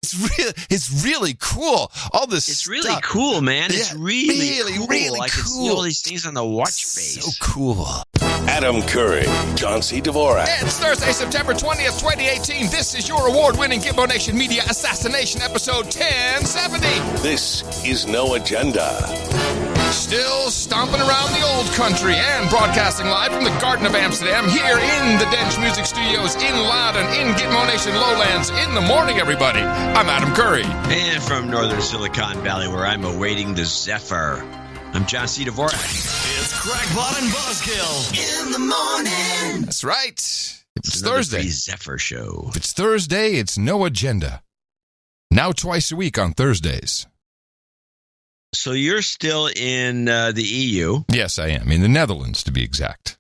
It's really cool. All this It's stuff. really cool, man. It's really cool. Really I can see all these things on the watch face. So cool. Adam Curry, John C. Dvorak. It's Thursday, September 20th, 2018. This is your award-winning Gimbo Nation Media Assassination episode 1070. This is No Agenda. Still stomping around the old country and broadcasting live from the Garden of Amsterdam here in the Dench Music Studios in Loudon, in Gitmo Nation Lowlands. In the morning, everybody. I'm Adam Curry. And from northern Silicon Valley, where I'm awaiting the Zephyr, I'm John C. Dvorak. It's Crackpot and Buzzkill in the morning. That's right. It's Thursday. Zephyr show. If it's Thursday, it's No Agenda. Now twice a week on Thursdays. So you're still in the EU. Yes, I am. In the Netherlands, to be exact.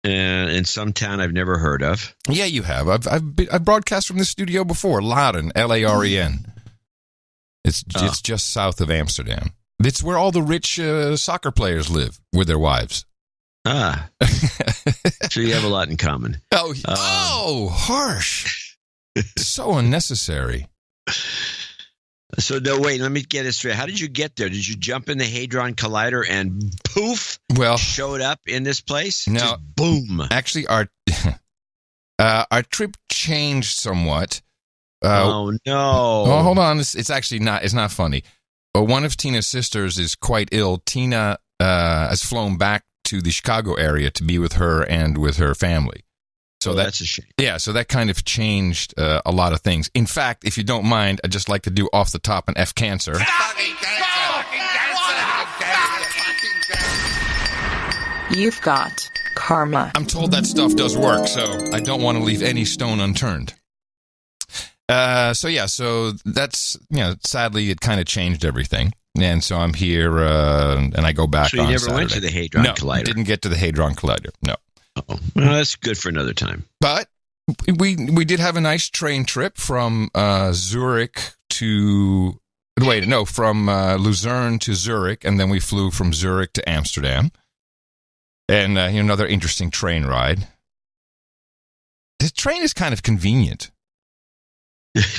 In some town I've never heard of. Yeah, you have. I've broadcast from this studio before. Loudon, Laren. It's just south of Amsterdam. It's where all the rich soccer players live with their wives. Ah. So you have a lot in common. Harsh. So unnecessary. So, no, wait, let me get it straight. How did you get there? Did you jump in the Hadron Collider and poof, showed up in this place? No. Just boom. Actually, our trip changed somewhat. Oh, no. Oh, hold on. It's actually not, it's not funny. One of Tina's sisters is quite ill. Tina has flown back to the Chicago area to be with her and with her family. So that's a shame. Yeah, so that kind of changed a lot of things. In fact, if you don't mind, I'd just like to do off the top an F cancer. You've got karma. I'm told that stuff does work, so I don't want to leave any stone unturned. So that's, sadly it kind of changed everything. And so I'm here, and I go back on Saturday. So you never went to the Hadron Collider? No, didn't get to the Hadron Collider, no. Oh, well, that's good for another time. But we did have a nice train trip from Zurich to from Luzerne to Zurich, and then we flew from Zurich to Amsterdam, and another interesting train ride. The train is kind of convenient.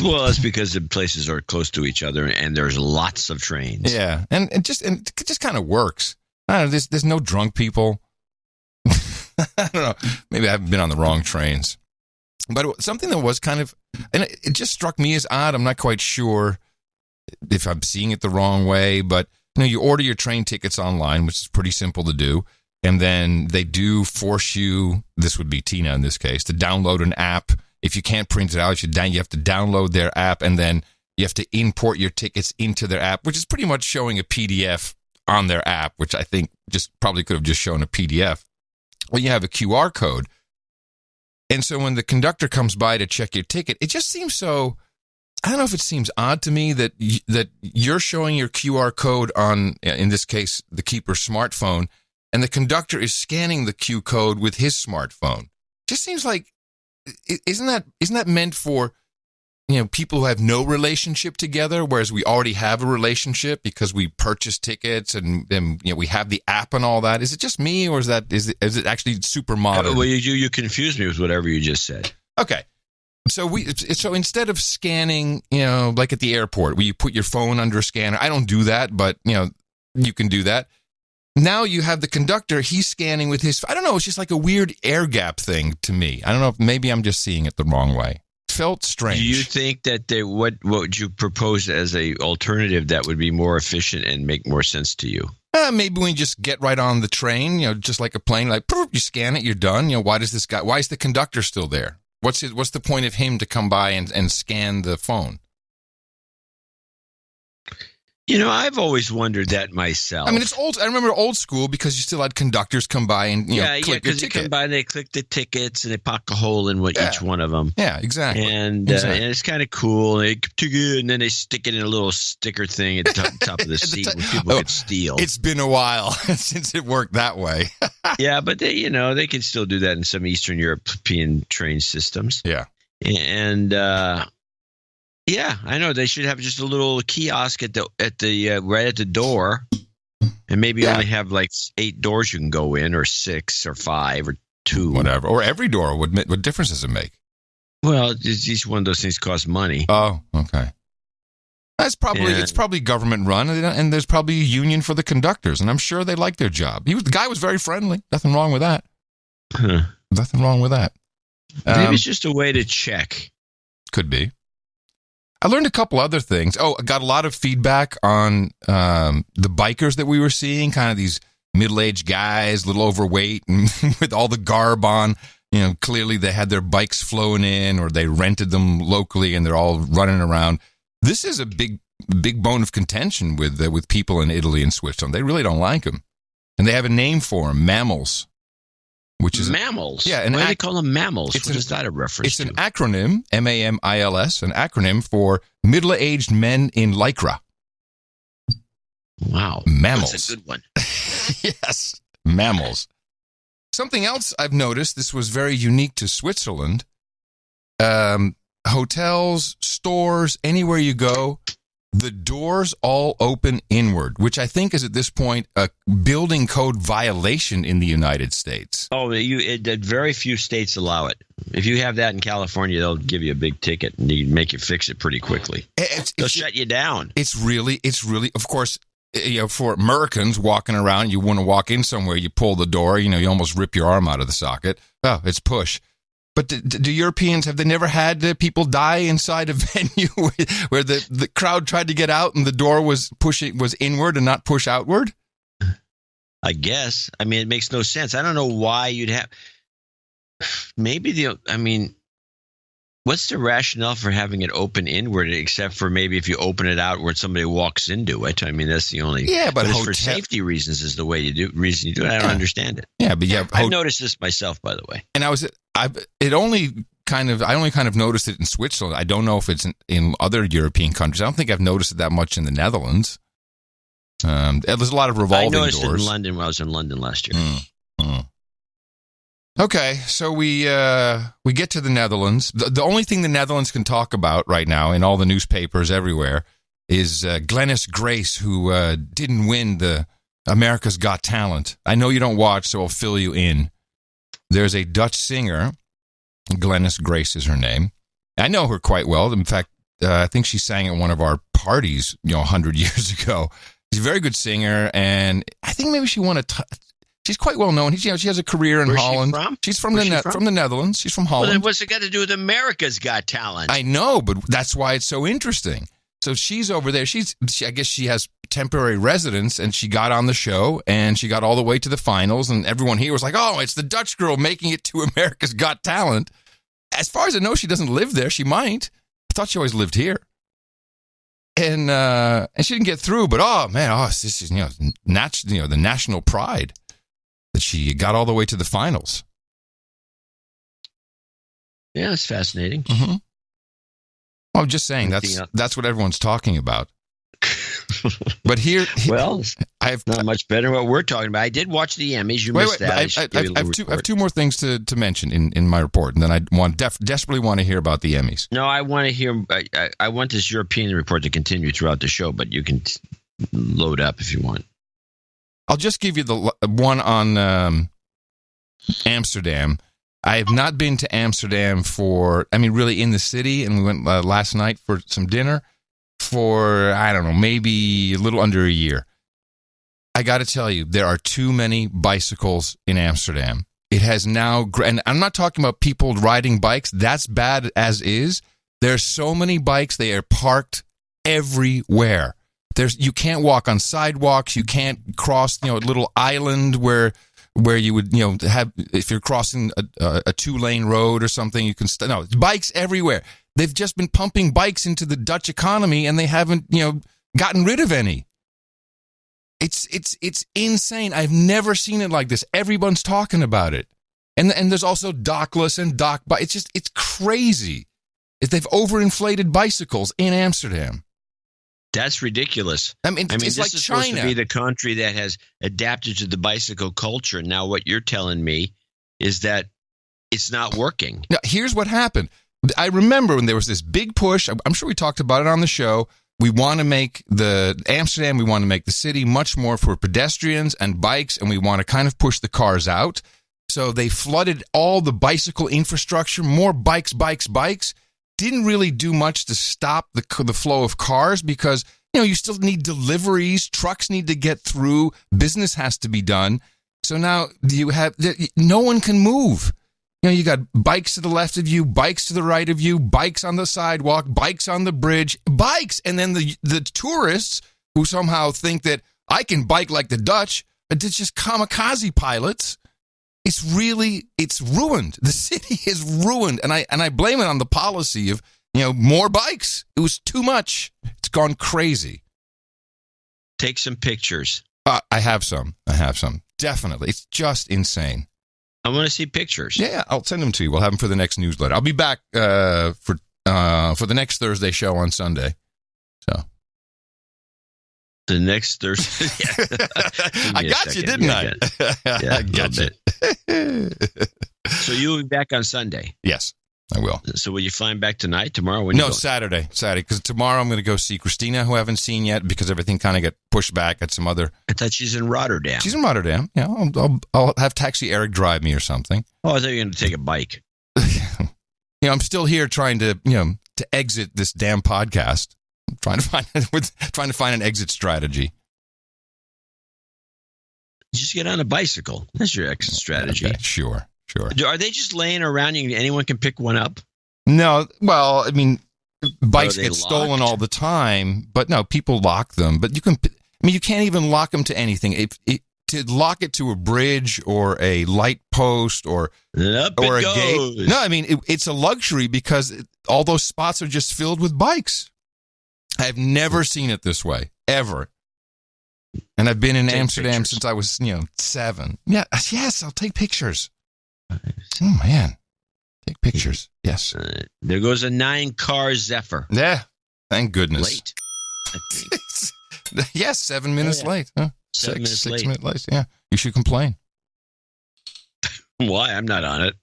Well, that's because the places are close to each other, and there's lots of trains. Yeah, and it just kind of works. I don't know. There's no drunk people. I don't know. Maybe I haven't been on the wrong trains. But something that was kind of, and it just struck me as odd. I'm not quite sure if I'm seeing it the wrong way, but you order your train tickets online, which is pretty simple to do. And then they do force you, this would be Tina in this case, to download an app. If you can't print it out, you have to download their app, and then you have to import your tickets into their app, which is pretty much showing a PDF on their app, which I think just probably could have just shown a PDF. Well, you have a QR code. And so when the conductor comes by to check your ticket, it just seems so, I don't know if it seems odd to me that you're showing your QR code on, in this case, the keeper's smartphone, and the conductor is scanning the Q code with his smartphone. Just seems like, isn't that meant for, people who have no relationship together, whereas we already have a relationship because we purchase tickets and then we have the app and all that? Is it just me, or is it actually super modern? Well, you confused me with whatever you just said. Okay, so instead of scanning, like at the airport where you put your phone under a scanner, I don't do that, but you can do that. Now you have the conductor, he's scanning with his, I don't know, it's just like a weird air gap thing to me. I don't know, maybe I'm just seeing it the wrong way. Felt strange. Do you think that what would you propose as a alternative that would be more efficient and make more sense to you? Maybe we just get right on the train, just like a plane, like you scan it, you're done. Why is the conductor still there? What's the point of him to come by and scan the phone? I've always wondered that myself. I mean, it's old. I remember old school because you still had conductiors come by and click your ticket. Because you come by, they click the tickets and they poke a hole in each one of them. Yeah, exactly. And it's kind of cool. And then they stick it in a little sticker thing at the top of the seat where people could steal. It's been a while since it worked that way. Yeah, but they can still do that in some Eastern European train systems. Yeah, and. Yeah, I know. They should have just a little kiosk right at the door, and maybe only have like 8 doors you can go in, or 6, or 5, or 2, whatever, or every door. What difference does it make? Well, it's each one of those things costs money. Oh, okay. It's probably government run, and there's probably a union for the conductors, and I'm sure they like their job. The guy was very friendly. Nothing wrong with that. Huh. Nothing wrong with that. Maybe it's just a way to check. Could be. I learned a couple other things. Oh, I got a lot of feedback on the bikers that we were seeing, kind of these middle-aged guys, a little overweight, and with all the garb on. You know, clearly they had their bikes flown in, or they rented them locally, and they're all running around. This is a big bone of contention with people in Italy and Switzerland. They really don't like them, and they have a name for them: mammals. Which is mammals? Yeah. Why do they call them mammals? What is that a reference to? It's an acronym, MAMILS, an acronym for middle-aged men in Lycra. Wow. Mammals. That's a good one. Yes, mammals. Something else I've noticed, this was very unique to Switzerland. Hotels, stores, anywhere you go, the doors all open inward, which I think is at this point a building code violation in the United States. Oh, very few states allow it. If you have that in California, they'll give you a big ticket and you make you fix it pretty quickly. They'll shut you down. It's really, of course, you know, for Americans walking around, you want to walk in somewhere, you pull the door, you know, you almost rip your arm out of the socket. Oh, it's push. But do Europeans, have they never had people die inside a venue where the crowd tried to get out and the door was inward and not push outward? I guess. I mean, it makes no sense. I don't know why you'd have. What's the rationale for having it open inward, except for maybe if you open it outward, somebody walks into it? I mean, that's the only. Yeah, but it's for safety reasons is the way you do. Reason you do it. I don't understand it. Yeah, but yeah, I've noticed this myself, by the way. And I only kind of noticed it in Switzerland. I don't know if it's in other European countries. I don't think I've noticed it that much in the Netherlands. There's a lot of revolving doors. I noticed it in London when I was in London last year. Okay, so we get to the Netherlands. The only thing the Netherlands can talk about right now in all the newspapers everywhere is Glennis Grace, who didn't win the America's Got Talent. I know you don't watch, so I'll fill you in. There's a Dutch singer, Glennis Grace is her name. I know her quite well. In fact, I think she sang at one of our parties, 100 years ago. She's a very good singer, and I think maybe she won she's quite well known. She has a career in Holland. She from? She's from the Netherlands. She's from Holland. Well, then what's it got to do with America's Got Talent? I know, but that's why it's so interesting. So she's over there. I guess she has temporary residence, and she got on the show, and she got all the way to the finals, and everyone here was like, "Oh, it's the Dutch girl making it to America's Got Talent." As far as I know, she doesn't live there. She might. I thought she always lived here. And she didn't get through, but this is the national pride that she got all the way to the finals. Yeah, it's fascinating. Mm-hmm. Well, I'm just saying that's what everyone's talking about. But here, well, I've not much better than what we're talking about. I did watch the Emmys. You missed that. I have two more things to mention in my report, and then I desperately want to hear about the Emmys. No, I want to hear. I want this European report to continue throughout the show, but you can load up if you want. I'll just give you the one on Amsterdam. I have not been to Amsterdam really in the city, and we went last night for some dinner for, I don't know, maybe a little under a year. I got to tell you, there are too many bicycles in Amsterdam. It has now, and I'm not talking about people riding bikes. That's bad as is. There's so many bikes. They are parked everywhere. You can't walk on sidewalks. You can't cross, a little island where you would, have, if you're crossing a 2-lane road or something, you can, bikes everywhere. They've just been pumping bikes into the Dutch economy, and they haven't, gotten rid of any. It's insane. I've never seen it like this. Everyone's talking about it. And there's also dockless and dock bikes. It's crazy. They've overinflated bicycles in Amsterdam. That's ridiculous. I mean, it's this like is China. Supposed to be the country that has adapted to the bicycle culture. Now, what you're telling me is that it's not working. Now, here's what happened. I remember when there was this big push. I'm sure we talked about it on the show. We want to make the city much more for pedestrians and bikes, and we want to kind of push the cars out. So they flooded all the bicycle infrastructure, more bikes. Didn't really do much to stop the flow of cars because, you still need deliveries. Trucks need to get through. Business has to be done. So now no one can move. You got bikes to the left of you, bikes to the right of you, bikes on the sidewalk, bikes on the bridge, bikes. And then the tourists who somehow think that I can bike like the Dutch, but it's just kamikaze pilots. It's ruined. The city is ruined. And I blame it on the policy of, more bikes. It was too much. It's gone crazy. Take some pictures. I have some. Definitely. It's just insane. I want to see pictures. Yeah, I'll send them to you. We'll have them for the next newsletter. I'll be back for the next Thursday show on Sunday. So the next Thursday. I got you, didn't I? Yeah, I got you. So you'll be back on Sunday? Yes, I will. So will you fly back tonight, tomorrow? No, Saturday, because tomorrow I'm going to go see Christina, who I haven't seen yet because everything kind of got pushed back at some other... I thought she's in Rotterdam. She's in Rotterdam. Yeah, I'll have Taxi Eric drive me or something. Oh, I thought you were going to take a bike. I'm still here trying to, to exit this damn podcast. I'm trying to find an exit strategy. Just get on a bicycle. That's your exit strategy. Okay, sure. Are they just laying around? Anyone can pick one up? No. Well, I mean, bikes get stolen all the time, but no, people lock them. But you can't even lock them to anything. To lock it to a bridge or a light post or a gate. No, I mean, it's a luxury because all those spots are just filled with bikes. I've never seen it this way, ever. And I've been in Amsterdam since I was, 7. Yeah, yes, I'll take pictures. Oh, man. Take pictures. Yes. There goes a 9-car Zephyr. Yeah. Thank goodness. Late. I think. Yes, 7 minutes late. Huh? 7 minutes late. 6 minutes late. Yeah. You should complain. Why? I'm not on it.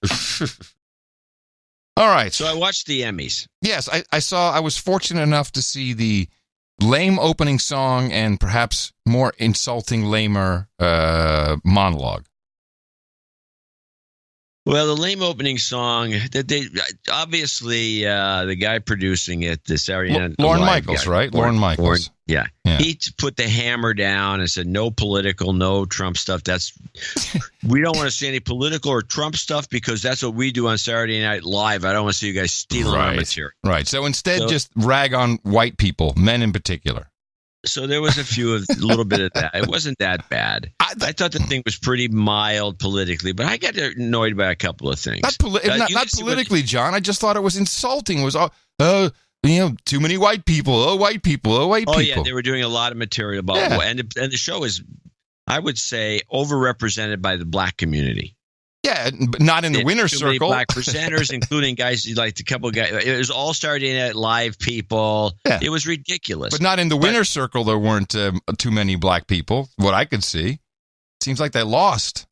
All right. So I watched the Emmys. Yes, I was fortunate enough to see the lame opening song and perhaps more insulting, lamer monologue. Well, the lame opening song that they obviously the guy producing it, the Saturday Night Lorne Live Michaels, guy, right? Lorne Michaels. Yeah. He put the hammer down and said, "No political, no Trump stuff. We don't want to see any political or Trump stuff because that's what we do on Saturday Night Live. I don't want to see you guys stealing our material." Right. So instead, just rag on white people, men in particular. So there was a little bit of that. It wasn't that bad. I thought the thing was pretty mild politically, but I got annoyed by a couple of things. Not politically, John. I just thought it was insulting. It was too many white people. Oh, white people. Oh, white people. Oh, yeah. They were doing a lot of material about and the show is, I would say, overrepresented by the black community. Yeah, but not in the winner's circle. Many black presenters, including guys like a couple of guys. It was all Saturday Night Live people. Yeah. It was ridiculous. But not in the winner's circle. There weren't too many black people. What I could see, seems like they lost.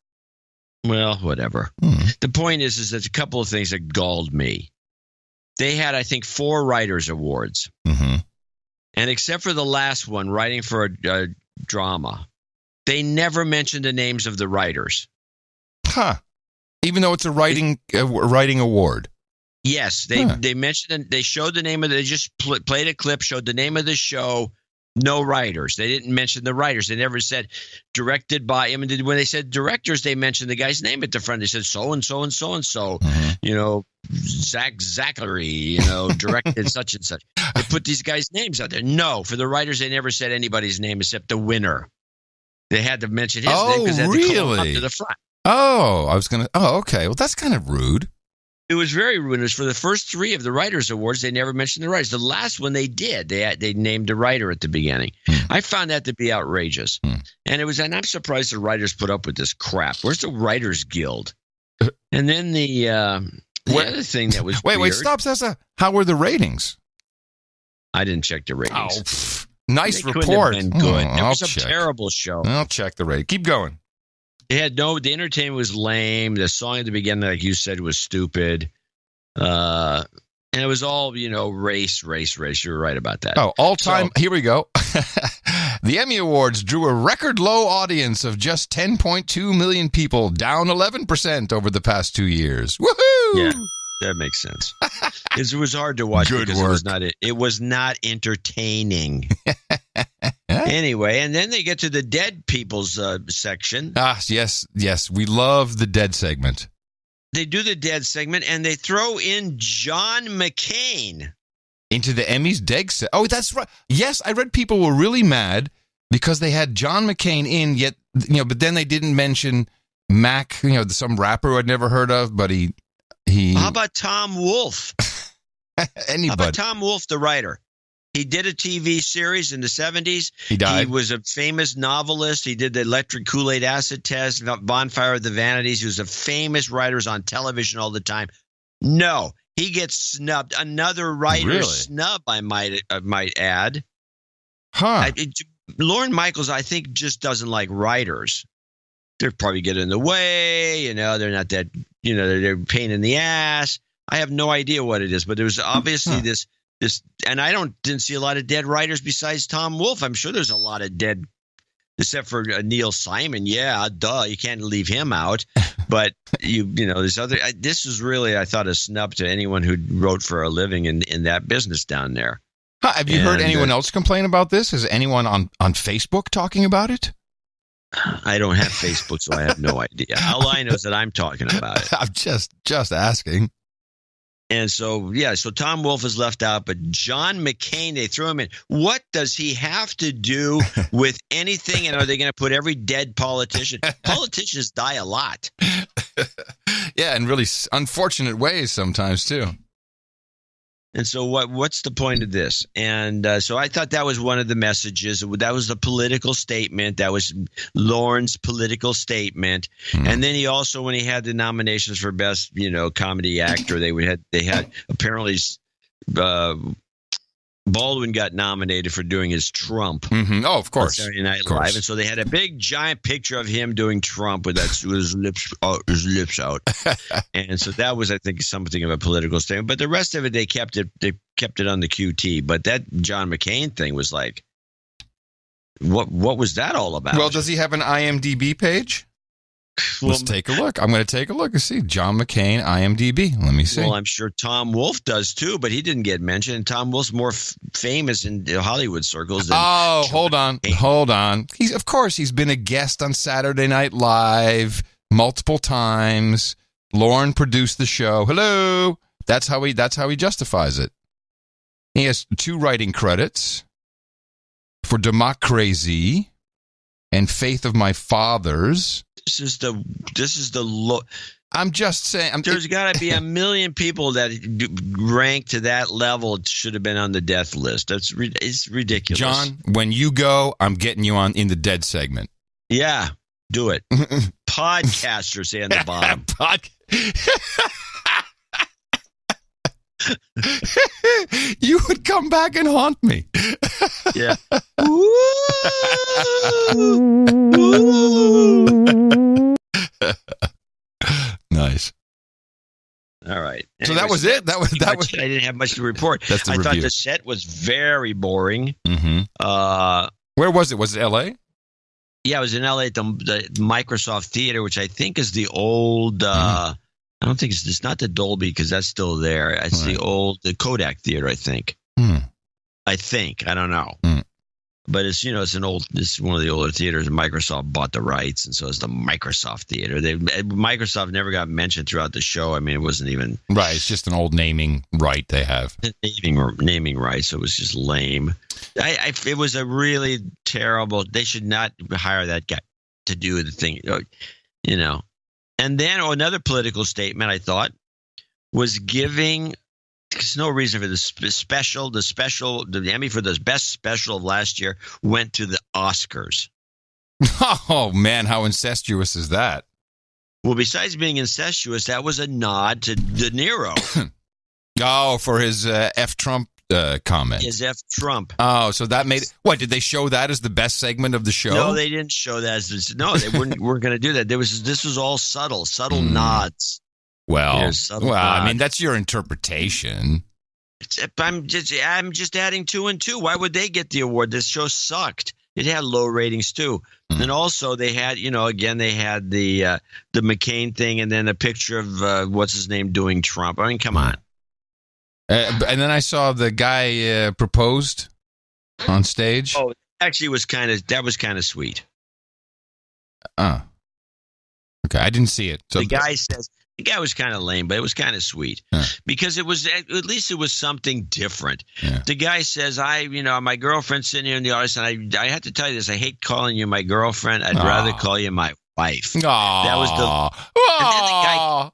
Well, whatever. The point is that a couple of things that galled me. They had, I think, 4 writers' awards, and except for the last one, writing for a drama, they never mentioned the names of the writers. Huh. Even though it's a writing award. Yes, they mentioned they showed the name of they just played a clip, showed the name of the show, no writers. They didn't mention the writers. They never said directed by. I mean, when they said directors, they mentioned the guy's name at the front. They said so and so and so and so. Zachary, directed such and such. They put these guys' names out there. No, for the writers, they never said anybody's name except the winner. They had to mention his name because they had to come up to the front. Oh, okay. Well, that's kind of rude. It was very rude. It was for the first 3 of the Writers' Awards. They never mentioned the writers. The last one they did. They named a writer at the beginning. I found that to be outrageous. And I'm surprised the writers put up with this crap. Where's the Writers Guild? And then the other thing that was Wait, stop, Sessa. How were the ratings? I didn't check the ratings. Nice they report. Couldn't have been good. It was a terrible show. I'll check the rating. Keep going. The entertainment was lame. The song at the beginning, like you said, was stupid. And it was all, race. You're right about that. Oh, all time. Here we go. The Emmy Awards drew a record low audience of just 10.2 million people, down 11% over the past 2 years. Woohoo! Yeah, that makes sense. It was hard to watch Good because work. it was not entertaining. Anyway, and then they get to the dead people's section. Yes. We love the dead segment. They do the dead segment, and they throw in John McCain. Into the Emmys dead segment. Oh, that's right. Yes, I read people were really mad because they had John McCain in, yet, but then they didn't mention Mac, some rapper who I'd never heard of, but he How about Tom Wolfe? anybody. How about Tom Wolfe, the writer? He did a TV series in the 70s. He died. He was a famous novelist. He did the electric Kool-Aid acid test, Bonfire of the Vanities. He was a famous writer on television all the time. No, he gets snubbed. Another writer Really? snub, I might add. Huh. Lorne Michaels, I think, just doesn't like writers. They're probably getting in the way. They're not that, they're a pain in the ass. I have no idea what it is, but there was obviously this, and I didn't see a lot of dead writers besides Tom Wolfe. I'm sure there's a lot of dead, except for Neil Simon. Yeah, duh, you can't leave him out. But there's other. This is really, I thought, a snub to anyone who wrote for a living in that business down there. Huh, have you heard anyone else complain about this? Is anyone on Facebook talking about it? I don't have Facebook, so I have no idea. All I know is that I'm talking about it. I'm just asking. And so, so Tom Wolfe is left out, but John McCain, they threw him in. What does he have to do with anything? And are they going to put every dead politician? Politicians die a lot. Yeah, in really unfortunate ways sometimes, too. And so what's the point of this? And so I thought that was one of the messages. That was the political statement. That was Lorne's political statement. And then he also, when he had the nominations for best, comedy actor, they had apparently Baldwin got nominated for doing his Trump. Mm-hmm. Oh, of course. Saturday Night Live. And so they had a big giant picture of him doing Trump with his lips out. And so that was, I think, something of a political statement. But the rest of it, they kept it on the QT. But that John McCain thing was like, what was that all about? Well, does he have an IMDb page? Let's take a look. I'm going to take a look and see. John McCain, IMDb. Let me see. Well, I'm sure Tom Wolfe does too, but he didn't get mentioned. And Tom Wolfe's more famous in Hollywood circles than hold on. He's been a guest on Saturday Night Live multiple times. Lorne produced the show. Hello. That's how he justifies it. He has 2 writing credits for Democracy and Faith of My Fathers. This is the I'm just saying. There's got to be a million people that rank to that level should have been on the death list. It's ridiculous. John, when you go, I'm getting you on in the dead segment. Yeah, do it. Podcaster, say on the bottom. You would come back and haunt me. Yeah. Nice. All right. So that was it. That was. I didn't have much to report. That's the I review. thought the set was very boring. Mm-hmm. Where was it? Was it L.A.? Yeah, it was in L.A. at the Microsoft Theater, which I think is the old. I don't think it's not the Dolby because that's still there. It's the Kodak Theater, I think. I think. I don't know. But it's it's one of the older theaters. And Microsoft bought the rights, and so it's the Microsoft Theater. Microsoft never got mentioned throughout the show. I mean, it wasn't even right. It's just an old naming right they have. Naming rights. So it was just lame. It was a really terrible. They should not hire that guy to do the thing. And then another political statement I thought was giving. There's no reason for the Emmy for the best special of last year went to the Oscars. Oh man, how incestuous is that? Well, besides being incestuous, that was a nod to De Niro. Oh, for his F Trump comment. His F Trump. Oh, so that made it. What, did they show that as the best segment of the show? No, they didn't show that as no, they weren't going to do that. This was all subtle nods. Well, I mean, that's your interpretation. I'm just adding 2 and 2. Why would they get the award? This show sucked. it had low ratings too. And also they had, again, they had the McCain thing and then a picture of what's his name doing Trump. I mean, come on. And then I saw the guy proposed on stage. Oh, actually, that was kind of sweet. Okay, I didn't see it. So the guy was kind of lame, but it was kind of sweet because it was at least it was something different. Yeah. The guy says, my girlfriend's sitting here in the audience, and I have to tell you this, I hate calling you my girlfriend. I'd rather call you my wife. Aww. That was and then the guy.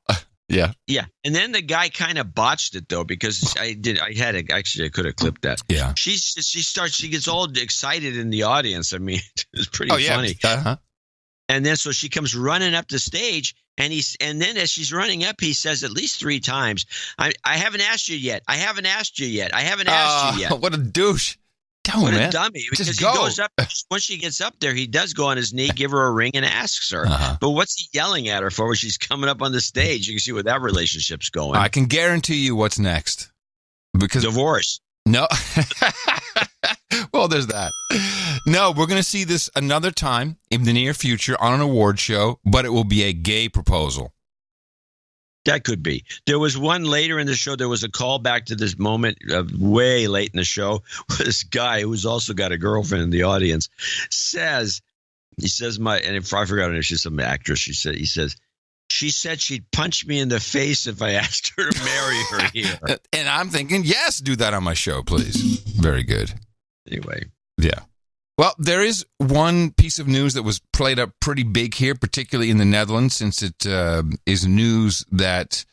Yeah. Yeah. And then the guy kind of botched it though, because I could have clipped that. Yeah. She gets all excited in the audience. I mean, it's pretty funny. Uh-huh. And then so she comes running up the stage and then as she's running up, he says at least 3 times, I haven't asked you yet. I haven't asked you yet. I haven't asked you yet. What a douche. What a dummy. Because he goes up, once she gets up there, he does go on his knee, give her a ring, and asks her. Uh-huh. But what's he yelling at her for when she's coming up on the stage? You can see where that relationship's going. I can guarantee you what's next. Because divorce. No. Well, there's that. No, we're going to see this another time in the near future on an award show, but it will be a gay proposal. That could be. There was one later in the show. There was a callback to this moment way late in the show. Where this guy who's also got a girlfriend in the audience I forgot her name. She's some actress. She said she'd punch me in the face if I asked her to marry her here. And I'm thinking, yes, do that on my show, please. Very good. Anyway. Yeah. Well, there is one piece of news that was played up pretty big here, particularly in the Netherlands, since it is news that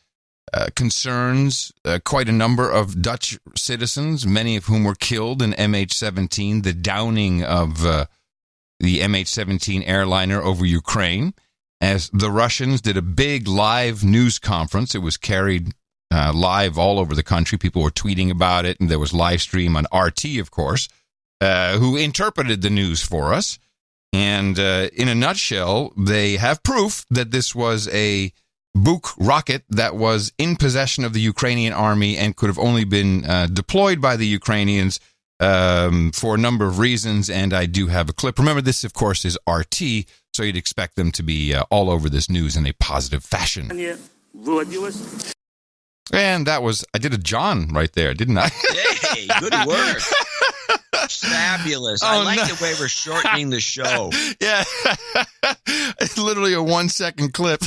concerns quite a number of Dutch citizens, many of whom were killed in MH17, the downing of the MH17 airliner over Ukraine, as the Russians did a big live news conference. It was carried live all over the country. People were tweeting about it, and there was live stream on RT, of course. Who interpreted the news for us. And in a nutshell, they have proof that this was a Buk rocket that was in possession of the Ukrainian army and could have only been deployed by the Ukrainians for a number of reasons. And I do have a clip. Remember, this, of course, is RT, so you'd expect them to be all over this news in a positive fashion. And that was, I did a John right there, didn't I? Hey, good work. Fabulous. I like the way we're shortening the show. Yeah. It's literally a 1-second clip.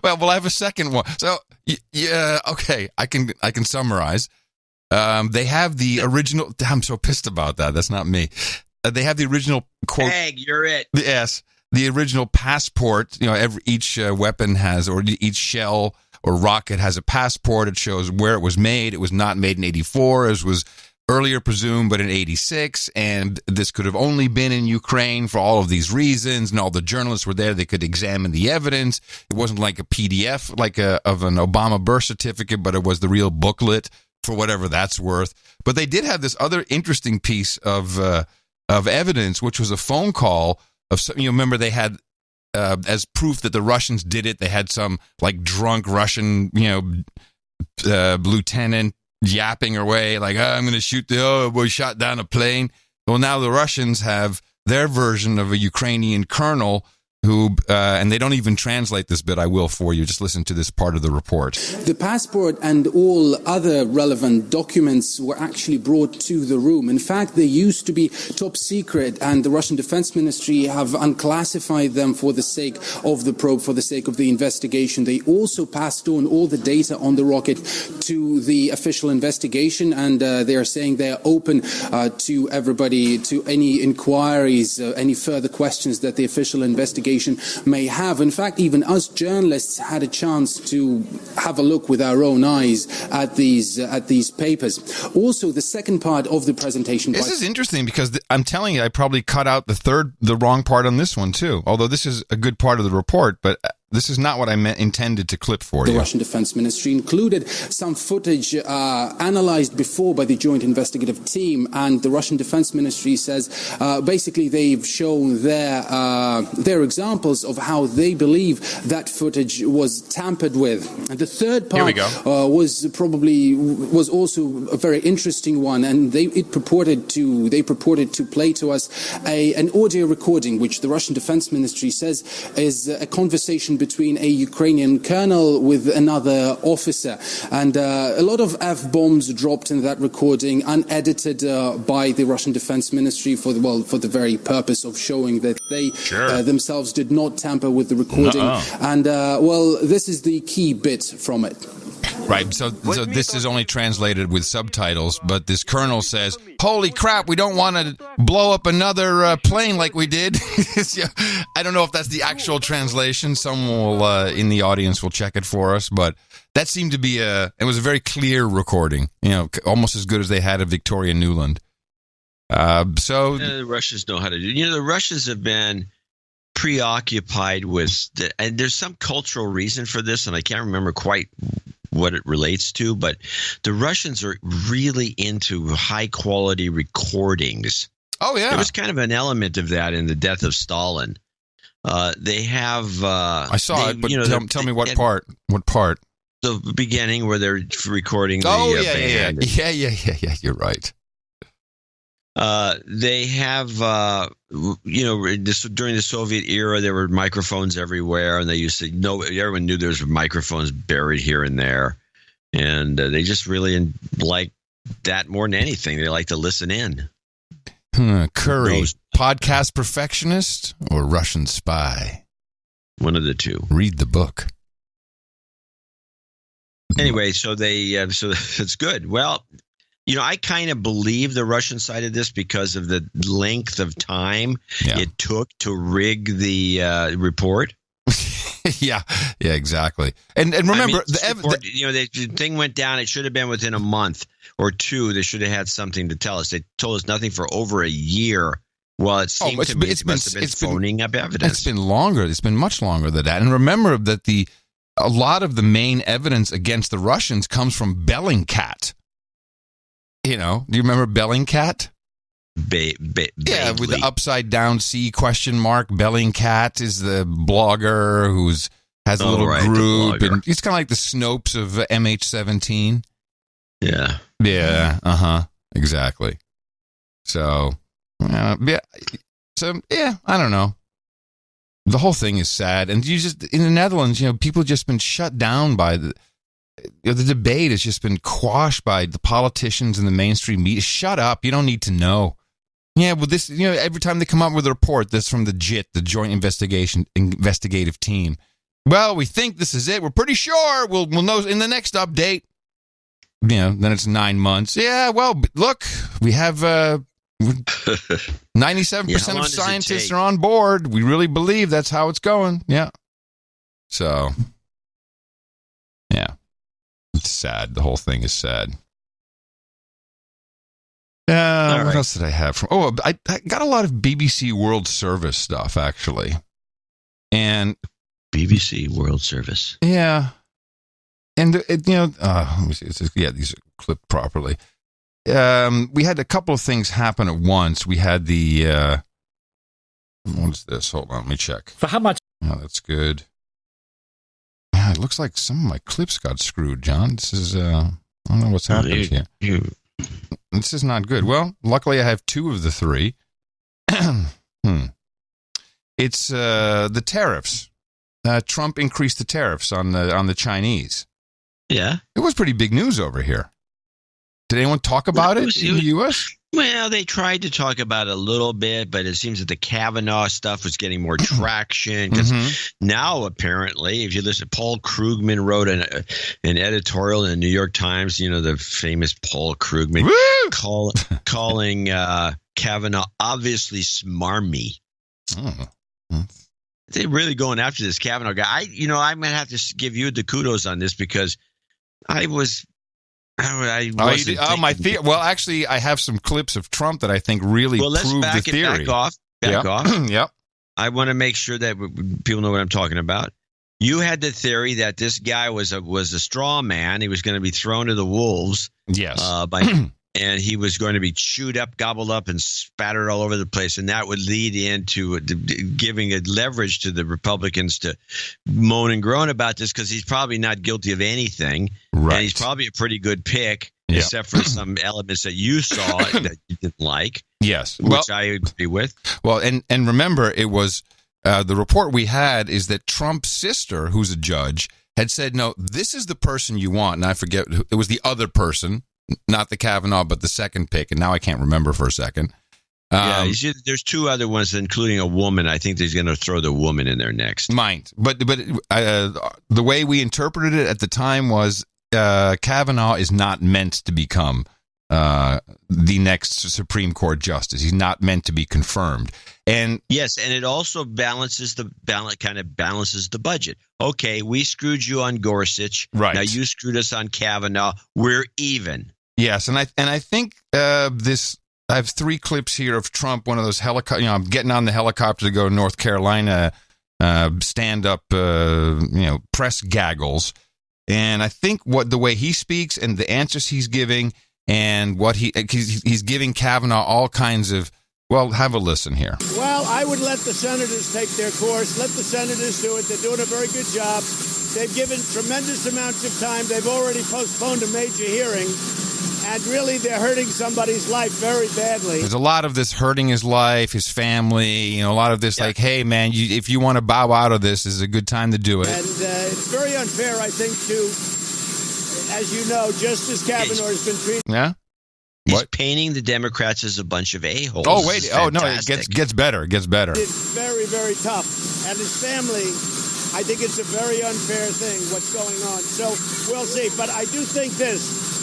Well, we'll have a second one. So, yeah, okay, I can summarize. They have the original. I'm so pissed about that. That's not me. They have the original quote. Peg, you're it. Yes. The original passport, each weapon has, or each shell or rocket has a passport. It shows where it was made. It was not made in 1984, as was earlier presumed, but in 1986, and this could have only been in Ukraine for all of these reasons, and all the journalists were there. They could examine the evidence. It wasn't like a PDF, of an Obama birth certificate, but it was the real booklet for whatever that's worth. But they did have this other interesting piece of evidence, which was a phone call of some, remember they had, as proof that the Russians did it, they had some drunk Russian, lieutenant yapping away I'm going to shoot we shot down a plane. Well, now the Russians have their version of a Ukrainian colonel who, and they don't even translate this bit, I will for you. Just listen to this part of the report. The passport and all other relevant documents were actually brought to the room. In fact, they used to be top secret, and the Russian Defense Ministry have unclassified them for the sake of the probe, for the sake of the investigation. They also passed on all the data on the rocket to the official investigation, and they are saying they are open to everybody, to any inquiries, any further questions that the official investigation may have. In fact, even us journalists had a chance to have a look with our own eyes at these papers. Also, the second part of the presentation. This is interesting because I'm telling you, I probably cut out the wrong part on this one too. Although this is a good part of the report, but This is not what I intended to clip for The you. Russian Defense Ministry included some footage analyzed before by the Joint Investigative Team, and the Russian Defense Ministry says basically they've shown their examples of how they believe that footage was tampered with. And the third part was also a very interesting one, and they purported to play to us an audio recording, which the Russian Defense Ministry says is a conversation between a Ukrainian colonel with another officer, and a lot of F-bombs dropped in that recording, unedited by the Russian Defense Ministry for the very purpose of showing that they themselves did not tamper with the recording. And this is the key bit from it. Right, so this is only translated with subtitles, but this colonel says, "Holy crap, we don't want to blow up another plane like we did." I don't know if that's the actual translation. Someone will, in the audience will check it for us, but that seemed to be it was a very clear recording, almost as good as they had of Victoria Nuland. The Russians know how to do. The Russians have been preoccupied with, and there's some cultural reason for this, and I can't remember quite what it relates to, but the Russians are really into high quality recordings. Oh yeah, there was kind of an element of that in the death of Stalin. They have. I saw it, but tell me what part? What part? The beginning where they're recording. Yeah. You're right. They have, during the Soviet era, there were microphones everywhere, and they used to everyone knew there was microphones buried here and there, and they just really like that more than anything. They like to listen in. Curry, podcast perfectionist or Russian spy? One of the two. Read the book. Anyway, so it's good. Well, I kind of believe the Russian side of this because of the length of time it took to rig the report. yeah, exactly. And remember, the thing went down. It should have been within a month or two. They should have had something to tell us. They told us nothing for over a year. Well, it seemed to me it must have been phoning up evidence. It's been longer. It's been much longer than that. And remember that a lot of the main evidence against the Russians comes from Bellingcat. Do you remember Bellingcat? Yeah, with the upside down C ? Bellingcat is the blogger has a little group, and he's kind of like the Snopes of MH17. Yeah. Yeah. Exactly. So, I don't know. The whole thing is sad, and in the Netherlands, people just been shut down by the debate has just been quashed by the politicians and the mainstream media. Shut up. You don't need to know. Yeah, well, this, every time they come up with a report that's from the JIT, the Joint Investigative Team. Well, we think this is it. We're pretty sure. We'll know in the next update. Then it's 9 months. Yeah, well, look, we have 97% of scientists are on board. We really believe that's how it's going. Yeah. So, yeah. It's sad. The whole thing is sad. What else did I have from? Oh, I got a lot of BBC World Service stuff actually, and BBC World Service. Yeah, and let me see. These are clipped properly. We had a couple of things happen at once. We had the what's this? Hold on, let me check. For how much? Oh, that's good. Yeah, it looks like some of my clips got screwed, John. This is I don't know what's happened here. This is not good. Well, luckily I have two of the three. It's the tariffs. Trump increased the tariffs on the Chinese. Yeah. It was pretty big news over here. Did anyone talk about it in the U.S.? Well, they tried to talk about it a little bit, but it seems that the Kavanaugh stuff was getting more traction. Because now, apparently, if you listen, Paul Krugman wrote an editorial in the New York Times, the famous Paul Krugman, calling Kavanaugh obviously smarmy. They're really going after this Kavanaugh guy. I'm going to have to give you the kudos on this because I was... Well, actually, I have some clips of Trump that I think really prove the theory. Back off. Yep. I want to make sure that people know what I'm talking about. You had the theory that this guy was a straw man. He was going to be thrown to the wolves. Yes. And he was going to be chewed up, gobbled up, and spattered all over the place. And that would lead into giving a leverage to the Republicans to moan and groan about this, because he's probably not guilty of anything. Right. And he's probably a pretty good pick, except for some elements that you saw that you didn't like. Yes. Which I agree with. Well, and remember, it was the report we had is that Trump's sister, who's a judge, had said, no, this is the person you want. And I forget, it was the other person. Not the Kavanaugh, but the second pick, and now I can't remember for a second. There's two other ones, including a woman. I think he's going to throw the woman in there next. Might, but the way we interpreted it at the time was Kavanaugh is not meant to become the next Supreme Court justice. He's not meant to be confirmed. And yes, and it also balances the budget. Okay, we screwed you on Gorsuch. Right. Now you screwed us on Kavanaugh. We're even. Yes, and I think I have 3 clips here of Trump, one of those I'm getting on the helicopter to go to North Carolina, stand up, press gaggles, and I think the way he speaks and the answers he's giving, and what he's giving Kavanaugh all kinds of. Well, have a listen here. Well, I would let the senators take their course. Let the senators do it. They're doing a very good job. They've given tremendous amounts of time. They've already postponed a major hearing. And really, they're hurting somebody's life very badly. There's a lot of this hurting his life, his family, a lot of this like, hey, man, if you want to bow out of this is a good time to do it. And it's very unfair, I think, as you know, Justice Kavanaugh has been treated. Yeah? He's painting the Democrats as a bunch of a-holes. Oh, wait. Oh, no, it gets better. It gets better. It's very, very tough. And his family, I think it's a very unfair thing, what's going on. So we'll see. But I do think this.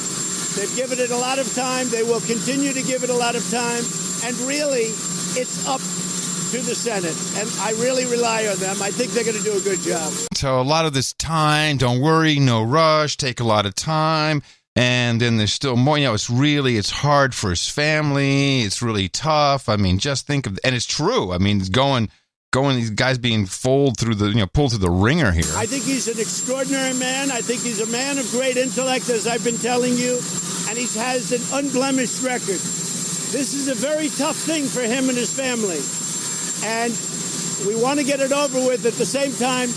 They've given it a lot of time. They will continue to give it a lot of time. And really, it's up to the Senate. And I really rely on them. I think they're going to do a good job. So a lot of this time, don't worry, no rush, take a lot of time. And then there's still more, it's hard for his family. It's really tough. I mean, just think of, and it's true. I mean, it's going, these guys being pulled through the ringer here. I think he's an extraordinary man. I think he's a man of great intellect, as I've been telling you. And he has an unblemished record. This is a very tough thing for him and his family. And we want to get it over with. At the same time,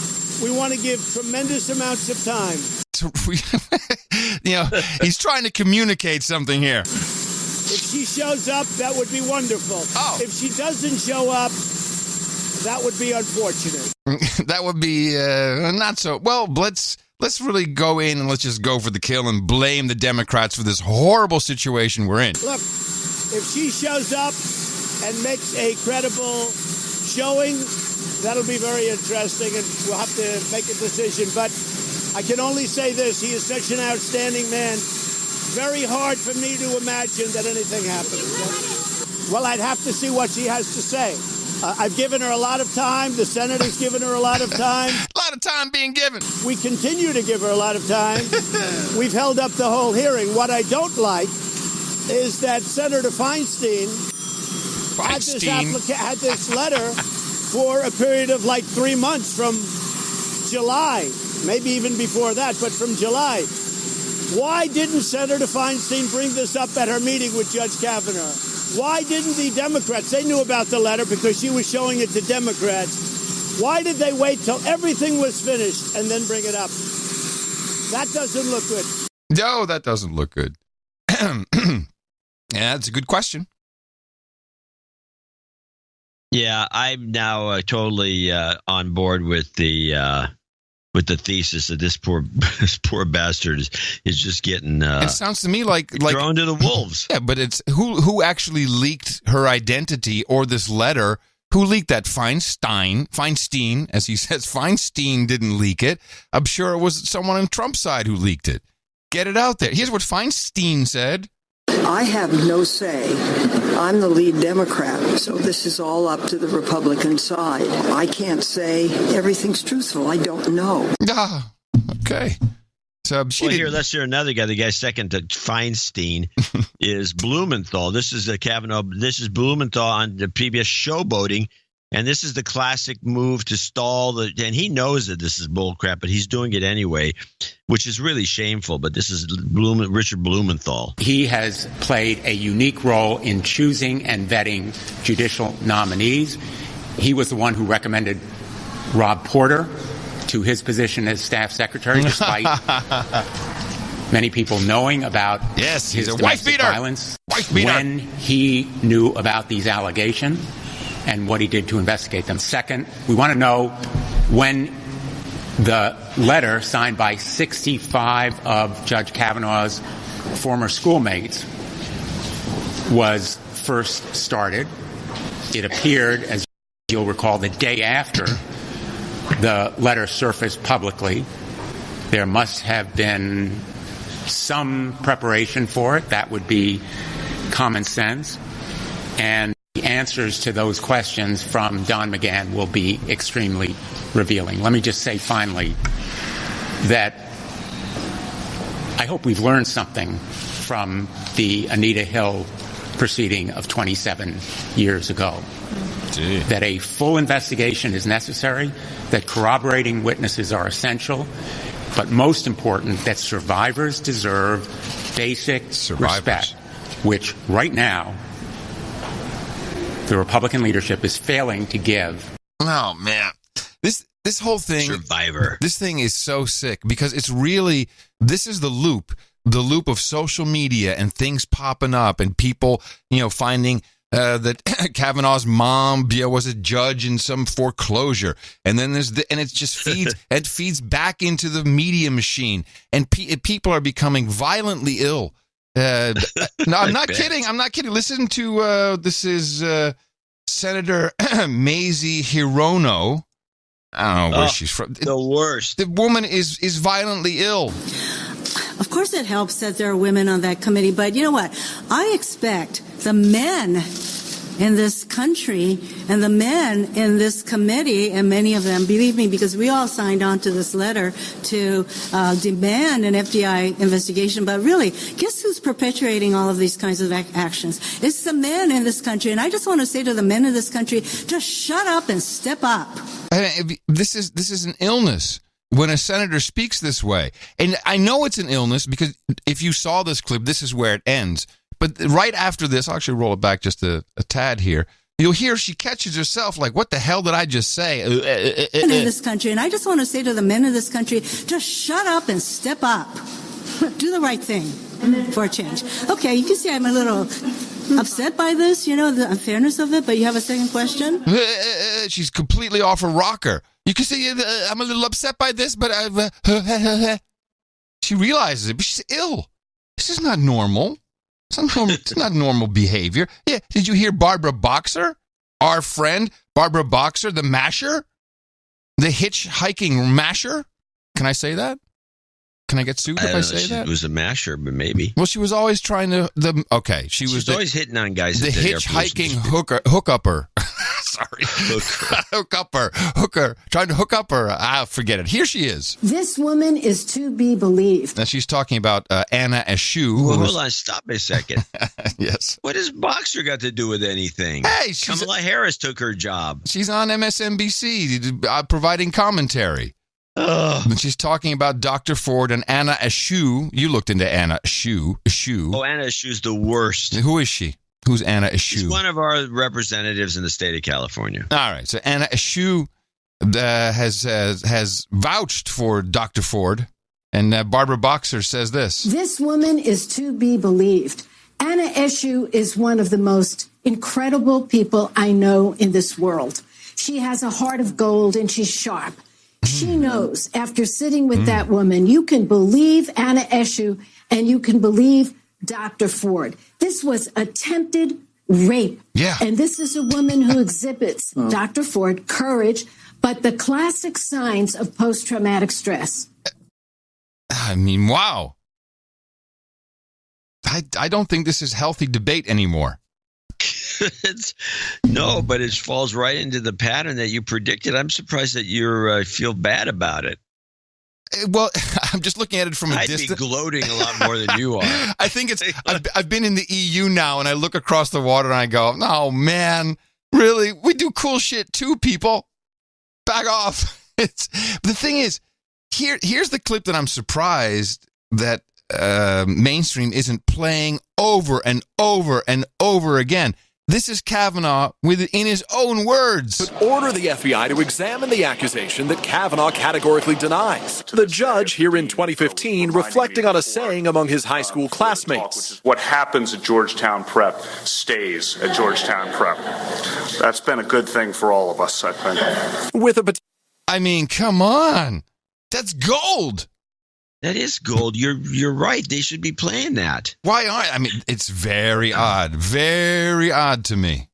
we want to give tremendous amounts of time. He's trying to communicate something here. If she shows up, that would be wonderful. Oh. If she doesn't show up, that would be unfortunate. That would be not so. Well, let's really go in and let's just go for the kill and blame the Democrats for this horrible situation we're in. Look, if she shows up and makes a credible showing, that'll be very interesting, and we'll have to make a decision. But I can only say this. He is such an outstanding man. Very hard for me to imagine that anything happens. Well, I'd have to see what she has to say. I've given her a lot of time. The Senate has given her a lot of time. A lot of time being given. We continue to give her a lot of time. We've held up the whole hearing. What I don't like is that Senator Feinstein had this letter for a period of like 3 months from July. Maybe even before that, but from July. Why didn't Senator Feinstein bring this up at her meeting with Judge Kavanaugh? Why didn't the Democrats? They knew about the letter because she was showing it to Democrats. Why did they wait till everything was finished and then bring it up? That doesn't look good. No, that doesn't look good. Yeah, that's a good question. Yeah, I'm now totally on board with the thesis that this poor bastard is just getting. It sounds to me like thrown to the wolves. Yeah, but it's who actually leaked her identity or this letter? Who leaked that? Feinstein, as he says. Feinstein didn't leak it. I'm sure it was someone on Trump's side who leaked it. Get it out there. Here's what Feinstein said. I have no say. I'm the lead Democrat, so this is all up to the Republican side. I can't say everything's truthful. I don't know. Okay. So here, let's hear another guy. The guy second to Feinstein is Blumenthal. This is Kavanaugh. This is Blumenthal on the PBS Showboating. And this is the classic move to stall and he knows that this is bullcrap, but he's doing it anyway, which is really shameful. But this is Richard Blumenthal. He has played a unique role in choosing and vetting judicial nominees. He was the one who recommended Rob Porter to his position as staff secretary, despite many people knowing about he's a wife beater. Violence when he knew about these allegations and what he did to investigate them. Second, we want to know when the letter signed by 65 of Judge Kavanaugh's former schoolmates was first started. It appeared, as you'll recall, the day after the letter surfaced publicly. There must have been some preparation for it. That would be common sense. And the answers to those questions from Don McGahn will be extremely revealing. Let me just say finally that I hope we've learned something from the Anita Hill proceeding of 27 years ago. Gee. That a full investigation is necessary, that corroborating witnesses are essential, but most important, that survivors deserve basic respect, which right now the Republican leadership is failing to give. Oh, man. This whole thing, Survivor. This thing is so sick because it's really, this is the loop of social media and things popping up and people, finding that Kavanaugh's mom was a judge in some foreclosure, and then and it just feeds back into the media machine, and people are becoming violently ill. No, I'm not kidding. I'm not kidding. Listen to this is Senator Mazie Hirono. I don't know where she's from. The worst. The woman is violently ill. Of course it helps that there are women on that committee, but you know what? I expect the men in this country and the men in this committee, and many of them, believe me, because we all signed on to this letter to demand an FBI investigation, but really, guess who's perpetuating all of these kinds of actions? It's the men in this country, and I just want to say to the men in this country, just shut up and step up. This is an illness. When a senator speaks this way, and I know it's an illness because if you saw this clip, this is where it ends. But right after this, I'll actually roll it back just a tad here. You'll hear she catches herself like, what the hell did I just say? In this country, and I just want to say to the men of this country, just shut up and step up. Do the right thing for a change. Okay, you can see I'm a little upset by this, the unfairness of it, but you have a second question? She's completely off her rocker. You can see I'm a little upset by this, but she realizes it, but she's ill. This is not normal. It's not normal behavior. Yeah, did you hear Barbara Boxer? Our friend, Barbara Boxer, the masher? The hitchhiking masher? Can I say that? Can I get sued if I say that? It was a masher, but maybe. Well, she was always trying to. She was always hitting on guys. The hitchhiking hookup-er. Sorry, hooker, trying to hook up her. Forget it. Here she is. This woman is to be believed. Now she's talking about Anna Eshoo. Well, hold on, stop a second. Yes. What has Boxer got to do with anything? Hey, Kamala Harris took her job. She's on MSNBC providing commentary. And she's talking about Dr. Ford and Anna Eshoo. You looked into Anna Eshoo. Oh, Anna Eshoo's the worst. Who is she? Who's Anna Eshoo? She's one of our representatives in the state of California. All right. So Anna Eshoo has vouched for Dr. Ford, and Barbara Boxer says this. This woman is to be believed. Anna Eshoo is one of the most incredible people I know in this world. She has a heart of gold, and she's sharp. She knows after sitting with that woman, you can believe Anna Eshoo and you can believe Dr. Ford. This was attempted rape. Yeah. And this is a woman who exhibits, Dr. Ford, courage, but the classic signs of post-traumatic stress. I mean, wow. I don't think this is healthy debate anymore. No, but it falls right into the pattern that you predicted. I'm surprised that you feel bad about it. Well, I'm just looking at it from a distance. I'd be gloating a lot more than you are. I think it's. I've been in the EU now, and I look across the water and I go, "Oh man, Really? We do cool shit too, people. Back off. The thing is, here's the clip that I'm surprised that mainstream isn't playing over and over and over again. This is Kavanaugh in his own words. But order the FBI to examine the accusation that Kavanaugh categorically denies. The judge here in 2015 reflecting on a saying among his high school classmates. What happens at Georgetown Prep stays at Georgetown Prep. That's been a good thing for all of us, I think. I mean, come on. That's gold. That is gold. You're right. They should be playing that. Why aren't? I mean, it's very odd to me.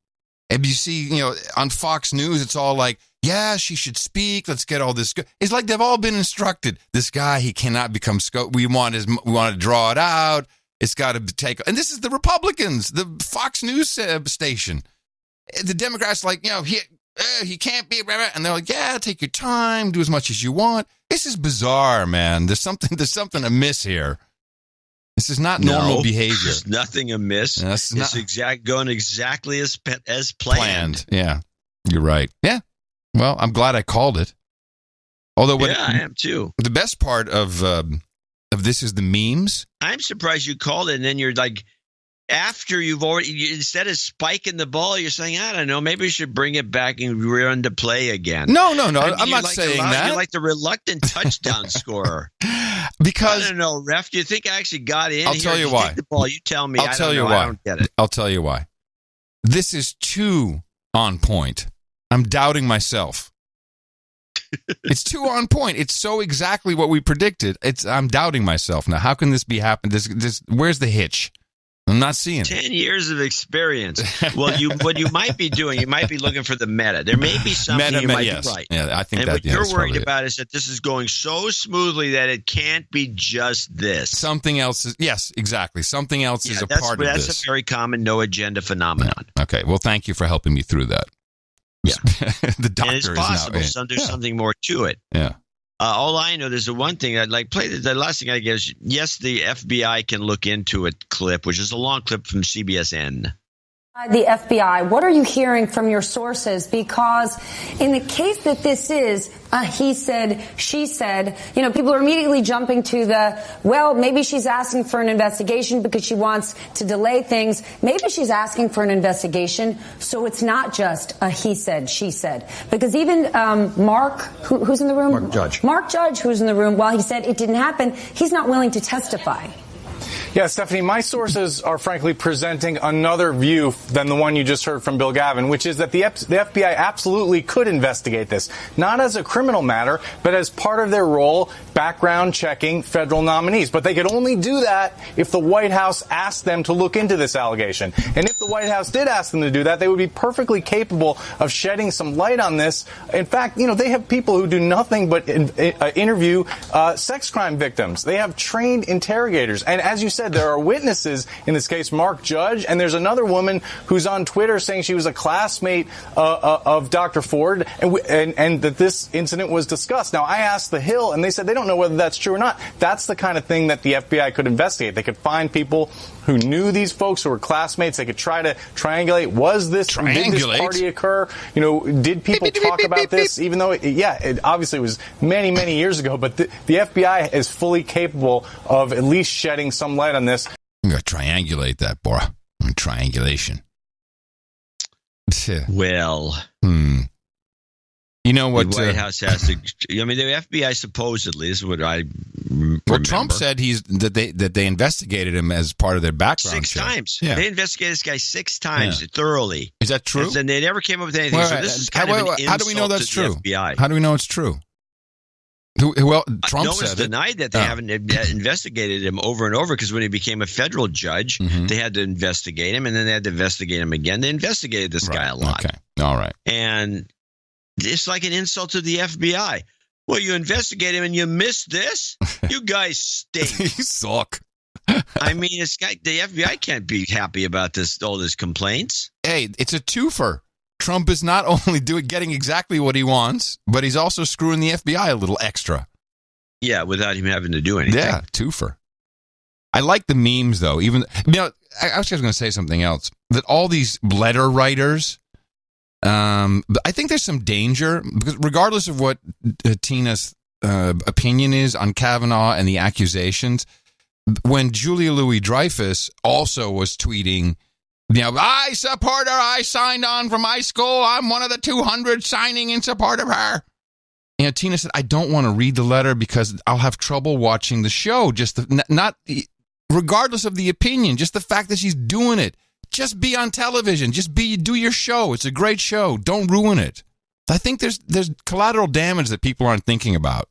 And you see, on Fox News, it's all like, yeah, she should speak. Let's get all this. It's like they've all been instructed. This guy, he cannot become scope. We want to draw it out. It's got to take. And this is the Republicans, the Fox News station. The Democrats, like, he can't be, and they're like, yeah, take your time, do as much as you want. This is bizarre, man. There's something amiss here. This is not normal behavior. There's nothing amiss. It's going exactly as planned. Yeah, you're right. Yeah. Well, I'm glad I called it. Although, I am too. The best part of this is the memes. I'm surprised you called it, and then you're like, after you've already, instead of spiking the ball, you're saying, I don't know, maybe we should bring it back and run to play again. No. I'm not saying that. You're like the reluctant touchdown scorer. Because I don't know, ref. Do you think I actually got in? I'll tell you why. Take the ball. You tell me. I'll tell you why. I don't get it. I'll tell you why. This is too on point. I'm doubting myself. It's too on point. It's so exactly what we predicted. I'm doubting myself now. How can this be happening? This where's the hitch? I'm not seeing 10 years of experience. Well, what you might be doing, you might be looking for the meta. There may be something you might be right. Yeah, I think and that. what you're worried about is that this is going so smoothly that it can't be just this. Something else is. Yes, exactly. Something else is a part of this. That's a very common no agenda phenomenon. Yeah. Okay. Well, thank you for helping me through that. Yeah, the doctor and it's possible. There's something more to it. Yeah. All I know, there's the one thing I'd like play. The last thing I guess, yes, the FBI can look into a clip, which is a long clip from CBSN. The FBI, what are you hearing from your sources? Because in the case that this is he said, she said, people are immediately jumping to maybe she's asking for an investigation because she wants to delay things. Maybe she's asking for an investigation so it's not just a he said, she said. Because even Mark, who's in the room? Mark Judge, who's in the room, while he said it didn't happen, he's not willing to testify. Yeah, Stephanie, my sources are frankly presenting another view than the one you just heard from Bill Gavin, which is that the FBI absolutely could investigate this, not as a criminal matter, but as part of their role background checking federal nominees. But they could only do that if the White House asked them to look into this allegation. And if the White House did ask them to do that, they would be perfectly capable of shedding some light on this. In fact, they have people who do nothing but interview sex crime victims. They have trained interrogators. And as you said, there are witnesses in this case, Mark Judge, and there's another woman who's on Twitter saying she was a classmate of Dr. Ford and that this incident was discussed. Now, I asked The Hill, and they said they don't know whether that's true or not. That's the kind of thing that the FBI could investigate. They could find people who knew these folks who were classmates. They could try to triangulate. Did this party occur? Did people talk about this? Even though, it obviously was many, many years ago, but the FBI is fully capable of at least shedding some light on this. I'm going to triangulate that, Bora. Triangulation. Well, you know what? The White House has to. The FBI supposedly. This is what I. Well, Trump said that they investigated him as part of their background six check. times. Yeah. They investigated this guy 6 times thoroughly. Is that true? And they never came up with anything. So this is kind of an insult. How do we know that's true? FBI. How do we know it's true? Well, Trump no said one's denied that they haven't investigated him over and over, because when he became a federal judge, they had to investigate him, and then they had to investigate him again. They investigated this guy a lot. Okay. All right. And it's like an insult to the FBI. Well, you investigate him and you missed this? You guys stink. You suck. I mean, the FBI can't be happy about all these complaints. Hey, it's a twofer. Trump is not only getting exactly what he wants, but he's also screwing the FBI a little extra. Yeah, without him having to do anything. Yeah, twofer. I like the memes, though. I was just going to say something else. That all these letter writers, But I think there's some danger, because regardless of what Tina's opinion is on Kavanaugh and the accusations, when Julia Louis-Dreyfus also was tweeting, I support her, I signed on from my school, I'm one of the 200 signing in support of her. Tina said, I don't want to read the letter because I'll have trouble watching the show. Not regardless of the opinion, just the fact that she's doing it. Just be on television. Do your show. It's a great show. Don't ruin it. I think there's collateral damage that people aren't thinking about.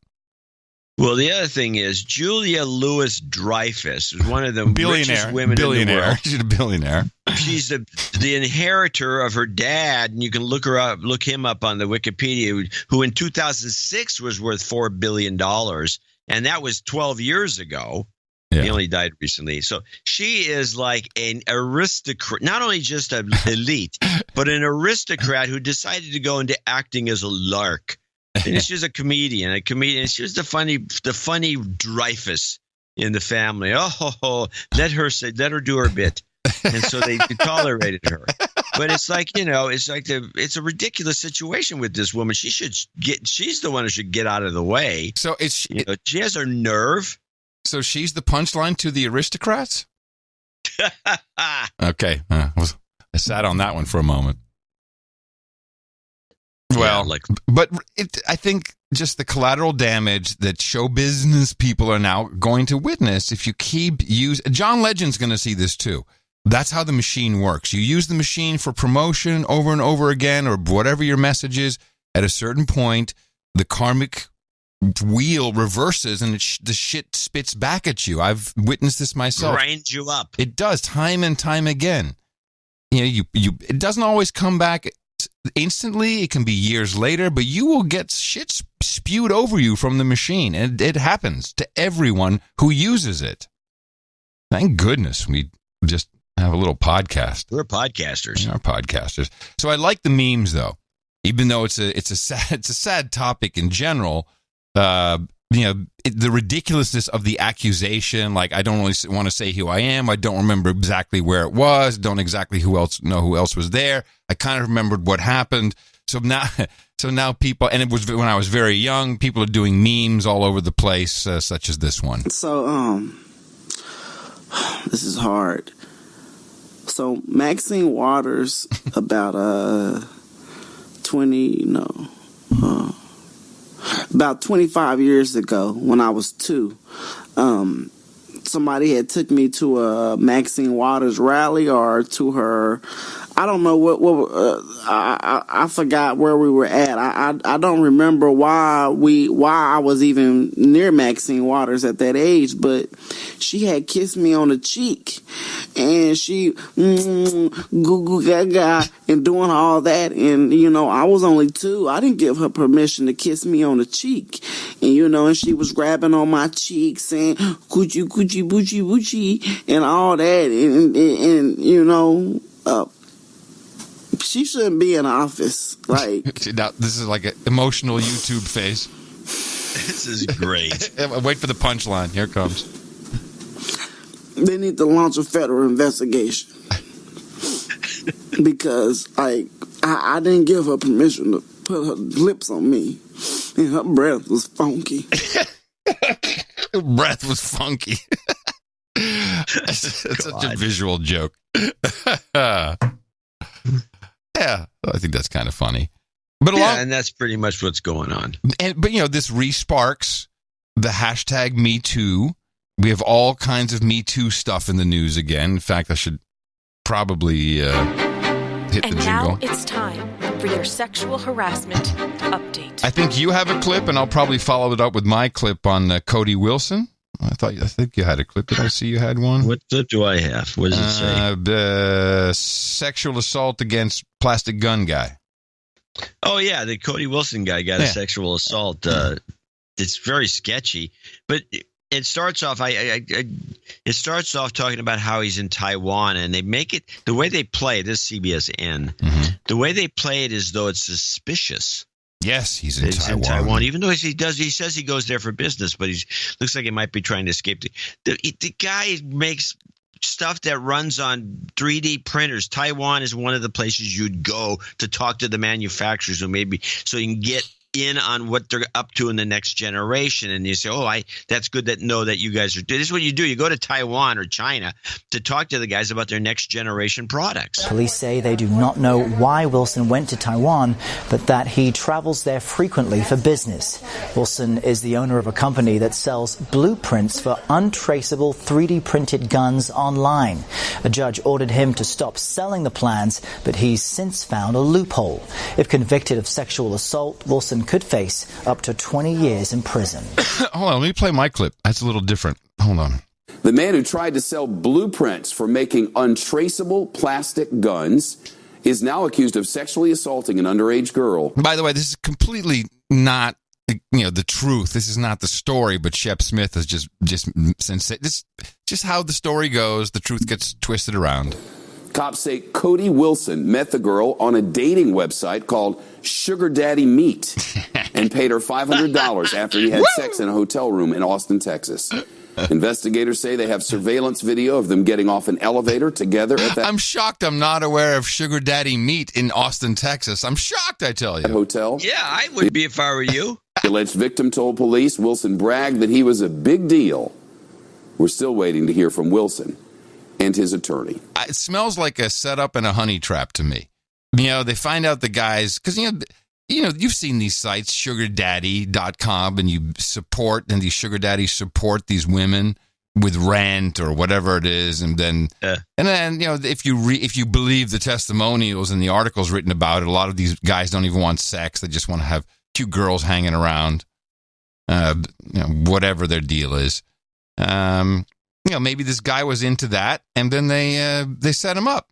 Well, the other thing is Julia Louis-Dreyfus is one of the richest women in the world. She's a billionaire. She's the inheritor of her dad, and you can look him up on the Wikipedia, who in 2006 was worth $4 billion, and that was 12 years ago. Yeah. He only died recently. So she is like an aristocrat, not only just an elite, but an aristocrat who decided to go into acting as a lark. And she was a comedian. She was the funny Dreyfus in the family. Let her do her bit. And so they tolerated her. But it's like, it's a ridiculous situation with this woman. She's the one who should get out of the way. So she has her nerve. So she's the punchline to the aristocrats? Okay. I sat on that one for a moment. Well, I think just the collateral damage that show business people are now going to witness if you keep John Legend's going to see this too. That's how the machine works. You use the machine for promotion over and over again, or whatever your message is. At a certain point, the karmic wheel reverses and the shit spits back at you. I've witnessed this myself. Grinds you up. It does time and time again. It doesn't always come back instantly. It can be years later, but you will get shit spewed over you from the machine, and it happens to everyone who uses it. Thank goodness we just have a little podcast. We're podcasters. We are podcasters. So I like the memes, though, even though it's a sad topic in general. The ridiculousness of the accusation. Like, I don't really want to say who I am. I don't remember exactly where it was. Don't exactly know who else was there. I kind of remembered what happened. So now people, and it was when I was very young, people are doing memes all over the place, such as this one. So, this is hard. So Maxine Waters, about about 25 years ago, when I was 2, somebody had took me to a Maxine Waters rally, or to her, I don't know I forgot where we were at. I don't remember why I was even near Maxine Waters at that age, but she had kissed me on the cheek, and she goo goo gaga and doing all that, and I was only 2. I didn't give her permission to kiss me on the cheek, and and she was grabbing on my cheek, saying coochie coochie boochie boochie and all that, and she shouldn't be in office. Like, now, this is like an emotional YouTube face. This is great. Wait for the punchline. Here it comes. They need to launch a federal investigation because, I didn't give her permission to put her lips on me, and her breath was funky. Her breath was funky. That's such a visual joke. Yeah, I think that's kind of funny. But and that's pretty much what's going on. But this re-sparks the hashtag Me Too. We have all kinds of Me Too stuff in the news again. In fact, I should probably hit the jingle. And now it's time for your sexual harassment update. I think you have a clip, and I'll probably follow it up with my clip on Cody Wilson. I think you had a clip. Did I see you had one? What clip do I have? What does it say? The sexual assault against plastic gun guy. Oh, yeah. The Cody Wilson guy got a sexual assault. It's very sketchy. But it starts off, it starts off talking about how he's in Taiwan, and they make it, the way they play, this CBSN, the way they play it is though it's suspicious. Yes, he's in Taiwan. Even though he says he goes there for business, but looks like he might be trying to escape. The guy makes stuff that runs on 3D printers. Taiwan is one of the places you'd go to talk to the manufacturers, who maybe so you can get in on what they're up to in the next generation. And you say, that's good to know that you guys are doing. This is what you do. You go to Taiwan or China to talk to the guys about their next generation products. Police say they do not know why Wilson went to Taiwan, but that he travels there frequently for business. Wilson is the owner of a company that sells blueprints for untraceable 3D printed guns online. A judge ordered him to stop selling the plans, but he's since found a loophole. If convicted of sexual assault, Wilson could face up to 20 years in prison. Hold on, let me play my clip. That's a little different. Hold on. The man who tried to sell blueprints for making untraceable plastic guns is now accused of sexually assaulting an underage girl. By the way, this is completely not the truth. This is not the story, but Shep Smith is just how the story goes. The truth gets twisted around. Cops say Cody Wilson met the girl on a dating website called Sugar Daddy Meet and paid her $500 after he had sex in a hotel room in Austin, Texas. Investigators say they have surveillance video of them getting off an elevator together at that. I'm shocked I'm not aware of Sugar Daddy Meet in Austin, Texas. I'm shocked, I tell you. Hotel. Yeah, I would be if I were you. The alleged victim told police Wilson bragged that he was a big deal. We're still waiting to hear from Wilson and his attorney. It smells like a setup and a honey trap to me. They find out the guys, because, you've seen these sites, sugardaddy.com, and and these sugar daddies support these women with rent or whatever it is. And then, if you believe the testimonials and the articles written about it, a lot of these guys don't even want sex. They just want to have cute girls hanging around, whatever their deal is. Maybe this guy was into that, and then they set him up.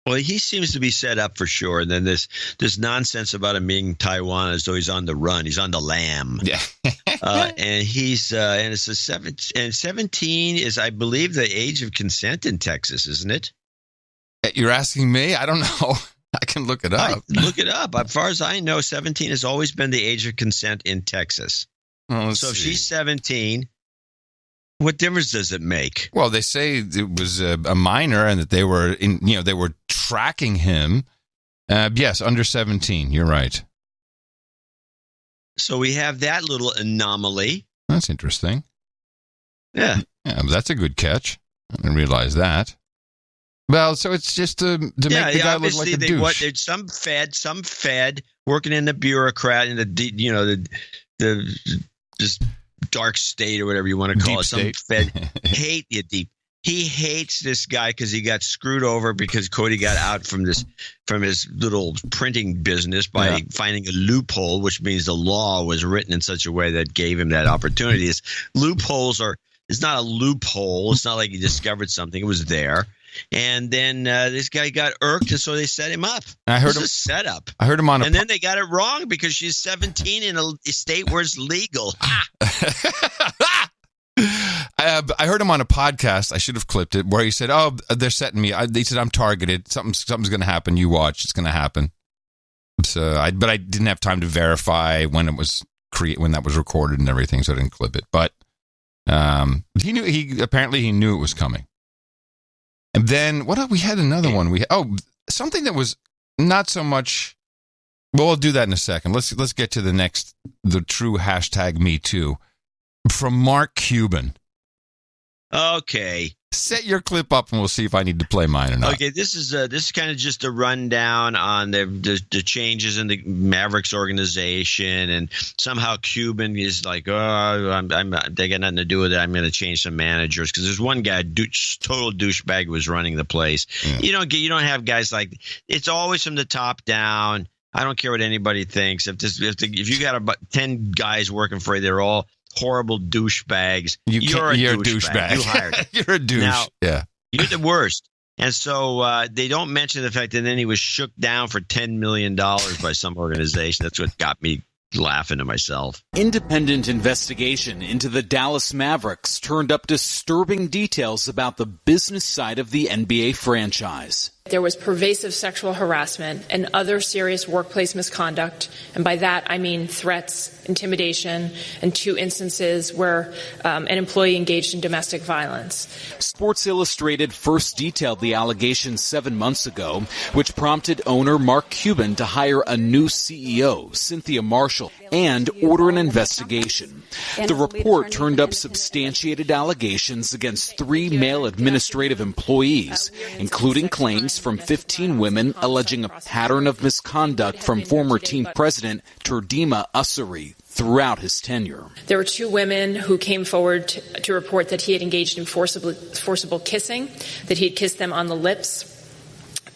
Well, he seems to be set up for sure. And then this nonsense about him being Taiwan as though he's on the run. He's on the lam. Yeah. And he's and it's 17 is, I believe, the age of consent in Texas, isn't it? You're asking me? I don't know. I can look it up. Look it up. As far as I know, 17 has always been the age of consent in Texas. So if she's 17. What difference does it make? Well, they say it was a minor and that they were they were tracking him. Yes, under 17. You're right. So we have that little anomaly. That's interesting. Yeah, that's a good catch. I didn't realize that. Well, so it's just to make the guy look like a douche. There's some fed working in the bureaucrat in the just dark state or whatever you want to call it. Some fed hate you deep. He hates this guy because he got screwed over because Cody got out from his little printing business by finding a loophole, which means the law was written in such a way that gave him that opportunity. It's not a loophole. It's not like he discovered something. It was there. And then this guy got irked, and so they set him up. It's a setup. I heard him on and then they got it wrong because she's 17 in a state where it's legal. I heard him on a podcast. I should have clipped it, where he said, "Oh, they're setting me." They said, "I'm targeted. Something's going to happen. You watch. It's going to happen." So, but I didn't have time to verify when it was when that was recorded and everything, so I didn't clip it. But he knew. He knew it was coming. And then we had another one. Something that was not so much. Well, we'll do that in a second. Let's get to the true hashtag Me Too from Mark Cuban. Okay, set your clip up and we'll see if I need to play mine or not. Okay, this is kind of just a rundown on the changes in the Mavericks organization, and somehow Cuban is like, they got nothing to do with it. I'm going to change some managers because there's one guy, total douchebag, who was running the place. Yeah. You don't have guys like, it's always from the top down. I don't care what anybody thinks. If you got about 10 guys working for you, they're all horrible douchebags. You're a douchebag. You hired him. You're a douche. Now, you're the worst. And so they don't mention the fact that then he was shook down for $10 million by some organization. That's what got me laughing to myself. Independent investigation into the Dallas Mavericks turned up disturbing details about the business side of the NBA franchise. There was pervasive sexual harassment and other serious workplace misconduct, and by that I mean threats, intimidation, and 2 instances where an employee engaged in domestic violence. Sports Illustrated first detailed the allegations 7 months ago, which prompted owner Mark Cuban to hire a new CEO, Cynthia Marshall, and order an investigation. The report turned up substantiated allegations against 3 male administrative employees, including claims from 15 women alleging a pattern of misconduct from former team president Turdima Ussery throughout his tenure. There were 2 women who came forward to report that he had engaged in forcible kissing, that he had kissed them on the lips.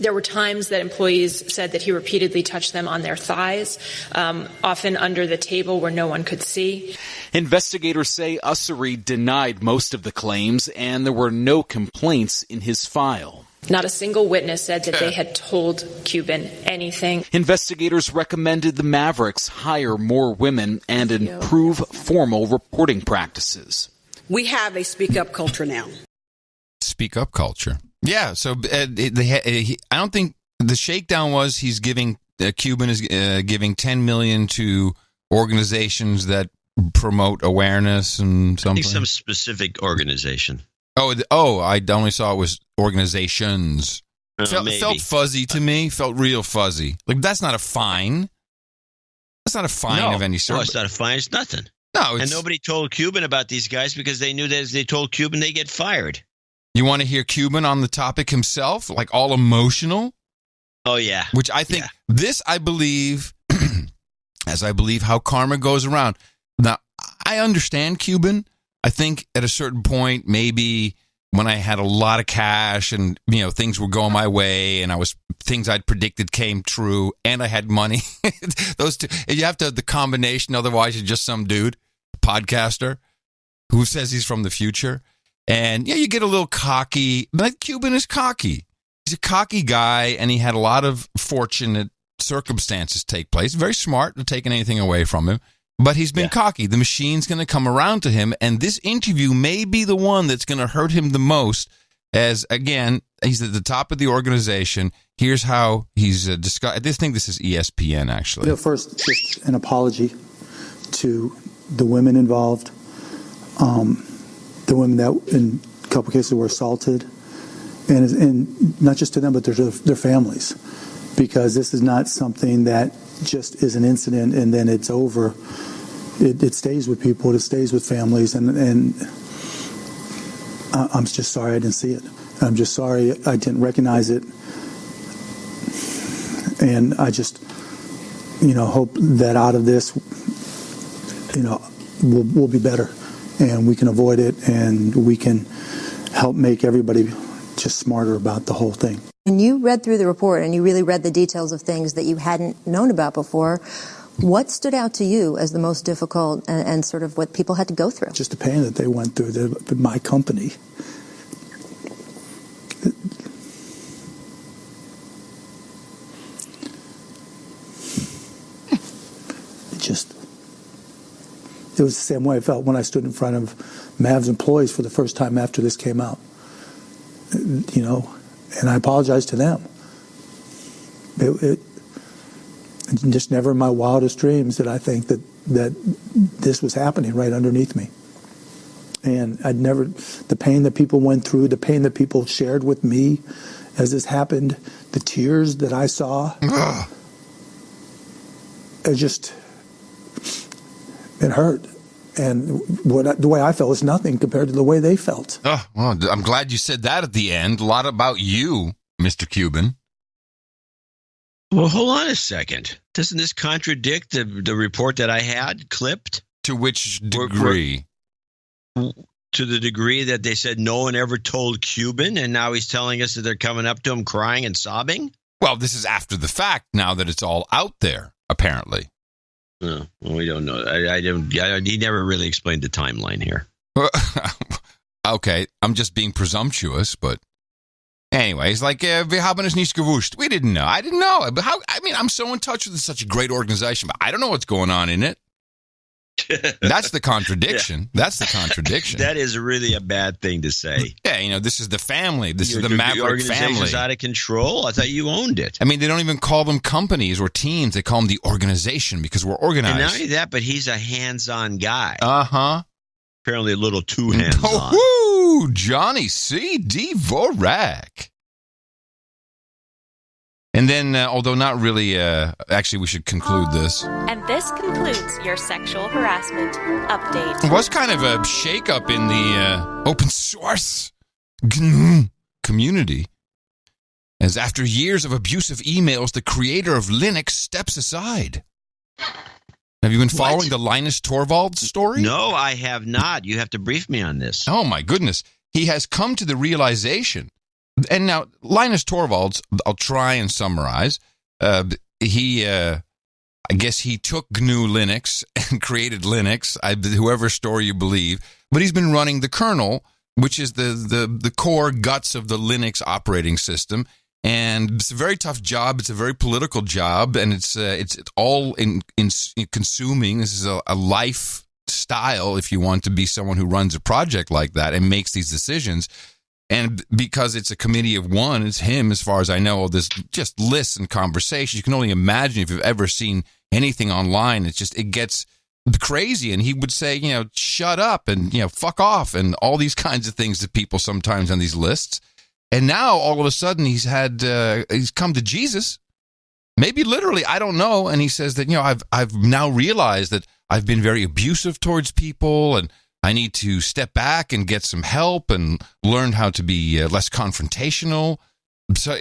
There were times that employees said that he repeatedly touched them on their thighs, often under the table where no one could see. Investigators say Ussery denied most of the claims, and there were no complaints in his file. Not a single witness said that they had told Cuban anything. Investigators recommended the Mavericks hire more women and improve formal reporting practices. We have a speak-up culture now. Speak up culture. Yeah, so I don't think the shakedown was he's giving, Cuban is giving $10 million to organizations that promote awareness and something. I think some specific organization. Oh, I only saw it was organizations. Felt fuzzy to me. Felt real fuzzy. Like, that's not a fine. That's not a fine of any sort. No, it's not a fine. It's nothing. No, and nobody told Cuban about these guys because they knew that if they told Cuban, they get fired. You want to hear Cuban on the topic himself, like all emotional? Oh, yeah. Which I think this, I believe, as I believe how karma goes around. Now, I understand Cuban. I think at a certain point, maybe when I had a lot of cash and, you know, things were going my way and things I'd predicted came true and I had money. Those two, you have to have the combination. Otherwise, you're just some dude, podcaster, who says he's from the future. And yeah, you get a little cocky. But Cuban is cocky. He's a cocky guy, and he had a lot of fortunate circumstances take place. Very smart, not taking anything away from him. But he's been cocky. The machine's going to come around to him, and this interview may be the one that's going to hurt him the most. As, again, he's at the top of the organization. Here's how he's discussed. I think this is ESPN, actually. First, just an apology to the women involved, the women that in a couple cases were assaulted, and not just to them, but their families, because this is not something that just is an incident and then it's over. It stays with people. It stays with families, and I'm just sorry I didn't see it. I'm just sorry I didn't recognize it, and I just, hope that out of this, we'll be better, and we can avoid it, and we can help make everybody just smarter about the whole thing. And you read through the report and you really read the details of things that you hadn't known about before. What stood out to you as the most difficult and sort of what people had to go through? Just the pain that they went through, my company. It was the same way I felt when I stood in front of Mavs employees for the first time after this came out. And I apologize to them. It just never in my wildest dreams did I think that this was happening right underneath me. And the pain that people went through, the pain that people shared with me as this happened, the tears that I saw, it hurt. And the way I felt was nothing compared to the way they felt. Oh, well, I'm glad you said that at the end. A lot about you, Mr. Cuban. Well, hold on a second. Doesn't this contradict the report that I had clipped? To which degree? To the degree that they said no one ever told Cuban, and now he's telling us that they're coming up to him crying and sobbing? Well, this is after the fact now that it's all out there, apparently. No, well, we don't know. He never really explained the timeline here. Okay, I'm just being presumptuous, but anyways, like, wir haben es nicht gewusst. We didn't know. I didn't know. But I'm so in touch with such a great organization, but I don't know what's going on in it. That's the contradiction. Yeah. That's the contradiction. That is really a bad thing to say. Yeah, this is the family. This is the Maverick organization's family. Out of control? I thought you owned it. I mean, they don't even call them companies or teams. They call them the organization because we're organized. And not only that, but he's a hands-on guy. Uh-huh. Apparently a little too hands-on. Oh, Johnny C. Dvorak. And then, although not really, actually, we should conclude this. And this concludes your sexual harassment update. It was kind of a shakeup in the open source community. As after years of abusive emails, the creator of Linux steps aside. Have you been following the Linus Torvalds story? No, I have not. You have to brief me on this. Oh, my goodness. He has come to the realization. And now, Linus Torvalds, I'll try and summarize. I guess he took GNU Linux and created Linux, whoever story you believe. But he's been running the kernel, which is the core guts of the Linux operating system. And it's a very tough job. It's a very political job, and it's all in consuming. This is a lifestyle, if you want to be someone who runs a project like that and makes these decisions. And because it's a committee of one, it's him, as far as I know, all this just lists and conversations. You can only imagine if you've ever seen anything online. It gets crazy. And he would say, shut up and, fuck off and all these kinds of things to people sometimes on these lists. And now all of a sudden he's come to Jesus, maybe literally, I don't know. And he says that, I've now realized that I've been very abusive towards people and I need to step back and get some help and learn how to be less confrontational. So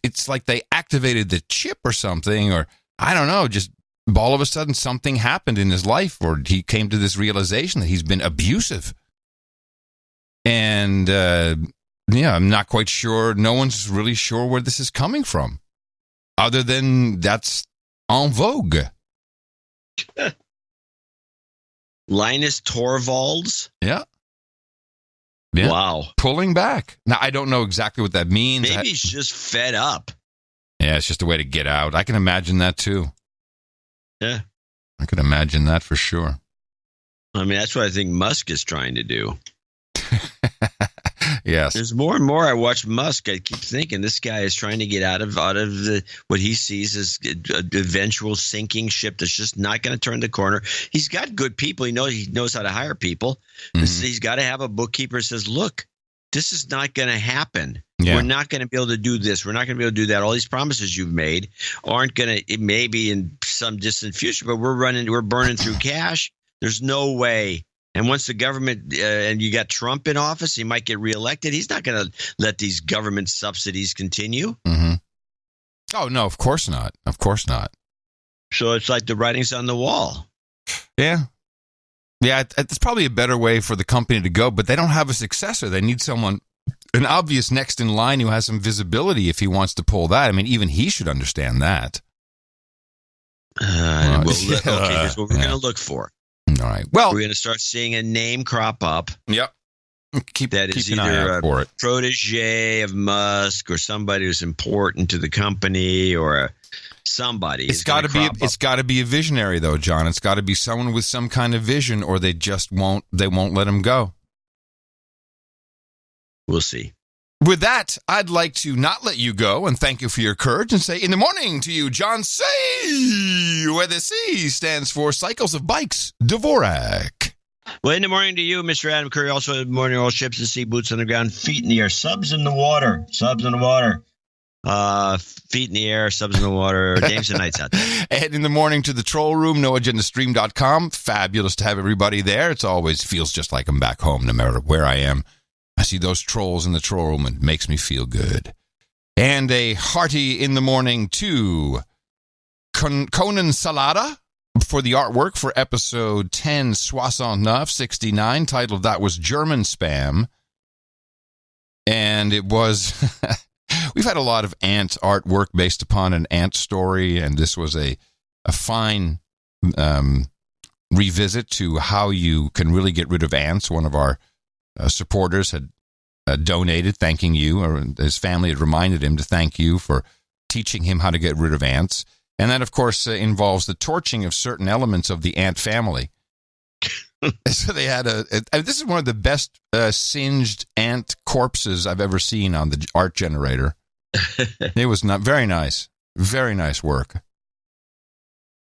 it's like they activated the chip or something, or I don't know, just all of a sudden something happened in his life, or he came to this realization that he's been abusive. And I'm not quite sure. No one's really sure where this is coming from, other than that's en vogue. Linus Torvalds? Yeah. Wow. Pulling back. Now, I don't know exactly what that means. Maybe he's just fed up. Yeah, it's just a way to get out. I can imagine that, too. Yeah. I can imagine that for sure. I mean, that's what I think Musk is trying to do. Yes. There's more and more I watch Musk. I keep thinking this guy is trying to get out of what he sees as an eventual sinking ship that's just not going to turn the corner. He's got good people. He knows how to hire people. Mm-hmm. He's got to have a bookkeeper who says, look, this is not going to happen. Yeah. We're not going to be able to do this. We're not going to be able to do that. All these promises you've made aren't going to – it may be in some distant future, but we're burning through cash. There's no way. And once the government and you got Trump in office, he might get reelected. He's not going to let these government subsidies continue. Mm-hmm. Oh, no, of course not. Of course not. So it's like the writing's on the wall. Yeah. Yeah, it's probably a better way for the company to go, but they don't have a successor. They need someone, an obvious next in line who has some visibility if he wants to pull that. I mean, even he should understand that. Here's what we're going to look for. All right. Well, we're going to start seeing a name crop up. Yep. Keep an eye out for it. Protege of Musk or somebody who's important to the company or somebody. It's got to be a visionary, though, John. It's got to be someone with some kind of vision, or they just won't let him go. We'll see. With that, I'd like to not let you go and thank you for your courage and say in the morning to you, John C., where the C stands for Cycles of Bikes, Dvorak. Well, in the morning to you, Mr. Adam Curry. Also, in the morning, all ships at sea, boots on the ground, feet in the air, subs in the water. Feet in the air, subs in the water, dames and nights out there. And in the morning to the troll room, noagendastream.com. Fabulous to have everybody there. It always feels just like I'm back home, no matter where I am. I see those trolls in the troll room and it makes me feel good. And a hearty in the morning to Conan Salada for the artwork for episode 1069, titled That Was German Spam. And it was, we've had a lot of ant artwork based upon an ant story, and this was a fine revisit to how you can really get rid of ants. One of our supporters had donated, thanking you, or his family had reminded him to thank you for teaching him how to get rid of ants. And that, of course, involves the torching of certain elements of the ant family. So they had this is one of the best singed ant corpses I've ever seen on the art generator. It was not very nice. Very nice work.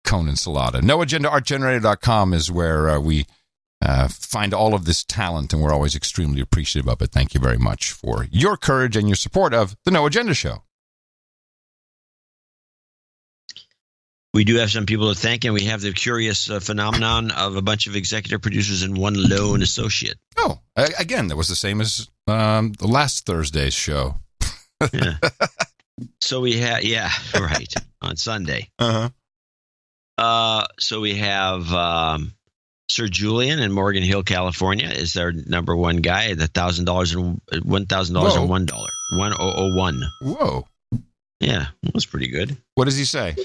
Conan Salata. NoAgendaArtGenerator.com is where we find all of this talent, and we're always extremely appreciative of it. Thank you very much for your courage and your support of the No Agenda Show. We do have some people to thank, and we have the curious phenomenon of a bunch of executive producers and one lone associate. Oh, again, that was the same as the last Thursday's show. Yeah. So we have, right, on Sunday. So we have Sir Julian in Morgan Hill, California, is their number one guy. The $1,000 and $1,001. 1001. Whoa. Yeah, that was pretty good. What does he say?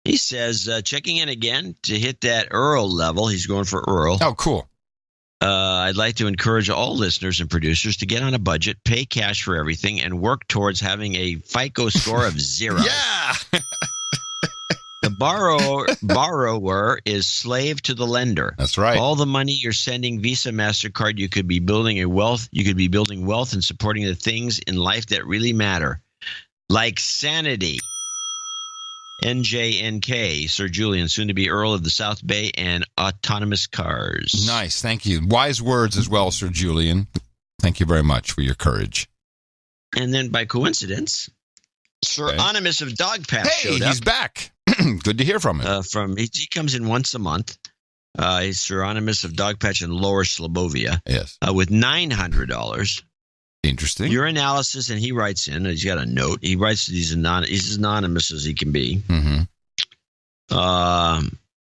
He says, checking in again to hit that Earl level. He's going for Earl. Oh, cool. I'd like to encourage all listeners and producers to get on a budget, pay cash for everything, and work towards having a FICO score of 0. Yeah. The borrower is slave to the lender. That's right. All the money you're sending Visa, MasterCard, you could be building wealth and supporting the things in life that really matter, like sanity. NJNK, Sir Julian, soon to be Earl of the South Bay, and autonomous cars. Nice. Thank you. Wise words as well, Sir Julian. Thank you very much for your courage. And then by coincidence, Sir Onimus of Dog Patch showed up. He's back. Good to hear from him. He comes in once a month. He's Sir Onimus of Dog Patch in Lower Slobovia. Yes. With $900. Interesting. Your analysis, and he writes in. He's got a note. He writes. He's as anonymous as he can be. Mm-hmm.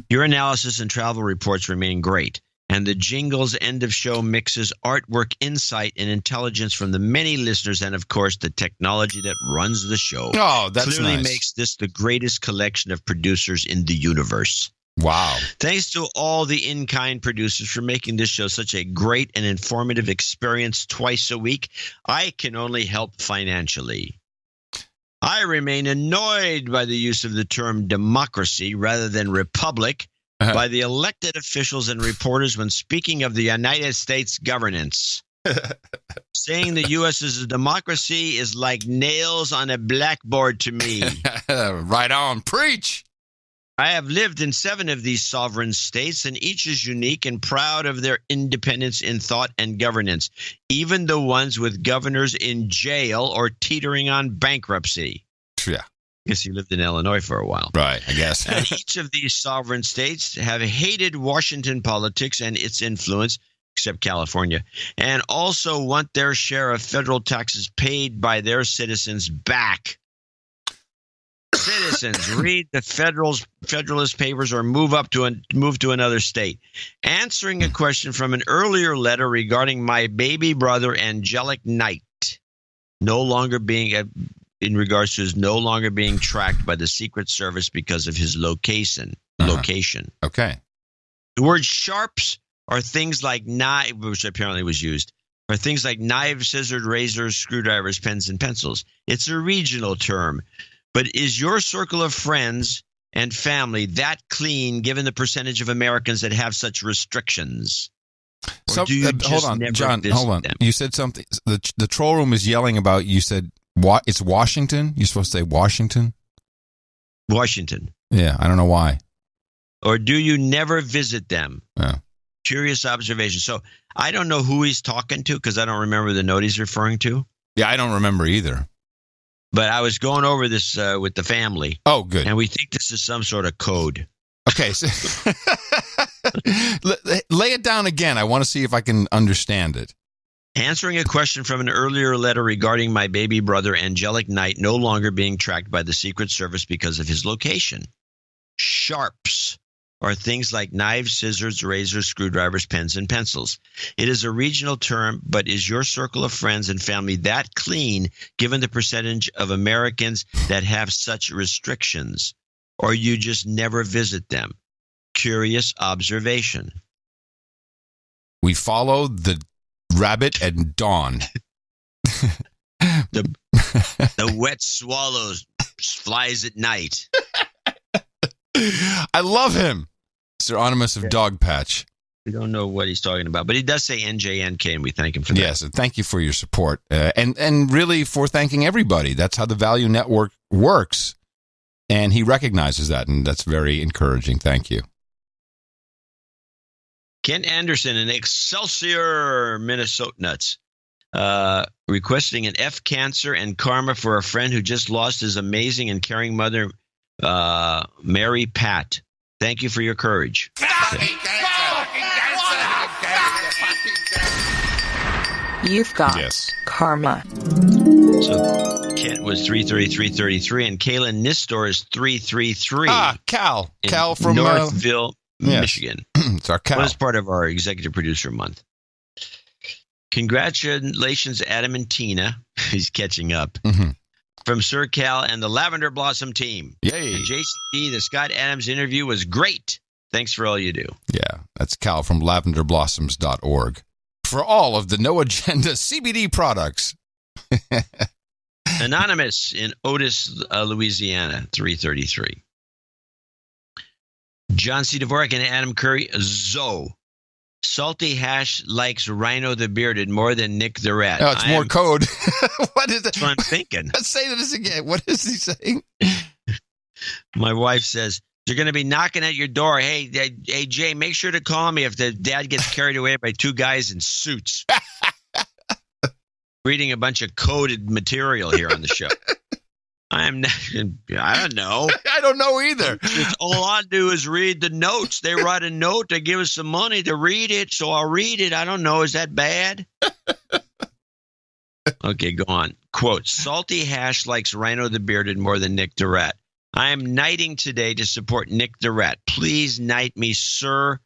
Your analysis and travel reports remain great, and the jingles end of show mixes artwork, insight, and intelligence from the many listeners, and of course the technology that runs the show. Oh, that's clearly nice. Makes this the greatest collection of producers in the universe. Wow. Thanks to all the in-kind producers for making this show such a great and informative experience twice a week. I can only help financially. I remain annoyed by the use of the term democracy rather than republic by the elected officials and reporters when speaking of the United States governance. Saying the U.S. is a democracy is like nails on a blackboard to me. Right on. Preach. I have lived in 7 of these sovereign states, and each is unique and proud of their independence in thought and governance, even the ones with governors in jail or teetering on bankruptcy. Yeah. I guess you lived in Illinois for a while. Right, I guess. And each of these sovereign states have hated Washington politics and its influence, except California, and also want their share of federal taxes paid by their citizens back. Citizens, read the Federalist Papers or move to another state. Answering a question from an earlier letter regarding my baby brother, Angelic Knight, no longer being tracked by the Secret Service because of his location. Okay. The word sharps are things like knife, which apparently was used, are things like knives, scissors, razors, screwdrivers, pens, and pencils. It's a regional term. But is your circle of friends and family that clean given the percentage of Americans that have such restrictions? Or do you hold on, John, hold on. Them? You said something. The troll room is yelling about, you said, it's Washington? You're supposed to say Washington? Washington. Yeah, I don't know why. Or do you never visit them? Yeah. Curious observation. So I don't know who he's talking to because I don't remember the note he's referring to. Yeah, I don't remember either. But I was going over this with the family. Oh, good. And we think this is some sort of code. Okay. So lay it down again. I want to see if I can understand it. Answering a question from an earlier letter regarding my baby brother, Angelic Knight, no longer being tracked by the Secret Service because of his location. Sharps are things like knives, scissors, razors, screwdrivers, pens, and pencils. It is a regional term, but is your circle of friends and family that clean given the percentage of Americans that have such restrictions? Or you just never visit them? Curious observation. We follow the rabbit at dawn. The wet swallows flies at night. I love him. Sir Onimus of Dog Patch. We don't know what he's talking about, but he does say NJNK, and we thank him for that. Yes, thank you for your support, and really for thanking everybody. That's how the Value Network works, and he recognizes that, and that's very encouraging. Thank you. Ken Anderson in Excelsior, Minnesota Nuts, requesting an F cancer and karma for a friend who just lost his amazing and caring mother, Mary Pat. Thank you for your courage. You've got karma. So Kent was 333, and Kaylin Nistor is 333. Cal from Northville, Michigan. It's our Cal. Well, it's part of our executive producer month. Congratulations, Adam and Tina. He's catching up. Mm-hmm. From Sir Cal and the Lavender Blossom team. Yay. And JCD, the Scott Adams interview was great. Thanks for all you do. Yeah, that's Cal from lavenderblossoms.org. For all of the No Agenda CBD products. Anonymous in Otis, Louisiana, 333. John C. Dvorak and Adam Curry, Zoe. Salty Hash likes Rhino the Bearded more than Nick the Rat. Oh, it's more code. What is that? That's what I'm thinking. Let's say this again. What is he saying? My wife says, they're going to be knocking at your door. Hey, Jay, make sure to call me if the dad gets carried away by two guys in suits. Reading a bunch of coded material here on the show. I don't know. I don't know either. All I do is read the notes. They write a note. They give us some money to read it, so I'll read it. I don't know. Is that bad? Okay, go on. Quote, Salty Hash likes Rhino the Bearded more than Nick the Rat. I am knighting today to support Nick the Rat. Please knight me, Sir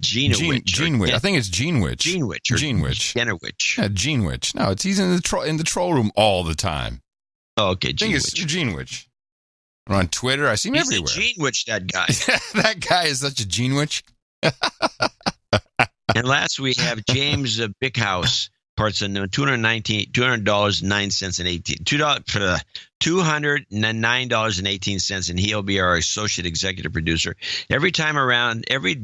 Genowich. I think it's Genewich. Genewich. Genowich. Yeah, Genewich. No, he's in the troll room all the time. Oh, okay, Genewich. I think it's Genewich. Or on Twitter, I see him everywhere. Genewich, that guy. That guy is such a Genewich. And last we have James Bickhouse. Parts of $209.18, and he'll be our associate executive producer. Every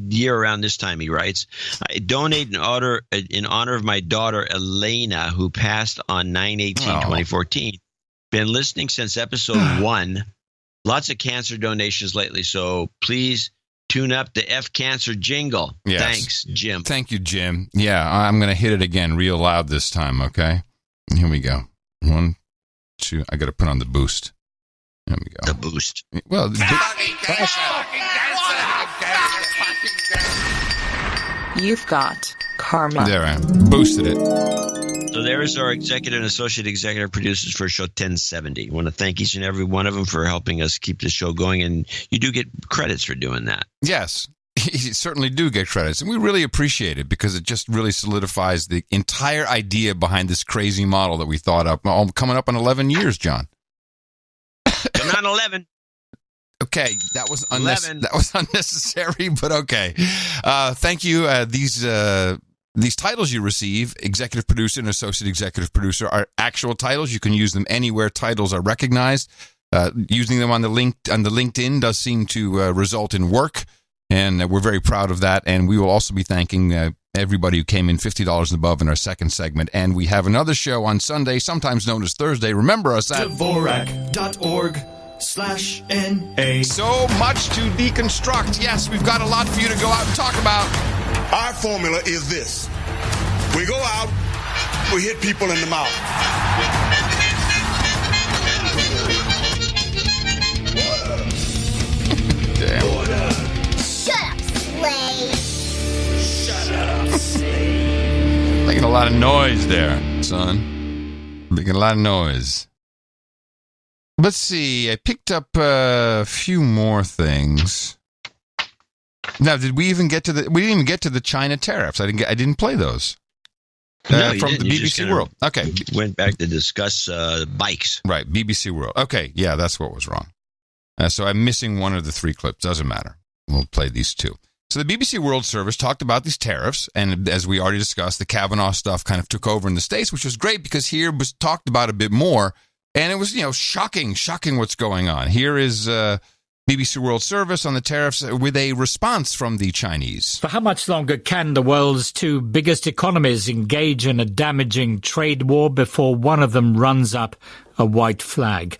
year around this time, he writes, I donate in honor of my daughter Elena, who passed on 9/18/2014. Been listening since episode 1. Lots of cancer donations lately, so please tune up the F Cancer jingle. Yes. Thanks, Jim. Thank you, Jim. Yeah, I'm going to hit it again real loud this time, okay? Here we go. 1, 2. I got to put on the boost. There we go. The boost. Well, You've got karma. There I am. Boosted it. So there's our executive and associate executive producers for show 1070. I want to thank each and every one of them for helping us keep the show going, and you do get credits for doing that. Yes, you certainly do get credits, and we really appreciate it because it just really solidifies the entire idea behind this crazy model that we thought up. Coming up on 11 years, John. Coming on 11. Okay, that was unnecessary, but okay. Thank you. These titles you receive, executive producer and associate executive producer, are actual titles. You can use them anywhere titles are recognized. Using them on the LinkedIn does seem to result in work, and we're very proud of that. And we will also be thanking everybody who came in $50 and above in our second segment. And we have another show on Sunday, sometimes known as Thursday. Remember us at Dvorak.org/NA. So much to deconstruct. Yes, we've got a lot for you to go out and talk about. Our formula is this. We go out, we hit people in the mouth. Damn. Shut up, slave. Shut up, slave. Making a lot of noise there, son. Making a lot of noise. Let's see. I picked up a few more things. Now, did we even get to the? We didn't even get to the China tariffs. I didn't play those. No, from the BBC World. Okay, went back to discuss bikes. Right, BBC World. Okay, yeah, that's what was wrong. So I'm missing one of the 3 clips. Doesn't matter. We'll play these 2. So the BBC World Service talked about these tariffs, and as we already discussed, the Kavanaugh stuff kind of took over in the States, which was great because here was talked about a bit more, and it was shocking what's going on. Here is BBC World Service on the tariffs with a response from the Chinese. For how much longer can the world's two biggest economies engage in a damaging trade war before one of them runs up a white flag?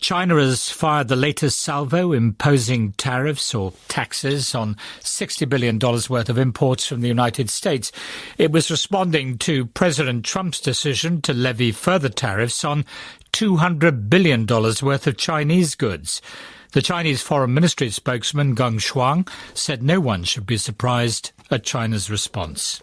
China has fired the latest salvo, imposing tariffs or taxes on $60 billion worth of imports from the United States. It was responding to President Trump's decision to levy further tariffs on $200 billion worth of Chinese goods. The Chinese Foreign Ministry spokesman Geng Shuang said no one should be surprised at China's response.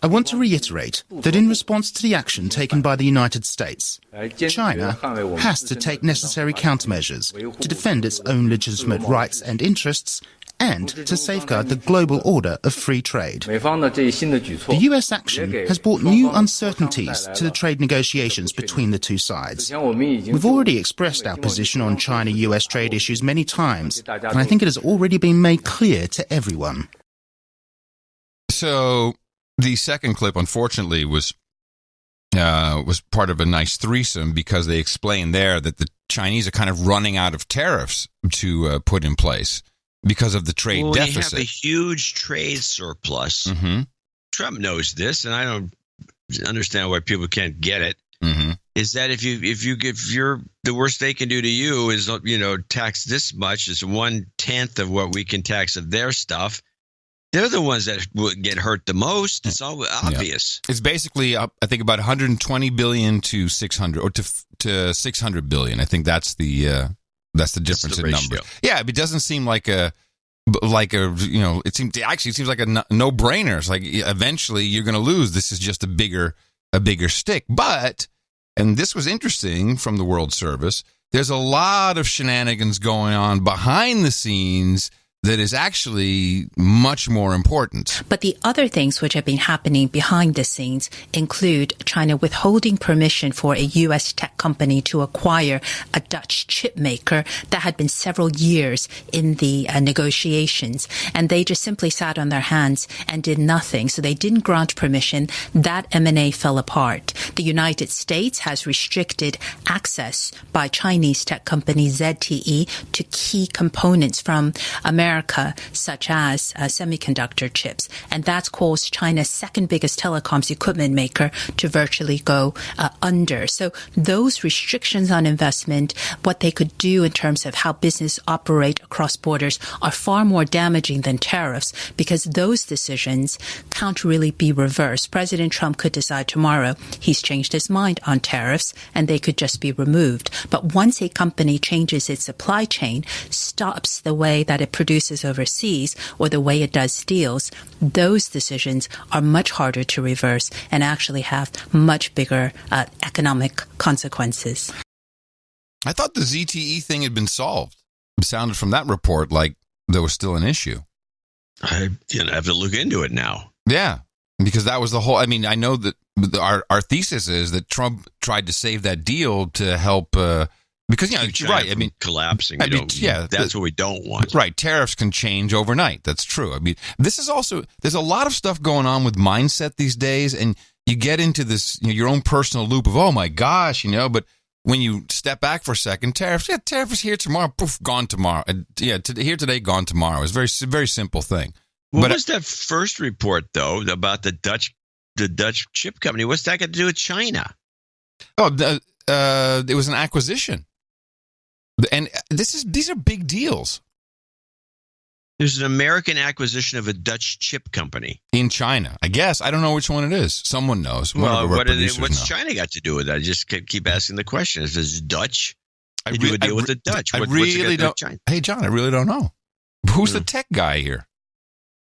I want to reiterate that in response to the action taken by the United States, China has to take necessary countermeasures to defend its own legitimate rights and interests and to safeguard the global order of free trade. The US action has brought new uncertainties to the trade negotiations between the two sides. We've already expressed our position on China-US trade issues many times, and I think it has already been made clear to everyone. So the second clip, unfortunately, was part of a nice threesome because they explained there that the Chinese are kind of running out of tariffs to put in place because of the trade deficit. They have a huge trade surplus. Mm-hmm. Trump knows this, and I don't understand why people can't get it. Mm-hmm. Is that if you're the worst they can do to you is tax this much is 1/10 of what we can tax of their stuff. They're the ones that will get hurt the most. It's all obvious. Yeah. It's basically, I think, about 120 billion to 600 or to 600 billion. I think that's the difference in numbers. Yeah, it doesn't seem like a it seems like a no-brainer. It's like eventually you're going to lose. This is just a bigger stick. But, and this was interesting from the World Service, there's a lot of shenanigans going on behind the scenes that is actually much more important. But the other things which have been happening behind the scenes include China withholding permission for a U.S. tech company to acquire a Dutch chip maker that had been several years in the negotiations. And they just simply sat on their hands and did nothing. So they didn't grant permission. That M&A fell apart. The United States has restricted access by Chinese tech company ZTE to key components from America, such as semiconductor chips. And that's caused China's second biggest telecoms equipment maker to virtually go under. So those restrictions on investment, what they could do in terms of how business operate across borders, are far more damaging than tariffs because those decisions can't really be reversed. President Trump could decide tomorrow he's changed his mind on tariffs and they could just be removed. But once a company changes its supply chain, stops the way that it produces overseas or the way it does deals, those decisions are much harder to reverse and actually have much bigger economic consequences. I thought the ZTE thing had been solved. It sounded from that report like there was still an issue. I have to look into it now. Yeah, because that was the whole. I mean, I know that our thesis is that Trump tried to save that deal to help. Because, right, I mean, collapsing. That's what we don't want. Right. Tariffs can change overnight. That's true. I mean, this is also, there's a lot of stuff going on with mindset these days, and you get into this, your own personal loop of, oh my gosh, but when you step back for a second, tariff is here tomorrow, poof, gone tomorrow. Here today, gone tomorrow. It's a very, very simple thing. What was that first report, though, about the Dutch chip company? What's that got to do with China? Oh, it was an acquisition. And these are big deals. There's an American acquisition of a Dutch chip company in China. I guess I don't know which one it is. Someone knows. What's China got to do with that? I just keep asking the question. Is this Dutch? They do a deal with the Dutch. I really don't. Hey, John, I really don't know. Who's the tech guy here?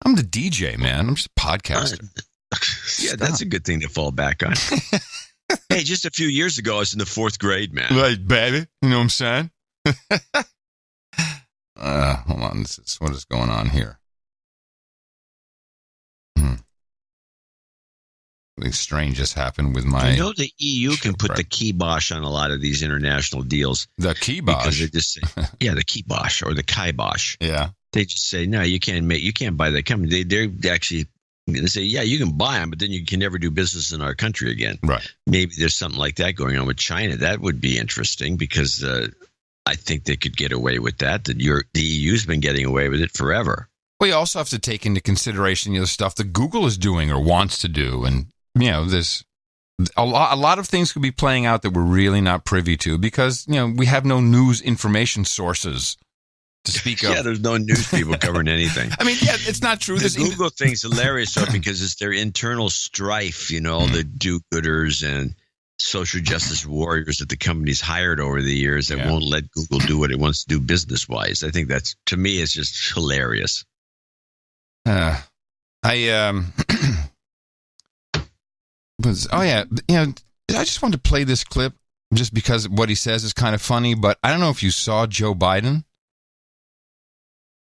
I'm the DJ, man. I'm just a podcaster. Yeah, that's a good thing to fall back on. Hey, just a few years ago, I was in the 4th grade, man. Right, baby. You know what I'm saying? Hold on. What is going on here? Something strange just happened with my. The EU can put the kibosh on a lot of these international deals. The kibosh, because they just say, the kibosh or the kibosh. Yeah, they just say no, you can't buy that company. They're actually They say, yeah, you can buy them, but then you can never do business in our country again. Right. Maybe there's something like that going on with China. That would be interesting because I think they could get away with that. The EU's been getting away with it forever. Well, you also have to take into consideration the stuff that Google is doing or wants to do. And, there's a lot of things could be playing out that we're really not privy to because, we have no news information sources to speak of. Yeah, there's no news people covering anything. I mean, yeah, it's not true. The Google thing's hilarious, though, because it's their internal strife, the do-gooders and social justice warriors that the company's hired over the years that won't let Google do what it wants to do business-wise. I think that's, to me, it's just hilarious. I just wanted to play this clip just because what he says is kind of funny, but I don't know if you saw Joe Biden.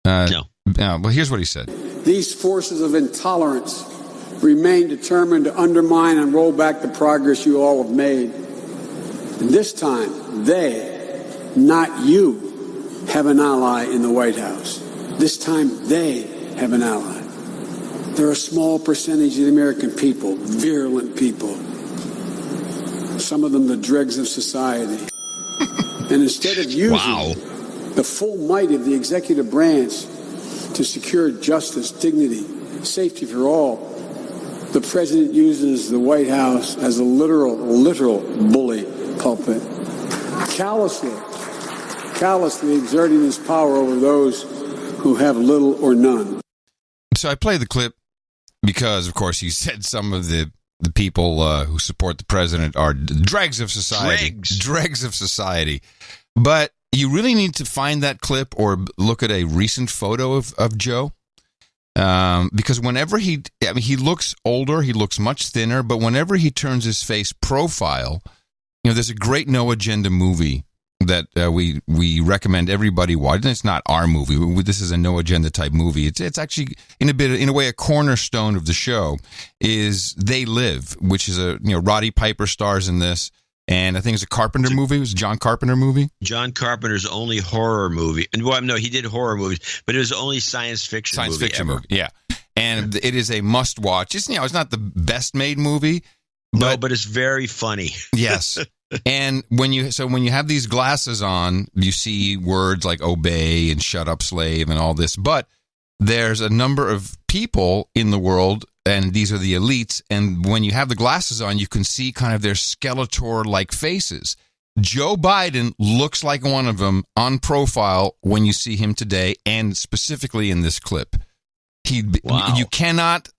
No. Well, here's what he said. These forces of intolerance remain determined to undermine and roll back the progress you all have made. And this time, they, not you, have an ally in the White House. This time, they have an ally. They're a small percentage of the American people, virulent people. Some of them the dregs of society. And instead of using the full might of the executive branch to secure justice, dignity, safety for all, the president uses the White House as a literal bully pulpit, callously exerting his power over those who have little or none. So I play the clip because, of course, he said some of the people who support the president are dregs of society. Dregs of society. But you really need to find that clip or look at a recent photo of Joe. Because whenever he looks older, he looks much thinner, but whenever he turns his face profile, there's a great no agenda movie that we recommend everybody watch. And it's not our movie. This is a no agenda type movie. It's actually in a way a cornerstone of the show is They Live, which is Roddy Piper stars in this. And I think it's a Carpenter movie. It was a John Carpenter movie. John Carpenter's only horror movie. And no, he did horror movies, but it was only science fiction movie. Yeah. And it is a must watch. It's not the best made movie. But it's very funny. Yes. And when you have these glasses on, you see words like obey and shut up, slave, and all this. But there's a number of people in the world, and these are the elites. And when you have the glasses on, you can see kind of their Skeletor-like faces. Joe Biden looks like one of them on profile when you see him today, and specifically in this clip. You cannot.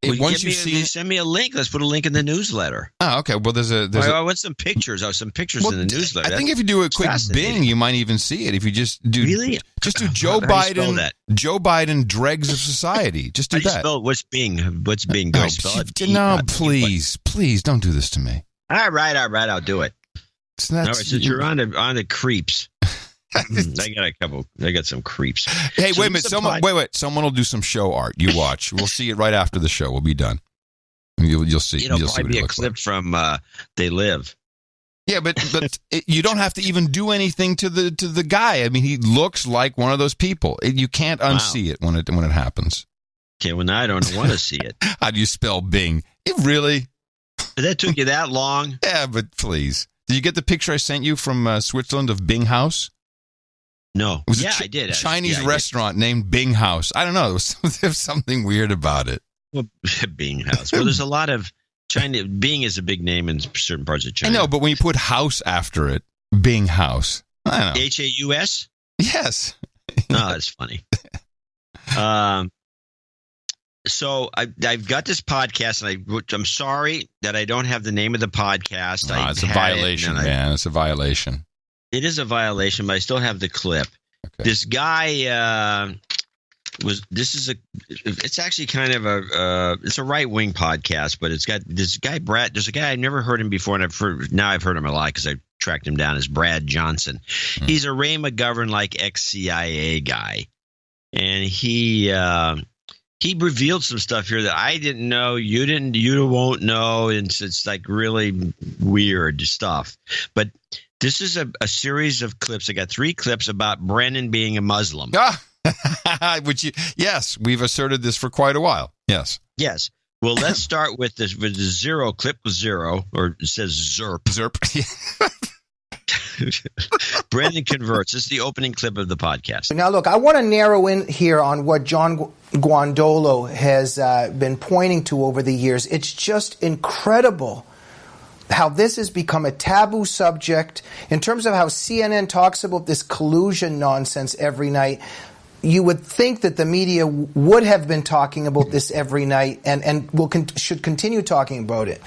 Once you see, send me a link. Let's put a link in the newsletter. Oh, okay. Well, I want some pictures. In the newsletter. I think if you do a quick Bing, you might even see it. If you just do Joe Biden, Joe Biden, dregs of society. Just do that. What's Bing? What's Bing? Do I spell it? No, please don't do this to me. All right. I'll do it. All right, since you're on the creeps. I got some creeps. Hey, wait a minute. Someone will do some show art. You watch. We'll see it right after the show. We'll be done. You'll see. It'll you'll probably see be a clip from They Live. Yeah, but you don't have to even do anything to the guy. I mean, he looks like one of those people. You can't unsee it when it happens. Okay, well now I don't want to see it. How do you spell Bing? It really? That took you that long? Yeah, but please. Did you get the picture I sent you from Switzerland of Bing House? No. It was I did. Chinese restaurant named Bing House. I don't know. There's something weird about it. Well, Bing House. Well, there's a lot of China. Bing is a big name in certain parts of China. I know, but when you put house after it, Bing House. I don't know. Haus? Yes. Oh, that's funny. So I've got this podcast, and I'm sorry that I don't have the name of the podcast. It's a violation, man. It's a violation. It is a violation, but I still have the clip. Okay. This guy it's actually kind of it's a right-wing podcast, but it's got this guy, Brad. There's a guy I've never heard him before, and I've heard him a lot because I tracked him down as Brad Johnson. He's a Ray McGovern-like ex-CIA guy, and he revealed some stuff here that I didn't know. You won't know, and it's like really weird stuff. But this is a series of clips. I got 3 clips about Brennan being a Muslim. Yes, we've asserted this for quite a while. Yes. Yes. Well, let's start with this with the zero clip 0, or it says ZERP. ZERP. Brennan converts. This is the opening clip of the podcast. Now, look, I want to narrow in here on what John Guandolo has been pointing to over the years. It's just incredible how this has become a taboo subject in terms of how CNN talks about this collusion nonsense every night. You would think that the media would have been talking about this every night and should continue talking about it.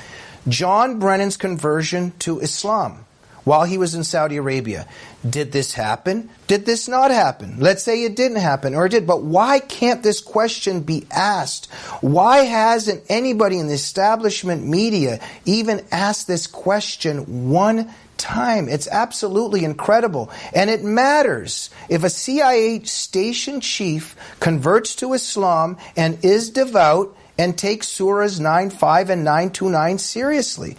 John Brennan's conversion to Islam while he was in Saudi Arabia. Did this happen? Did this not happen? Let's say it didn't happen, or it did. But why can't this question be asked? Why hasn't anybody in the establishment media even asked this question one time? It's absolutely incredible. And it matters. If a CIA station chief converts to Islam and is devout and takes Surahs 9.5 and 9.29 seriously,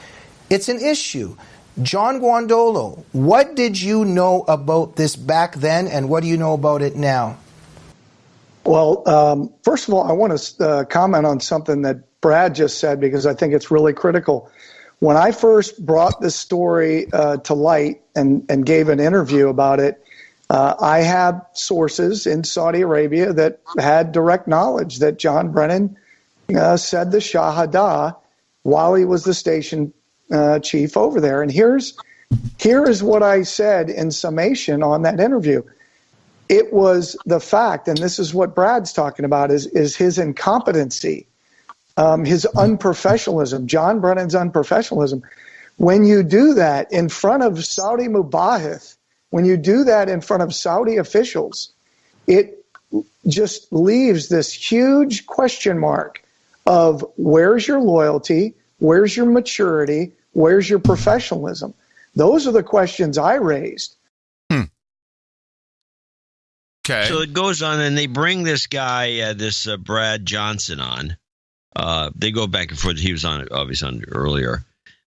it's an issue. John Guandolo, what did you know about this back then, and what do you know about it now? Well, first of all, I want to comment on something that Brad just said, because I think it's really critical. When I first brought this story to light and gave an interview about it, I had sources in Saudi Arabia that had direct knowledge that John Brennan said the Shahada while he was the station chief over there. And here is what I said in summation on that interview. It was the fact, and this is what Brad's talking about, is his incompetency, his unprofessionalism, John Brennan's unprofessionalism. When you do that in front of Saudi Mubahith, when you do that in front of Saudi officials, it just leaves this huge question mark of where's your loyalty, where's your maturity, where's your professionalism? Those are the questions I raised. Okay. So it goes on, and they bring this guy, Brad Johnson on. They go back and forth. He was obviously on earlier.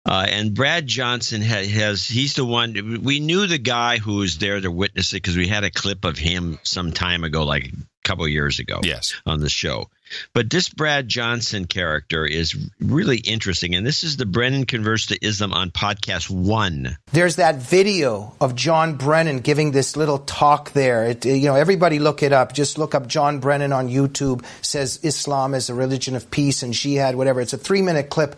And Brad Johnson he's the one. We knew the guy who was there to witness it because we had a clip of him some time ago, like a couple of years ago, on the show. But this Brad Johnson character is really interesting, and this is the Brennan Converts to Islam on podcast 1. There's that video of John Brennan giving this little talk there. Everybody look it up. Just look up John Brennan on YouTube. Says Islam is a religion of peace and jihad, whatever. It's a 3-minute clip.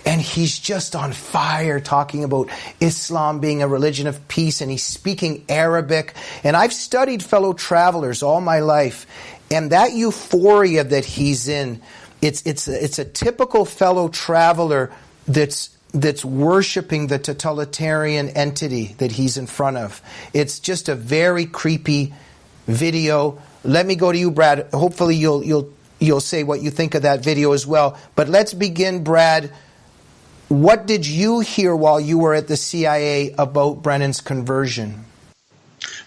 And he's just on fire talking about Islam being a religion of peace, and he's speaking Arabic. And I've studied fellow travelers all my life, and that euphoria that he's in, it's a typical fellow traveler that's worshiping the totalitarian entity that he's in front of. It's just a very creepy video. Let me go to you, Brad. Hopefully you'll say what you think of that video as well. But let's begin, Brad. What did you hear while you were at the CIA about Brennan's conversion?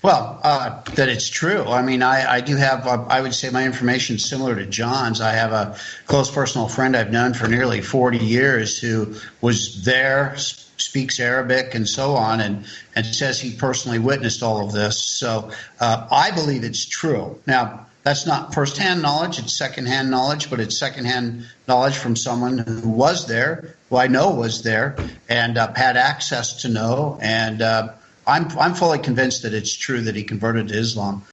Well, that it's true. I mean, I do have, I would say my information is similar to John's. I have a close personal friend I've known for nearly 40 years who was there, speaks Arabic and so on, and says he personally witnessed all of this. So I believe it's true. Now, that's not firsthand knowledge, it's secondhand knowledge, but it's secondhand knowledge from someone who was there, who I know was there, and had access to know. And I'm fully convinced that it's true that he converted to Islam.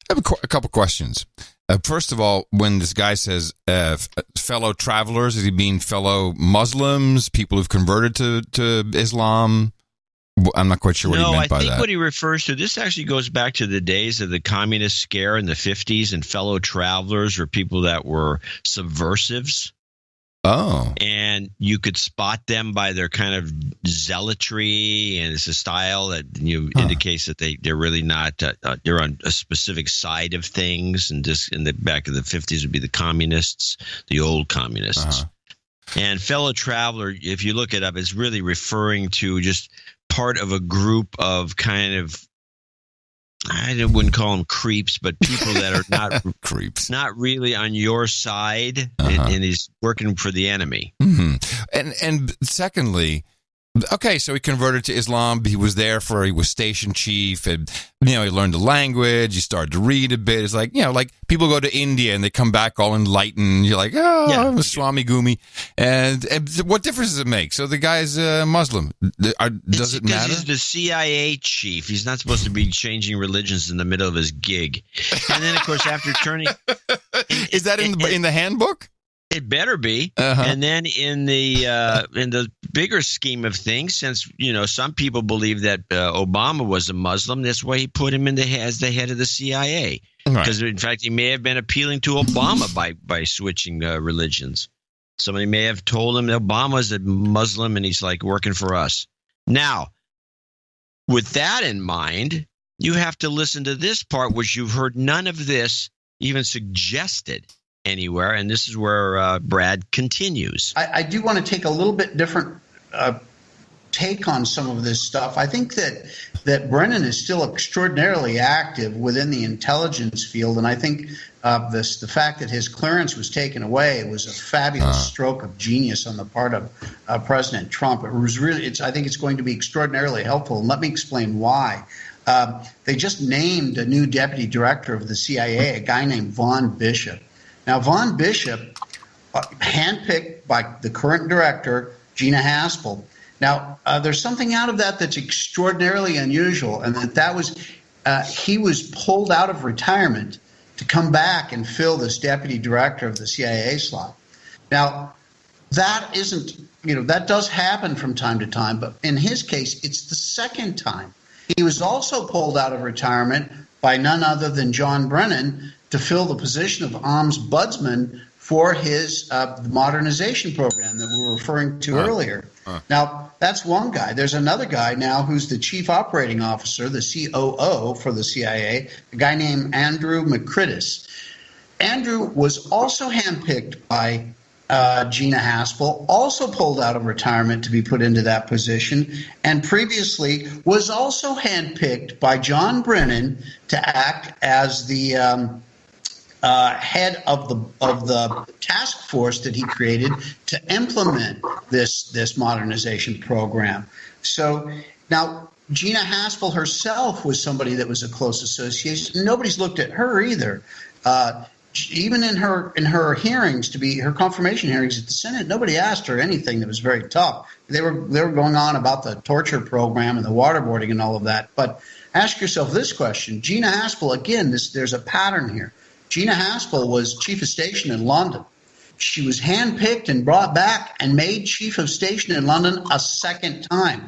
I have a couple questions. First of all, when this guy says fellow travelers, does he mean fellow Muslims, people who've converted to Islam? I'm not quite sure what he meant by that. I think what he refers to, this actually goes back to the days of the communist scare in the 50s, and fellow travelers were people that were subversives. Oh. And you could spot them by their kind of zealotry, and it's a style that indicates that they're really not they're on a specific side of things. And just in the back of the 50s would be the communists, the old communists. And fellow traveler, if you look it up, is really referring to just part of a group of kind of, I wouldn't call them creeps, but people that are not creeps, not really on your side, and he's working for the enemy. Mm-hmm. And secondly, Okay, so he converted to Islam. He was station chief, and he learned the language. He started to read a bit. It's like like people go to India and they come back all enlightened. You're like, I'm a Swami Gumi, and what difference does it make? So the guy's Muslim. Does it matter? He's the CIA chief. He's not supposed to be changing religions in the middle of his gig. And then, of course, after turning, is that in the handbook? It better be. And then in the bigger scheme of things, since some people believe that Obama was a Muslim, that's why he put him as the head of the CIA. Because in fact, he may have been appealing to Obama by switching religions. Somebody may have told him that Obama's a Muslim and he's like working for us. Now, with that in mind, you have to listen to this part, which you've heard none of this even suggested anywhere, and this is where Brad continues. I do want to take a little bit different take on some of this stuff. I think that Brennan is still extraordinarily active within the intelligence field, and I think the fact that his clearance was taken away was a fabulous stroke of genius on the part of President Trump. It was really, I think it's going to be extraordinarily helpful, and let me explain why. They just named a new deputy director of the CIA, a guy named Vaughn Bishop. Now, Vaughn Bishop, handpicked by the current director, Gina Haspel. Now, there's something out of that that's extraordinarily unusual, and that was he was pulled out of retirement to come back and fill this deputy director of the CIA slot. Now, that isn't, that does happen from time to time, but in his case, it's the second time. He was also pulled out of retirement by none other than John Brennan to fill the position of ombudsman for his modernization program that we were referring to earlier. Now, that's one guy. There's another guy now who's the chief operating officer, the COO for the CIA, a guy named Andrew McCridis. Andrew was also handpicked by Gina Haspel, also pulled out of retirement to be put into that position, and previously was also handpicked by John Brennan to act as the head of the task force that he created to implement this modernization program. So now Gina Haspel herself was somebody that was a close association. Nobody's looked at her either. Even in her hearings, her confirmation hearings at the Senate, nobody asked her anything that was very tough. They were going on about the torture program and the waterboarding and all of that. But ask yourself this question: Gina Haspel, again, there's a pattern here. Gina Haspel was chief of station in London. She was handpicked and brought back and made chief of station in London a second time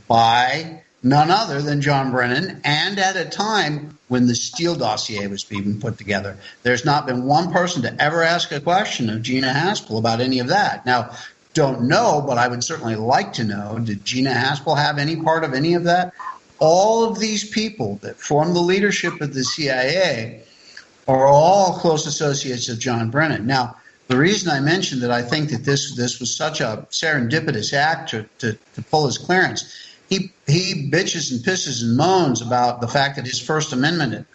by none other than John Brennan, and at a time when the Steele dossier was being put together. There's not been one person to ever ask a question of Gina Haspel about any of that. Now, don't know, but I would certainly like to know, did Gina Haspel have any part of any of that? All of these people that form the leadership of the CIA are all close associates of John Brennan. Now, the reason I mentioned that I think that this was such a serendipitous act to pull his clearance, he bitches and pisses and moans about the fact that his First Amendment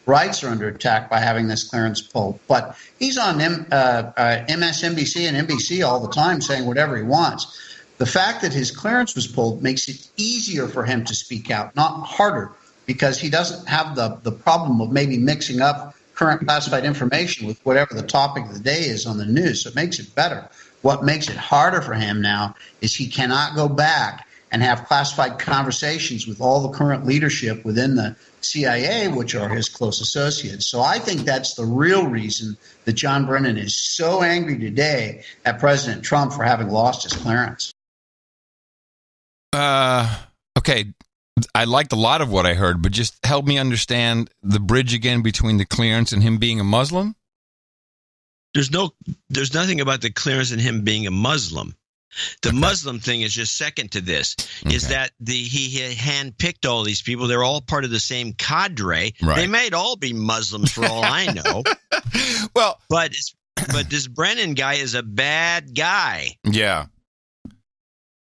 rights are under attack by having this clearance pulled. But he's on MSNBC and NBC all the time saying whatever he wants. The fact that his clearance was pulled makes it easier for him to speak out, not harder, because he doesn't have the problem of maybe mixing up current classified information with whatever the topic of the day is on the news. So it makes it better. What makes it harder for him now is he cannot go back and have classified conversations with all the current leadership within the CIA, which are his close associates. So I think that's the real reason that John Brennan is so angry today at President Trump for having lost his clearance. Okay. I liked a lot of what I heard, but just help me understand the bridge again between the clearance and him being a Muslim. There's nothing about the clearance and him being a Muslim. The Muslim thing is just second to this, is that he handpicked all these people. They're all part of the same cadre. Right. They might all be Muslims for all I know. Well, but this Brennan guy is a bad guy. Yeah.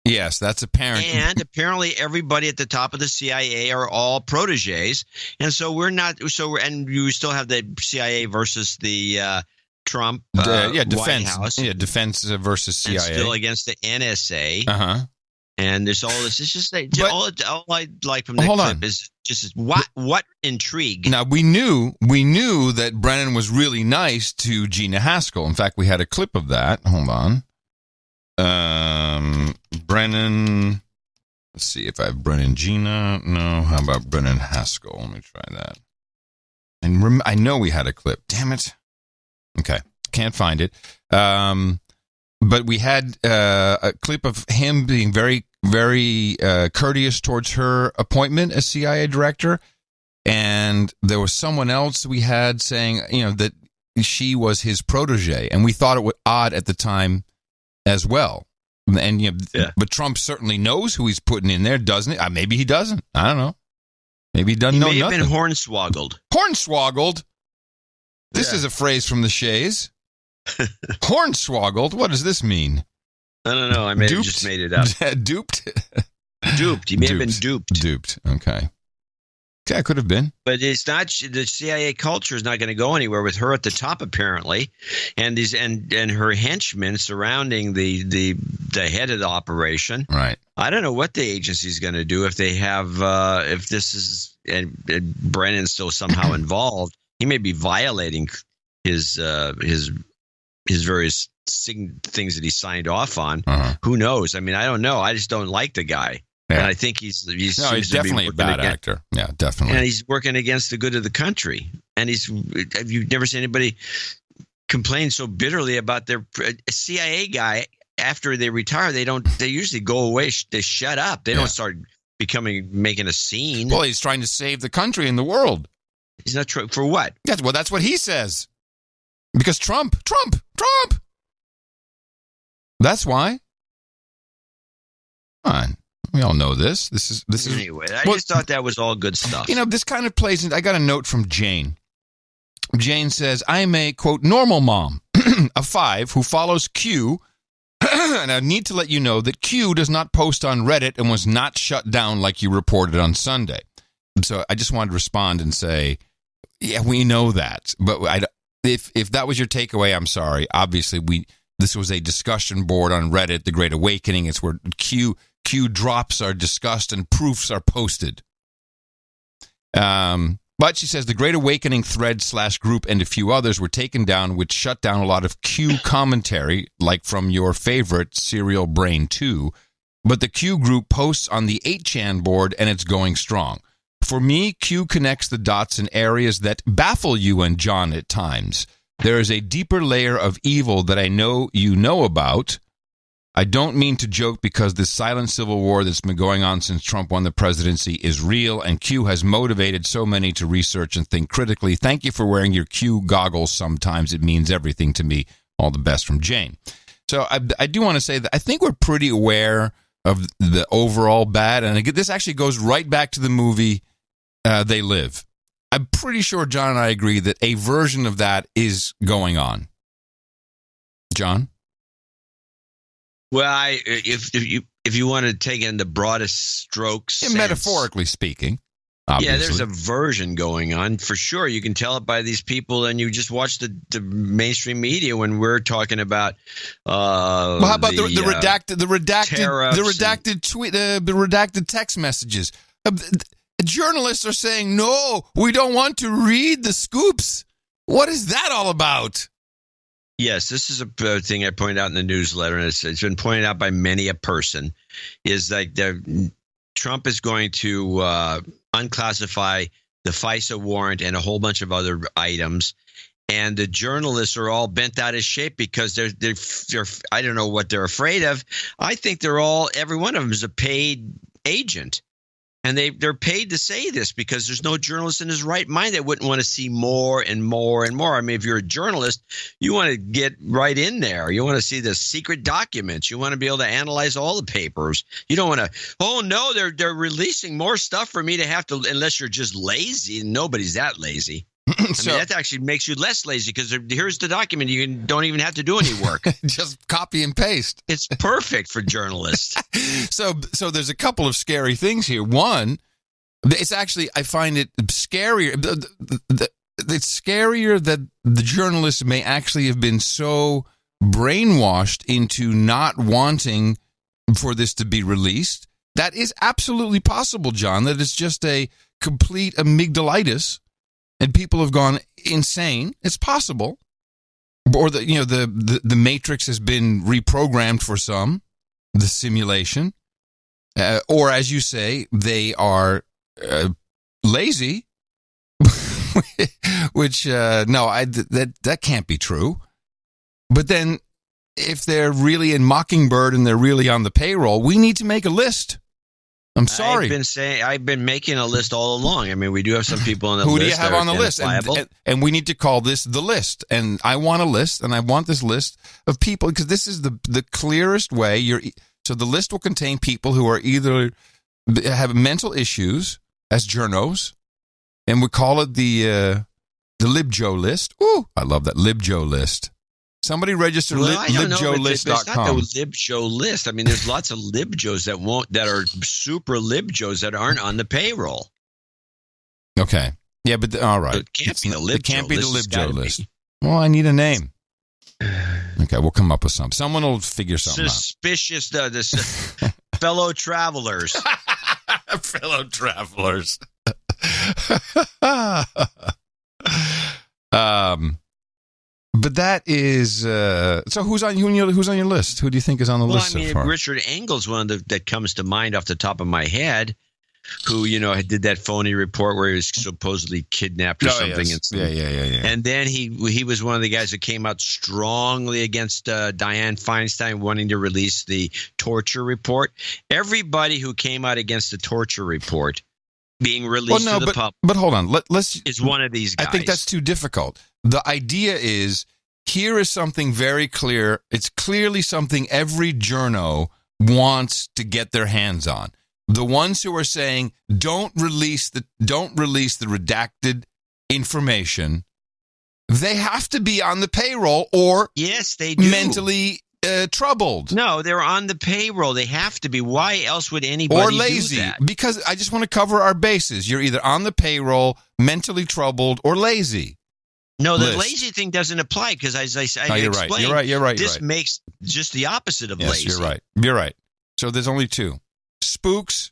Yes, that's apparent. And apparently everybody at the top of the CIA are all proteges. And so and you still have the CIA versus the Trump defense. White House. Yeah, defense versus CIA. And still against the NSA. Uh-huh. And there's all this. It's just like, all I like from that clip is just what intrigue. Now we knew that Brennan was really nice to Gina Haskell. In fact, we had a clip of that. Hold on. Brennan. Let's see if I have Brennan Gina. No. How about Brennan Haskell? Let me try that. And I know we had a clip. Damn it. Okay, can't find it. But we had a clip of him being very, very courteous towards her appointment as CIA director. And there was someone else we had saying, that she was his protege. And we thought it was odd at the time as well. And but Trump certainly knows who he's putting in there, doesn't he? Maybe he doesn't. I don't know. Maybe he doesn't know nothing. He may have been hornswoggled. Hornswoggled? This is a phrase from the Shays. Hornswoggled? What does this mean? I don't know. I may have just made it up. Duped? Duped. He may have been duped. Duped. Okay. Yeah, it could have been. But it's not. The CIA culture is not going to go anywhere with her at the top, apparently, and these and her henchmen surrounding the head of the operation. Right. I don't know what the agency is going to do if they have if this is and Brennan's still somehow involved. He may be violating his various things that he signed off on. Who knows? I mean, I don't know. I just don't like the guy. Yeah. And I think he's definitely a bad actor. Yeah, definitely. And he's working against the good of the country. And you've never seen anybody complain so bitterly about their CIA guy after they retire. They usually go away. They shut up. They don't start making a scene. Well, he's trying to save the country and the world. He's not for what? Yes, well, that's what he says. Because Trump. That's why. Come on. We all know this. This is anyway. I just thought that was all good stuff. This kind of plays in. I got a note from Jane. Jane says, "I'm a quote normal mom of 5 who follows Q, and I need to let you know that Q does not post on Reddit and was not shut down like you reported on Sunday." So I just wanted to respond and say, yeah, we know that, but if that was your takeaway, I'm sorry. Obviously, this was a discussion board on Reddit, The Great Awakening. It's where Q drops are discussed and proofs are posted. But she says the Great Awakening thread / group and a few others were taken down, which shut down a lot of Q commentary, like from your favorite Serial Brain 2. But the Q group posts on the 8chan board, and it's going strong. For me, Q connects the dots in areas that baffle you and John at times. There is a deeper layer of evil that I know you know about. I don't mean to joke because this silent civil war that's been going on since Trump won the presidency is real, and Q has motivated so many to research and think critically. Thank you for wearing your Q goggles sometimes. It means everything to me. All the best from Jane. So I do want to say that I think we're pretty aware of the overall bad, and this actually goes right back to the movie They Live. I'm pretty sure John and I agree that a version of that is going on. John? Well, if you want to take in the broadest strokes, yeah, metaphorically speaking, obviously. Yeah, there's a version going on for sure. You can tell it by these people, and you just watch the mainstream media when we're talking about. Well, how about the redacted tweet, the redacted text messages? Journalists are saying, no, we don't want to read the scoops. What is that all about? Yes, this is a thing I pointed out in the newsletter, and it's been pointed out by many a person, is like Trump is going to unclassify the FISA warrant and a whole bunch of other items, and the journalists are all bent out of shape because they're I don't know what they're afraid of. I think every one of them is a paid agent. And they're paid to say this because there's no journalist in his right mind that wouldn't want to see more and more and more. I mean, if you're a journalist, you want to get right in there. You want to see the secret documents. You want to be able to analyze all the papers. You don't want to, oh, no, they're releasing more stuff for me to have to, unless you're just lazy. And nobody's that lazy. I mean, that actually makes you less lazy because here's the document. You don't even have to do any work. Just copy and paste. It's perfect for journalists. So there's a couple of scary things here. One, it's actually, I find it scarier. It's scarier that the journalists may actually have been so brainwashed into not wanting for this to be released. That is absolutely possible, John, that it's just a complete amygdalitis and people have gone insane. It's possible. Or the matrix has been reprogrammed for some, the simulation. Or as you say, they are lazy, which, that can't be true. But then if they're really in Mockingbird and they're really on the payroll, we need to make a list. I'm sorry. I've been making a list all along. I mean, we do have some people on the list. Who do you have on the list? And we need to call this the list. And I want a list, and I want this list of people, because this is the clearest way. So the list will contain people who are either have mental issues as journos, and we call it the LibJo list. Ooh, I love that LibJo list. Somebody register libjolist.com. It's not the LibJo list. I mean, there's lots of LibJos that are super LibJos that aren't on the payroll. Okay. Yeah, but all right. It can't be the LibJo list. It can't be the LibJo list. Well, I need a name. Okay, we'll come up with something. Someone will figure something Suspicious, fellow travelers. Fellow travelers. But that is so. Who's on your list? Who do you think is on the list so far? Richard Engel's one that comes to mind off the top of my head. Who did that phony report where he was supposedly kidnapped or something? Yes. Yeah. And then he was one of the guys that came out strongly against Dianne Feinstein wanting to release the torture report. Everybody who came out against the torture report being released to the public. But hold on, let's is one of these guys. I think that's too difficult. The idea is, here is something very clear. It's clearly something every journo wants to get their hands on. The ones who are saying don't release the redacted information, they have to be on the payroll or yes, they do. Mentally troubled. No, they're on the payroll. They have to be. Why else would anybody or lazy? Do that? Because I just want to cover our bases. You're either on the payroll, mentally troubled, or lazy. No, the lazy thing doesn't apply because as I explained, you're right. This makes just the opposite of lazy. You're right. So there's only two. Spooks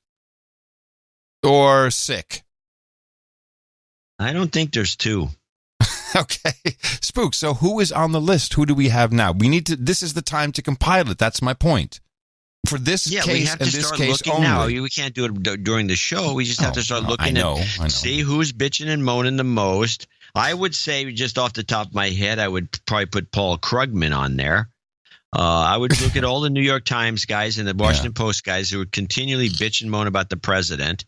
or sick? I don't think there's two. Okay. Spooks. So who is on the list? Who do we have now? This is the time to compile it. That's my point. For this case we have to start looking only. now. We can't do it during the show. We just have to start looking and see who's bitching and moaning the most. I would say, just off the top of my head, I would probably put Paul Krugman on there. I would look at all the New York Times guys and the Washington Post guys who would continually bitch and moan about the president.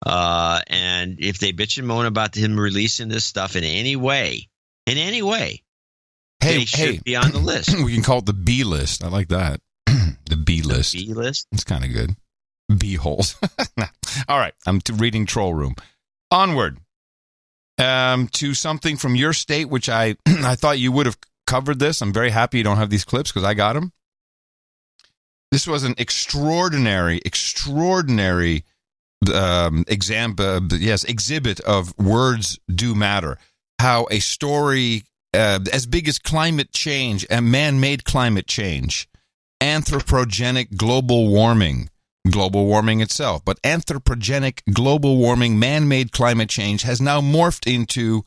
And if they bitch and moan about him releasing this stuff in any way, they should be on the list. We can call it the B list. I like that. The B list. B list? It's kind of good. B holes. All right. I'm reading Troll Room. Onward. To something from your state, which I thought you would have covered this. I'm very happy you don't have these clips because I got them. This was an extraordinary exhibit of words do matter. How a story as big as climate change and man-made climate change, anthropogenic global warming itself, but anthropogenic global warming, man-made climate change has now morphed into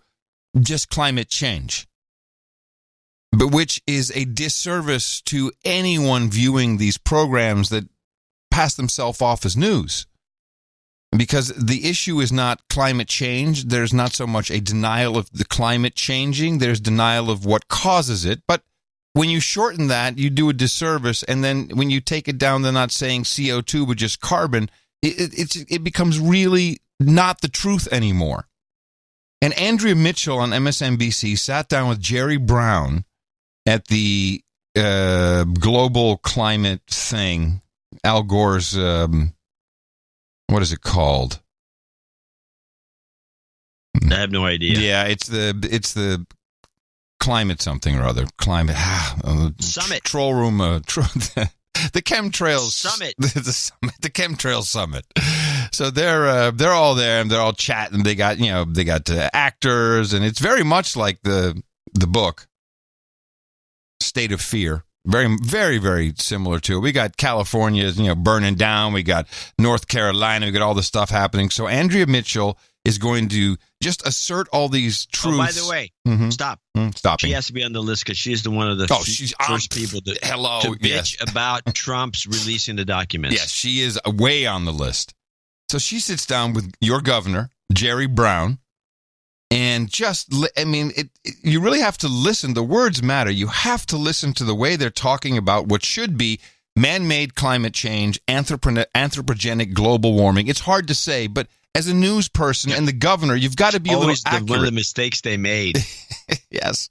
just climate change, but which is a disservice to anyone viewing these programs that pass themselves off as news. Because the issue is not climate change. There's not so much a denial of the climate changing. There's denial of what causes it. But when you shorten that, you do a disservice. And then when you take it down, they're not saying CO2, but just carbon. It becomes really not the truth anymore. And Andrea Mitchell on MSNBC sat down with Jerry Brown at the global climate thing, Al Gore's... what is it called? I have no idea. Yeah, it's the climate something or other. Climate summit. Troll room. The chemtrails summit. The chemtrails summit. So they're all there and they're all chatting. They got actors, and it's very much like the book State of Fear. Very, very, very similar to it. We got California, burning down. We got North Carolina. We got all this stuff happening. So Andrea Mitchell is going to just assert all these truths. Oh, by the way, stop. Stopping. She has to be on the list because she's one of the first people to bitch about Trump's releasing the documents. Yes, she is way on the list. So she sits down with your governor, Jerry Brown, and you really have to listen. The words matter. You have to listen to the way they're talking about what should be man-made climate change, anthropogenic global warming. It's hard to say, but as a news person and the governor, you've got to be always a little accurate. One of the mistakes they made. Yes.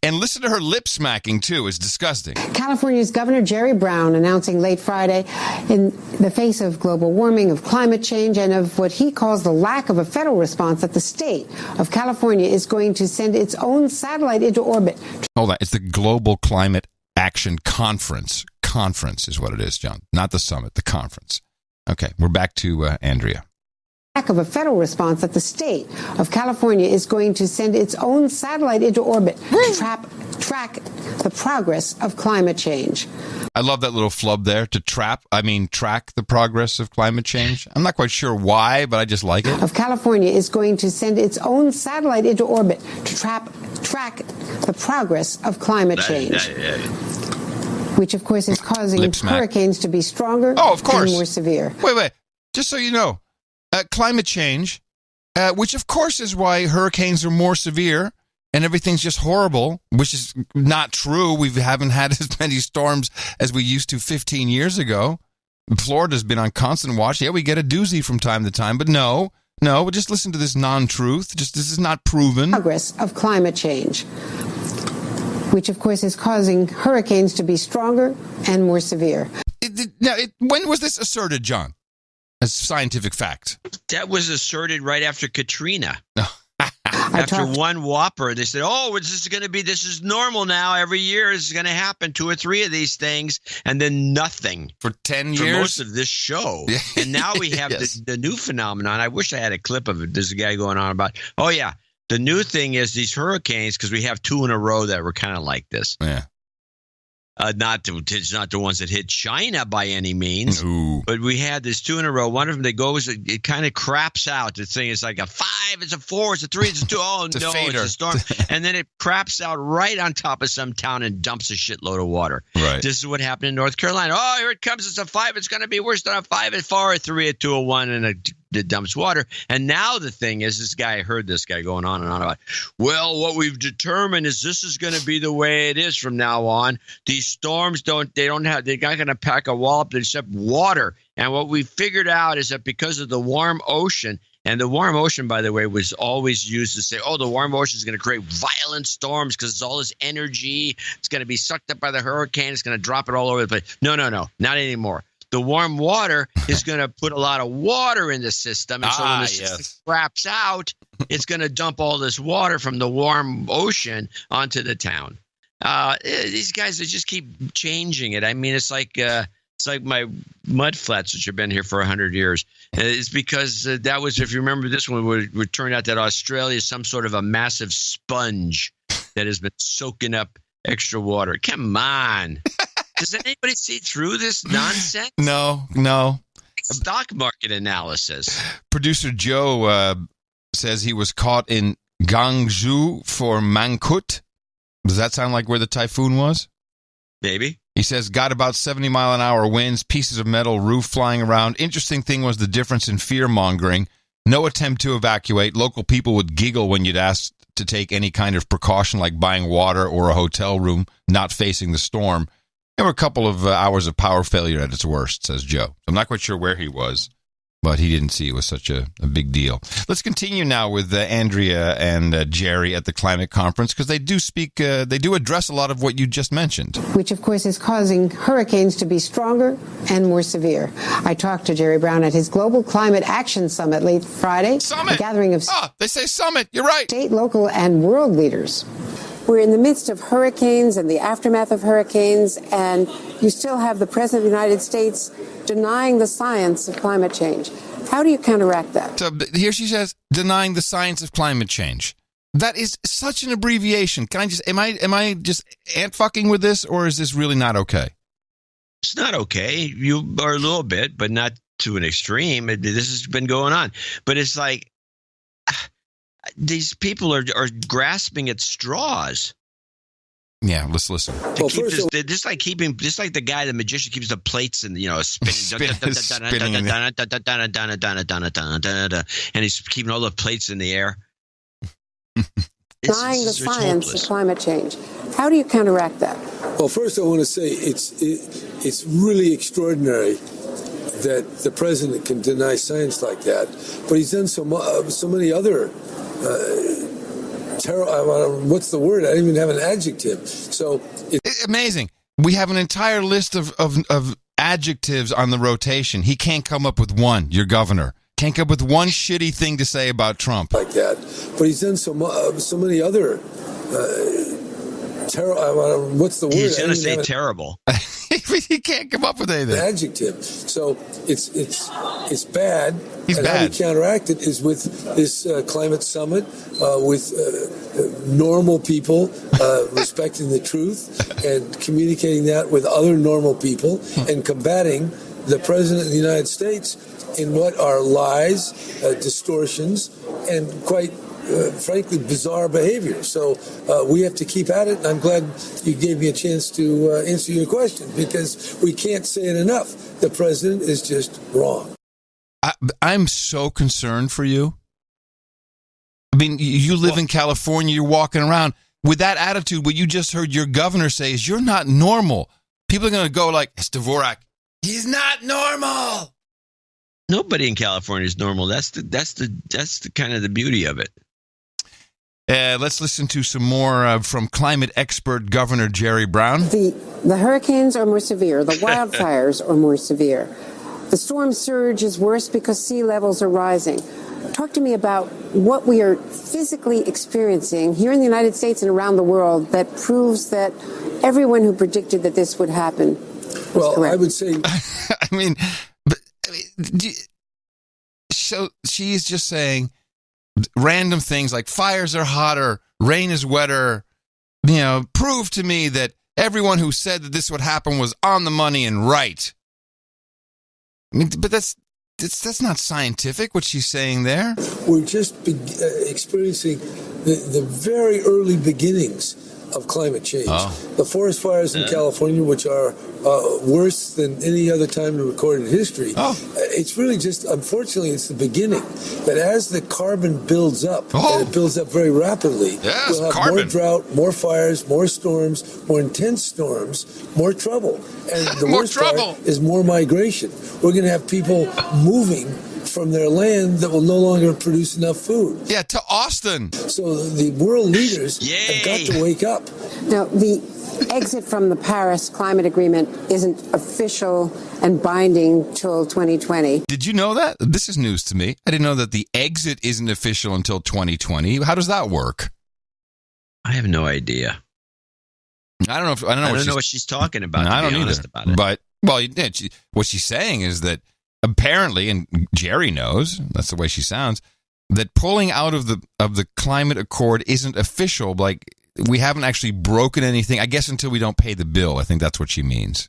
And listen to her lip smacking, too. It's disgusting. California's Governor Jerry Brown announcing late Friday, in the face of global warming, of climate change, and of what he calls the lack of a federal response, that the state of California is going to send its own satellite into orbit. Hold on. It's the Global Climate Action Conference. Conference is what it is, John. Not the summit, the conference. Okay, we're back to Andrea. Lack of a federal response, that the state of California is going to send its own satellite into orbit to track the progress of climate change. I love that little flub there, track the progress of climate change. I'm not quite sure why, but I just like it. Of California is going to send its own satellite into orbit to track the progress of climate change. Which, of course, is causing hurricanes to be stronger and more severe. Wait. Just so you know, climate change, which, of course, is why hurricanes are more severe and everything's just horrible, which is not true. We haven't had as many storms as we used to 15 years ago. Florida's been on constant watch. Yeah, we get a doozy from time to time, but no, just listen to this non-truth. This is not proven. Progress of climate change, which, of course, is causing hurricanes to be stronger and more severe. When was this asserted, John? As scientific fact. That was asserted right after Katrina. After one whopper, they said, this is normal now. Every year is going to happen 2 or 3 of these things, and then nothing. For 10 years? For most of this show. And now we have the new phenomenon. I wish I had a clip of it. There's a guy going on about, the new thing is these hurricanes, because we have 2 in a row that were kind of like this. Yeah. It's not the ones that hit China by any means, Ooh. But we had this 2 in a row. One of them that goes, it kind of craps out. The thing is like a 5, it's a 4, it's a 3, it's a 2. Oh, it's no, it's a storm. And then it craps out right on top of some town and dumps a shitload of water. Right. This is what happened in North Carolina. Oh, here it comes. It's a 5. It's going to be worse than a 5, a 4, a 3, a 2, a 1, and it dumps water. And now the thing is, I heard this guy going on and on about, well, what we've determined is this is going to be the way it is from now on. These storms they're not going to pack a wallop except water. And what we figured out is that because of the warm ocean, and the warm ocean, by the way, was always used to say, the warm ocean is going to create violent storms because it's all this energy. It's going to be sucked up by the hurricane. It's going to drop it all over the place. No, not anymore. The warm water is going to put a lot of water in the system. And so when the system craps out, it's going to dump all this water from the warm ocean onto the town. These guys, they just keep changing it. I mean, it's like my mud flats, which have been here for 100 years. It's because that was, if you remember this one, would turn out that Australia is some sort of a massive sponge that has been soaking up extra water. Come on. Does anybody see through this nonsense? No. Stock market analysis. Producer Joe says he was caught in Gwangju for Mangkhut. Does that sound like where the typhoon was? Maybe. He says, got about 70-mile-an-hour winds, pieces of metal, roof flying around. Interesting thing was the difference in fear-mongering. No attempt to evacuate. Local people would giggle when you'd ask to take any kind of precaution like buying water or a hotel room not facing the storm. There were a couple of hours of power failure at its worst, says Joe. I'm not quite sure where he was, but he didn't see it was such a big deal. Let's continue now with Andrea and Jerry at the climate conference, because they do address a lot of what you just mentioned. Which, of course, is causing hurricanes to be stronger and more severe. I talked to Jerry Brown at his Global Climate Action Summit late Friday. Summit! A gathering of they say summit. You're right. State, local, and world leaders. We're in the midst of hurricanes and the aftermath of hurricanes, and you still have the President of the United States denying the science of climate change. How do you counteract that? So here she says, denying the science of climate change. That is such an abbreviation. Can I just am I just ant fucking with this, or is this really not okay? It's not okay. You are a little bit, but not to an extreme. This has been going on. But it's like these people are grasping at straws. Yeah, let's listen. Just like the guy, the magician, keeps the plates and spinning, and he's keeping all the plates in the air. Denying the science of climate change. How do you counteract that? Well, first I want to say it's really extraordinary that the president can deny science like that, but he's done so many other. What's the word? I don't even have an adjective. So it's amazing. We have an entire list of adjectives on the rotation. He can't come up with one. Your governor can't come up with one shitty thing to say about Trump like that. But he's done so many other. What's the word? He's going to say terrible. He can't come up with anything. Adjective. So it's bad. He's and bad. How we counteract it is with this climate summit, with normal people respecting the truth and communicating that with other normal people and combating the president of the United States in what are lies, distortions, and quite frankly, bizarre behavior. So we have to keep at it, and I'm glad you gave me a chance to answer your question, because we can't say it enough. The president is just wrong. I'm so concerned for you. I mean, you live in California, you're walking around with that attitude. What you just heard your governor say is you're not normal. People are going to go like, it's Dvorak. He's not normal. Nobody in California is normal. That's the kind of the beauty of it. Let's listen to some more from climate expert Governor Jerry Brown. The hurricanes are more severe. The wildfires are more severe. The storm surge is worse because sea levels are rising. Talk to me about what we are physically experiencing here in the United States and around the world that proves that everyone who predicted that this would happen was correct. I would say... So she's just saying random things like fires are hotter, rain is wetter. Prove to me that everyone who said that this would happen was on the money and right. I mean, but that's not scientific, what she's saying there. We're just experiencing the very early beginnings of climate change. The forest fires in California, which are worse than any other time in recorded history. It's really just, unfortunately, it's the beginning. But as the carbon builds up, and it builds up very rapidly, we'll have more drought, more fires, more storms, more intense storms, more trouble. And the worst part is more migration. We're going to have people moving from their land that will no longer produce enough food. Yeah, to Austin. So the world leaders have got to wake up. Now, the exit from the Paris Climate Agreement isn't official and binding till 2020. Did you know that? This is news to me. I didn't know that the exit isn't official until 2020. How does that work? I have no idea. I don't know what she's talking about. I don't either. About it. But what she's saying is that apparently, and Jerry knows, that's the way she sounds, that pulling out of the climate accord isn't official. Like, we haven't actually broken anything, I guess, until we don't pay the bill. I think that's what she means.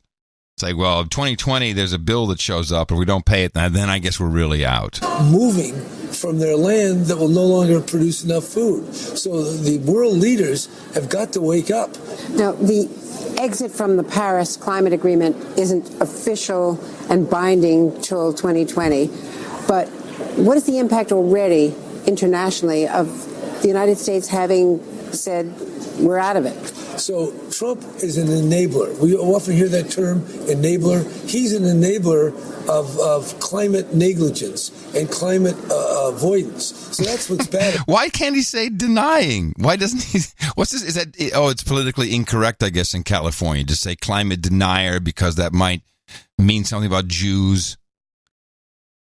It's like, well, 2020, there's a bill that shows up, and we don't pay it, then I guess we're really out. Moving from their land that will no longer produce enough food. So the world leaders have got to wake up. Now, the exit from the Paris Climate Agreement isn't official and binding till 2020. But what is the impact already internationally of the United States having said we're out of it? So Trump is an enabler. We often hear that term, enabler. He's an enabler of climate negligence and climate avoidance. So that's what's bad. Why can't he say denying? Why doesn't he? What's this? Is that? Oh, it's politically incorrect, I guess, in California to say climate denier because that might mean something about Jews.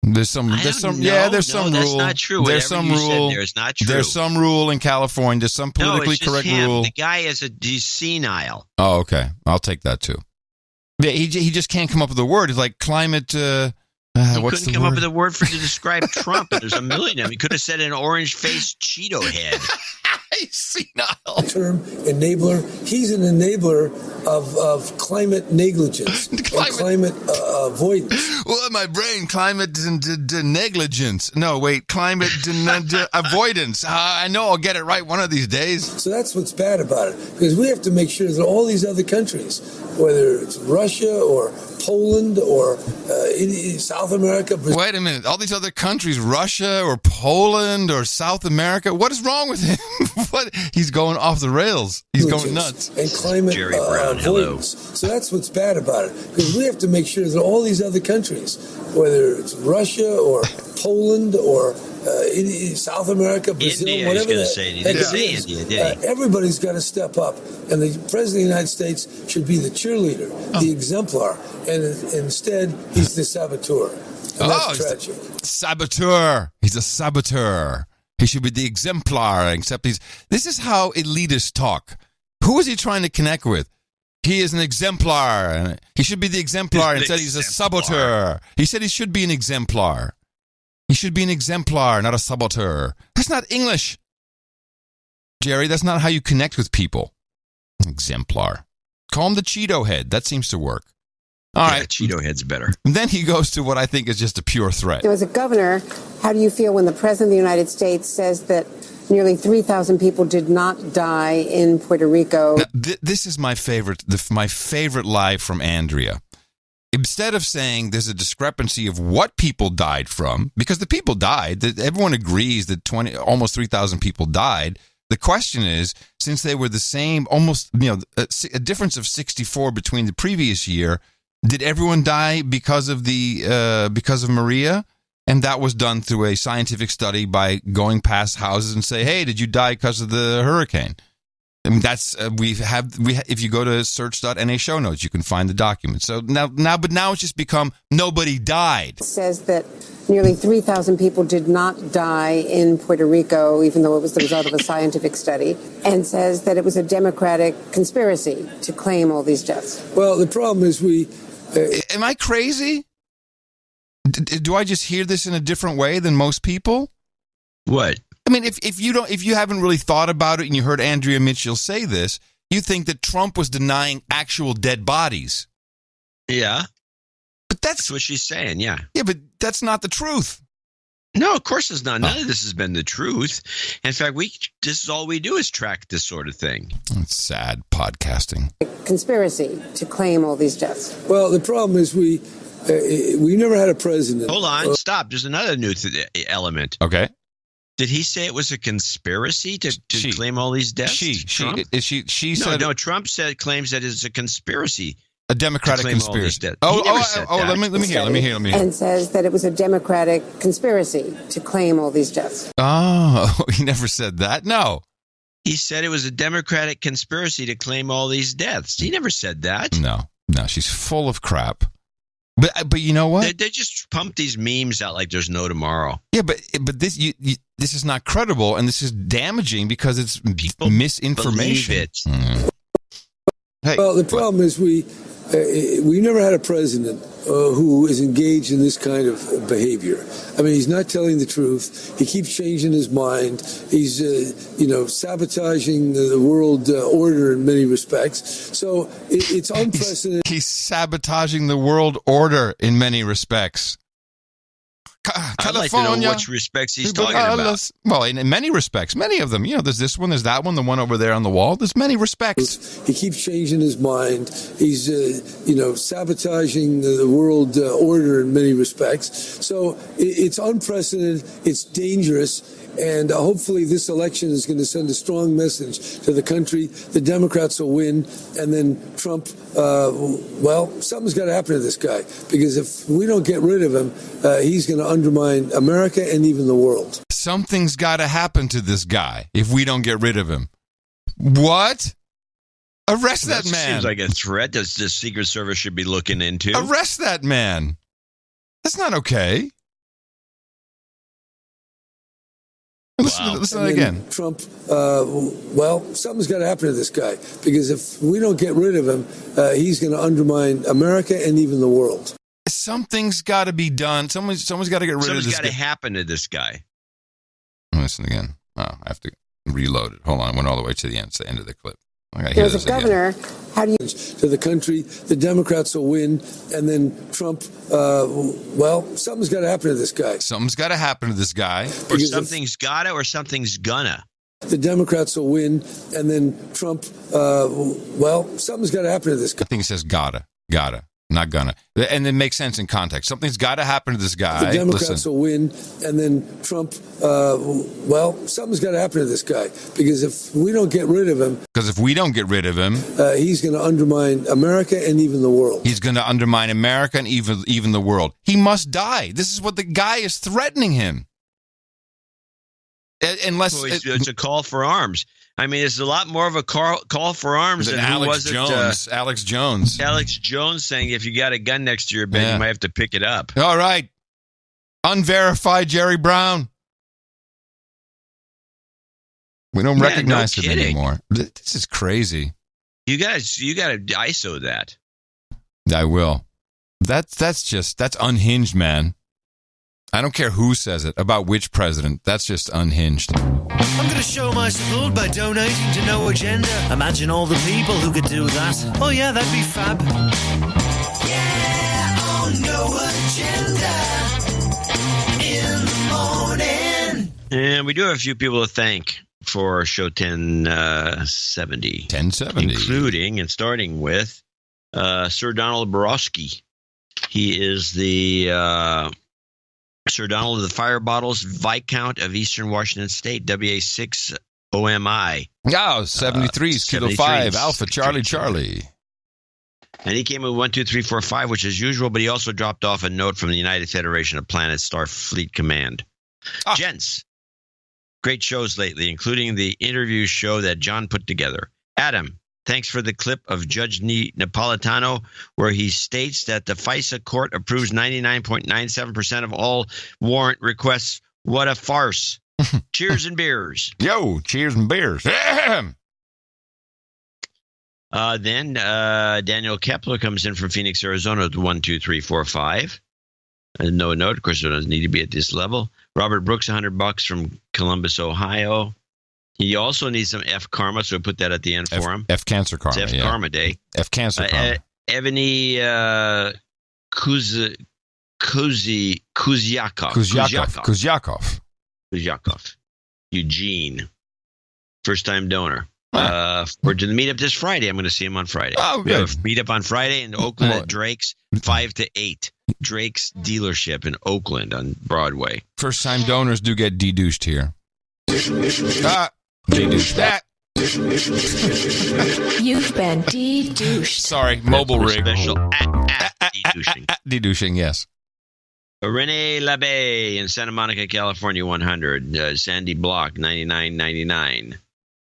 There's some rule. That's not true. There's some rule. There is not true. There's some rule in California. There's some politically correct rule. The guy he's senile. Oh, okay. I'll take that too. Yeah, he just can't come up with a word. It's like climate. He couldn't come up with a word to describe Trump. And there's a million of them. He could have said an orange-faced Cheeto head. He's senile. Term enabler. He's an enabler of climate negligence and climate avoidance. Well, in my brain, climate negligence. No, wait, climate avoidance. I know I'll get it right one of these days. So that's what's bad about it, because we have to make sure that all these other countries, whether it's Russia or Poland or South America. Wait a minute. All these other countries, Russia or Poland or South America, what is wrong with him? What? He's going off the rails. He's going nuts. And climate Jerry Brown, avoidance. So that's what's bad about it, because we have to make sure that all these other countries, whether it's Russia or Poland or South America, Brazil, India, whatever India, did he? Everybody's got to step up, and the President of the United States should be the cheerleader, the exemplar, and instead he's the saboteur. And that's tragic. Saboteur. He's a saboteur. He should be the exemplar, except this is how elitists talk. Who is he trying to connect with? He is an exemplar. He should be the exemplar. Instead, he's a saboteur. He said he should be an exemplar. He should be an exemplar, not a saboteur. That's not English. Jerry, that's not how you connect with people. Exemplar. Call him the Cheeto head. That seems to work. All right. Cheeto head's better. And then he goes to what I think is just a pure threat. As a governor, how do you feel when the President of the United States says that nearly 3,000 people did not die in Puerto Rico? Now, this is my favorite lie from Andrea. Instead of saying there's a discrepancy of what people died from, because the people died, everyone agrees that almost 3,000 people died. The question is, since they were the same, almost a difference of 64 between the previous year, did everyone die because of Maria? And that was done through a scientific study by going past houses and say, "Hey, did you die because of the hurricane?" I mean, that's if you go to search.na show notes, you can find the document. So now it's just become nobody died. It says that nearly 3,000 people did not die in Puerto Rico, even though it was the result of a scientific study, and says that it was a Democratic conspiracy to claim all these deaths. Well, the problem is am I crazy? Do I just hear this in a different way than most people? What? I mean, if you haven't really thought about it and you heard Andrea Mitchell say this, you think that Trump was denying actual dead bodies. Yeah. But that's what she's saying, yeah. Yeah, but that's not the truth. No, of course it's not. None of this has been the truth. In fact, this is all we do is track this sort of thing. It's sad podcasting. Conspiracy to claim all these deaths. Well, the problem is we never had a president. Hold on, stop. There's another new element. Okay. Did he say it was a conspiracy to claim all these deaths? She said. No, Trump claims that it's a conspiracy. A Democratic conspiracy. Let me hear. And says that it was a Democratic conspiracy to claim all these deaths. Oh, he never said that? No. He said it was a Democratic conspiracy to claim all these deaths. He never said that. No, she's full of crap. But you know what? They just pump these memes out like there's no tomorrow. Yeah, but this this is not credible, and this is damaging because it's people misinformation. Believe it. Mm-hmm. Hey, well, the problem is we never had a president who is engaged in this kind of behavior. I mean, he's not telling the truth. He keeps changing his mind. He's, sabotaging the world order in many respects. So it's unprecedented. He's sabotaging the world order in many respects. I'd like to know which respects he's talking about. Well, in many respects, many of them. There's this one, there's that one, the one over there on the wall. There's many respects. He keeps changing his mind. He's, sabotaging the world order in many respects. So it's unprecedented. It's dangerous. And hopefully this election is going to send a strong message to the country. The Democrats will win. And then Trump, something's got to happen to this guy. Because if we don't get rid of him, he's going to undermine America and even the world. Something's got to happen to this guy if we don't get rid of him. What? Arrest that man. Seems like a threat that the Secret Service should be looking into. Arrest that man. That's not okay. Listen again. Trump, something's got to happen to this guy. Because if we don't get rid of him, he's going to undermine America and even the world. Something's got to be done. Someone's got to get rid of this guy. Something's got to happen to this guy. Listen again. Oh, I have to. reload it. Hold on, I went all the way to the end. It's the end of the clip. I gotta hear As this a governor, how do you... To the country, the Democrats will win, and then Trump, something's got to happen to this guy. Something's got to happen to this guy. Or something's gotta, or something's gonna. The Democrats will win, and then Trump, something's got to happen to this guy. I think it says gotta, not gonna. And it makes sense in context. Something's got to happen to this guy. The Democrats will win, and then Trump, something's got to happen to this guy. Because if we don't get rid of him... he's going to undermine America and even the world. He's going to undermine America and even the world. He must die. This is what the guy is threatening him. Unless it's a call for arms. I mean, it's a lot more of a call for arms than Alex Jones. Alex Jones. Alex Jones saying if you got a gun next to your bed, you might have to pick it up. All right. Unverified Jerry Brown. We don't recognize him anymore. This is crazy. You got to ISO that. I will. That's unhinged, man. I don't care who says it about which president. That's just unhinged. I'm going to show my support by donating to No Agenda. Imagine all the people who could do that. Oh yeah, that'd be fab. Yeah, on No Agenda in the morning. And we do have a few people to thank for show 1070. 1070. Including and starting with Sir Donald Borowski. He is the... Sir Donald of the Fire Bottles, Viscount of Eastern Washington State, WA6 OMI. Oh, 73s, Kilo 5, Alpha, Charlie. And he came with 1, 2, 3, 4, 5, which is usual, but he also dropped off a note from the United Federation of Planets Starfleet Command. Gents, great shows lately, including the interview show that John put together. Adam, thanks for the clip of Judge Napolitano, where he states that the FISA court approves 99.97% of all warrant requests. What a farce. Cheers and beers. Yo, cheers and beers. Then Daniel Kepler comes in from Phoenix, Arizona with 1, 2, 3, 4, 5. No note. Of course, it doesn't need to be at this level. Robert Brooks, $100 from Columbus, Ohio. He also needs some F karma, so we'll put that at the end for him. F cancer karma. It's F karma day. F cancer karma. Ebony Kuzyakov. Eugene. First time donor. We're to the meetup this Friday. I'm going to see him on Friday. Oh, good. We have a meetup on Friday in Oakland at Drake's, 5 to 8. Drake's dealership in Oakland on Broadway. First time donors do get dedouched here. Dedouched that. You've been dedouched. Sorry, mobile rig. Special dedouching. Dedouching, yes. Renee LaBay in Santa Monica, California, 100. Sandy Block, 99.99.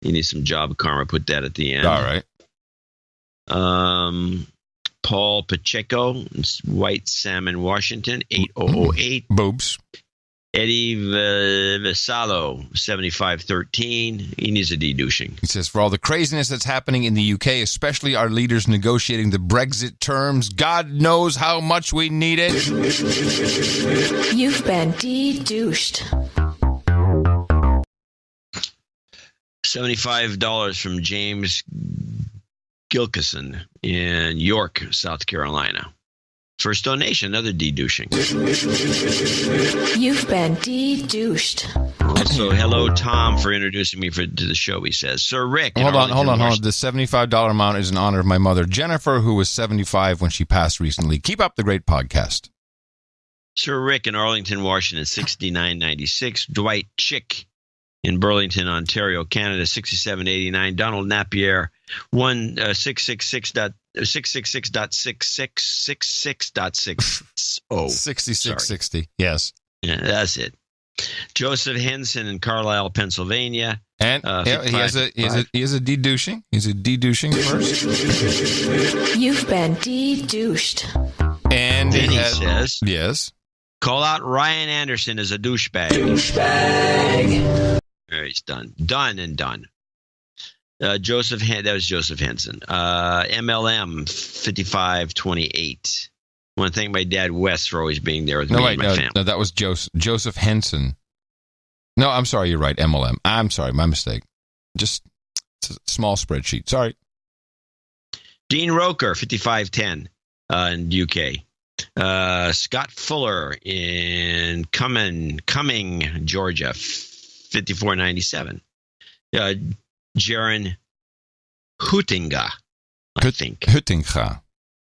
You need some job karma. Put that at the end. All right. Paul Pacheco, White Salmon, Washington, 8008. Boobs. Eddie Vassallo, 7513. He needs a dedouching. He says, for all the craziness that's happening in the UK, especially our leaders negotiating the Brexit terms, God knows how much we need it. You've been dedouched. $75 from James Gilkison in York, South Carolina. First donation, another dedouching. You've been dedouched. Also, hello, Tom, for introducing me to the show, he says. Sir Rick. Hold on. The $75 amount is in honor of my mother, Jennifer, who was 75 when she passed recently. Keep up the great podcast. Sir Rick in Arlington, Washington, $69.96. Dwight Chick in Burlington, Ontario, Canada, $67.89. Donald Napier, 666.66.66.60. 6660. Yes. Yeah, that's it. Joseph Henson in Carlisle, Pennsylvania. And he has a dedouching. He's a dedouching first. You've been dedouched. And then he says, yes. Call out Ryan Anderson as a douchebag. All right, he's done. Done and done. That was Joseph Henson. MLM 5528. I want to thank my dad Wes for always being there with me and my family. No, that was Joseph Henson. No, I'm sorry. You're right. MLM. I'm sorry. My mistake. Just it's a small spreadsheet. Sorry. Dean Roker, 5510 in UK. Scott Fuller in Cumming, Georgia, 5497. Jaron Hutinga, I think. Hutinga.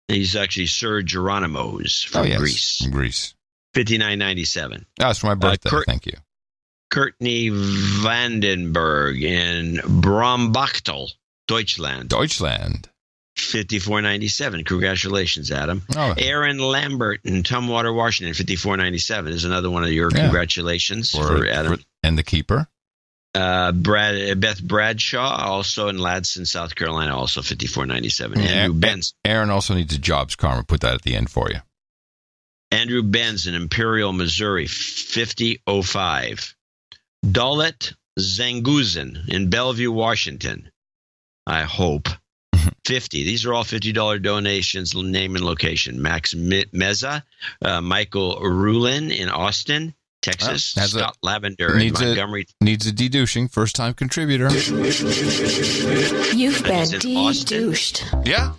He's actually Sir Geronimo's from Greece. From Greece. 5997. That's for my birthday. Thank you. Courtney Vandenberg in Brombachtel, Deutschland. 5497. Congratulations, Adam. Oh. Aaron Lambert in Tumwater, Washington, 5497 is another one of your congratulations for Adam. And the keeper. Beth Bradshaw, also in Ladson, South Carolina, also 5497. Andrew Benz. Aaron also needs a jobs karma. Put that at the end for you. Andrew Benz in Imperial, Missouri, 5005. Dalit Zanguzen in Bellevue, Washington. I hope. 50. These are all $50 donations, name and location. Max Meza, Michael Rulin in Austin, Texas. Scott Lavender in Montgomery. Needs a dedouching. First time contributor. You've been de-douched. Yeah.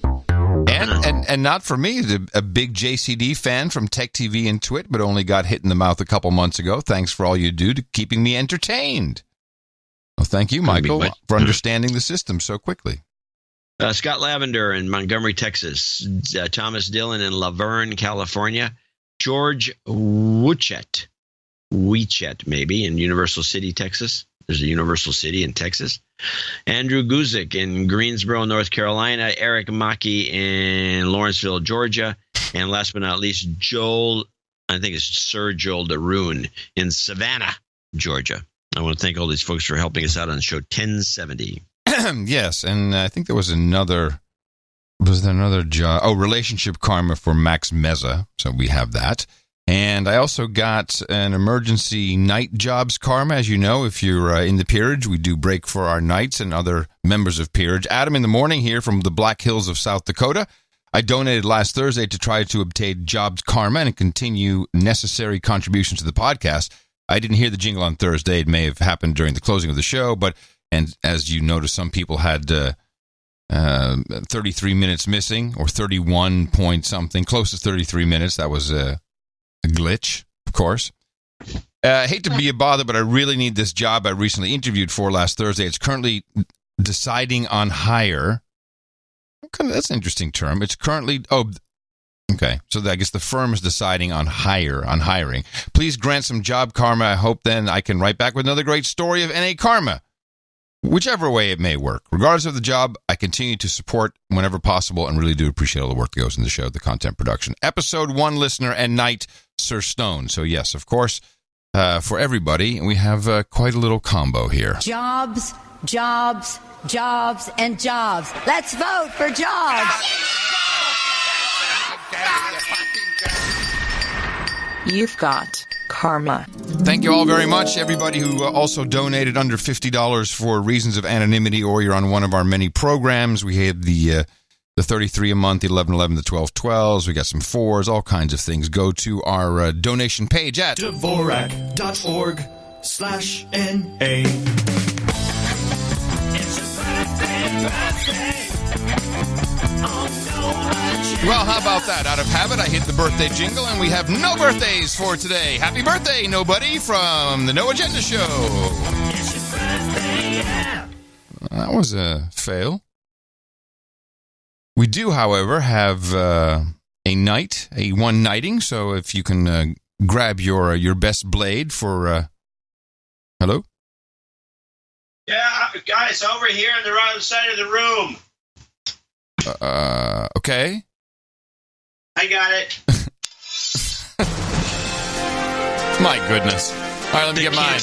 And not for me, a big JCD fan from Tech TV and Twit, but only got hit in the mouth a couple months ago. Thanks for all you do to keeping me entertained. Well, thank you, Michael, for understanding the system so quickly. Scott Lavender in Montgomery, Texas. Thomas Dillon in Laverne, California. George Wuchet maybe, in Universal City, Texas. There's a Universal City in Texas. Andrew Guzik in Greensboro, North Carolina. Eric Mackey in Lawrenceville, Georgia. And last but not least, Joel, I think it's Sir Joel DeRune in Savannah, Georgia. I want to thank all these folks for helping us out on show 1070. Yes, and I think there was another. Was there another job? Oh, relationship karma for Max Meza. So we have that. And I also got an emergency night jobs karma. As you know, if you're in the peerage, we do break for our knights and other members of peerage. Adam in the morning here from the Black Hills of South Dakota. I donated last Thursday to try to obtain jobs karma and continue necessary contributions to the podcast. I didn't hear the jingle on Thursday. It may have happened during the closing of the show, and as you noticed, some people had 33 minutes missing, or 31 point something, close to 33 minutes. That was a glitch, of course. I hate to be a bother, but I really need this job I recently interviewed for last Thursday. It's currently deciding on hire. That's an interesting term. It's currently... Okay, so I guess the firm is deciding on hiring. Please grant some job karma. I hope then I can write back with another great story of NA karma. Whichever way it may work. Regardless of the job, I continue to support whenever possible and really do appreciate all the work that goes into the show, the content production. Episode 1 listener and knight, Sir Stone. So yes, of course, for everybody, we have quite a little combo here. Jobs, jobs, jobs, and jobs. Let's vote for jobs. You've got karma. Thank you all very much, everybody who also donated under $50 for reasons of anonymity, or you're on one of our many programs. We had the 33 a month, the 1111, the 1212s. We got some 4s, all kinds of things. Go to our donation page at Dvorak.org/NA. It's your birthday. Well, how about that? Out of habit, I hit the birthday jingle, and we have no birthdays for today. Happy birthday, nobody, from the No Agenda Show. It's your birthday, yeah. That was a fail. We do, however, have a one knighting, so if you can grab your best blade for... Hello? Yeah, guys, over here on the right side of the room. Okay. I got it. My goodness. All right, let me get mine.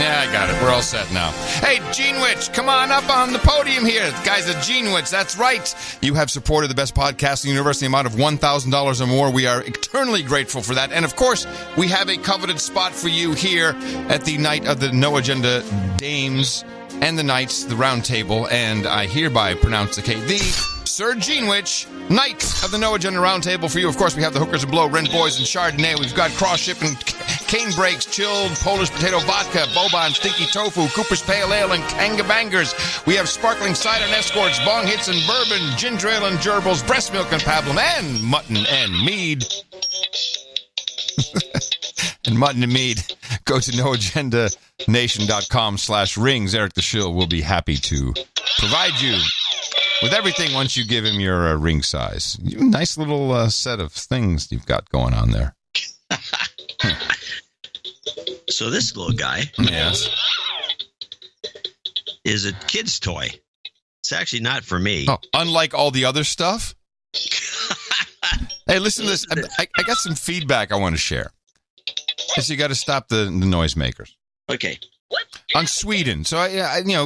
Yeah, I got it. We're all set now. Hey, Gene Witch, come on up on the podium here. Guys at Gene Witch, that's right. You have supported the best podcast in the universe in the amount of $1,000 or more. We are eternally grateful for that. And, of course, we have a coveted spot for you here at the night of the No Agenda Dames and the Knights, the Round Table, and I hereby pronounce the Sir Gene Witch, Knight of the No Agenda Round Table for you. Of course, we have the Hookers of Blow, Rent Boys, and Chardonnay. We've got Cross Ship and Cane Breaks, Chilled, Polish Potato Vodka, Boban, Stinky Tofu, Cooper's Pale Ale, and Kangabangers. We have Sparkling Cider and Escorts, Bong Hits and Bourbon, Ginger Ale and Gerbils, Breast Milk and Pablum, and Mutton and Mead. And Mutton and Mead. Go to noagendanation.com/rings. Eric the Shill will be happy to provide you with everything once you give him your ring size. Nice little set of things you've got going on there. So this little guy, yes, is a kid's toy. It's actually not for me. Oh, unlike all the other stuff. Hey, listen to this. I got some feedback I want to share. So you got to stop the noisemakers. Okay. On Sweden. So,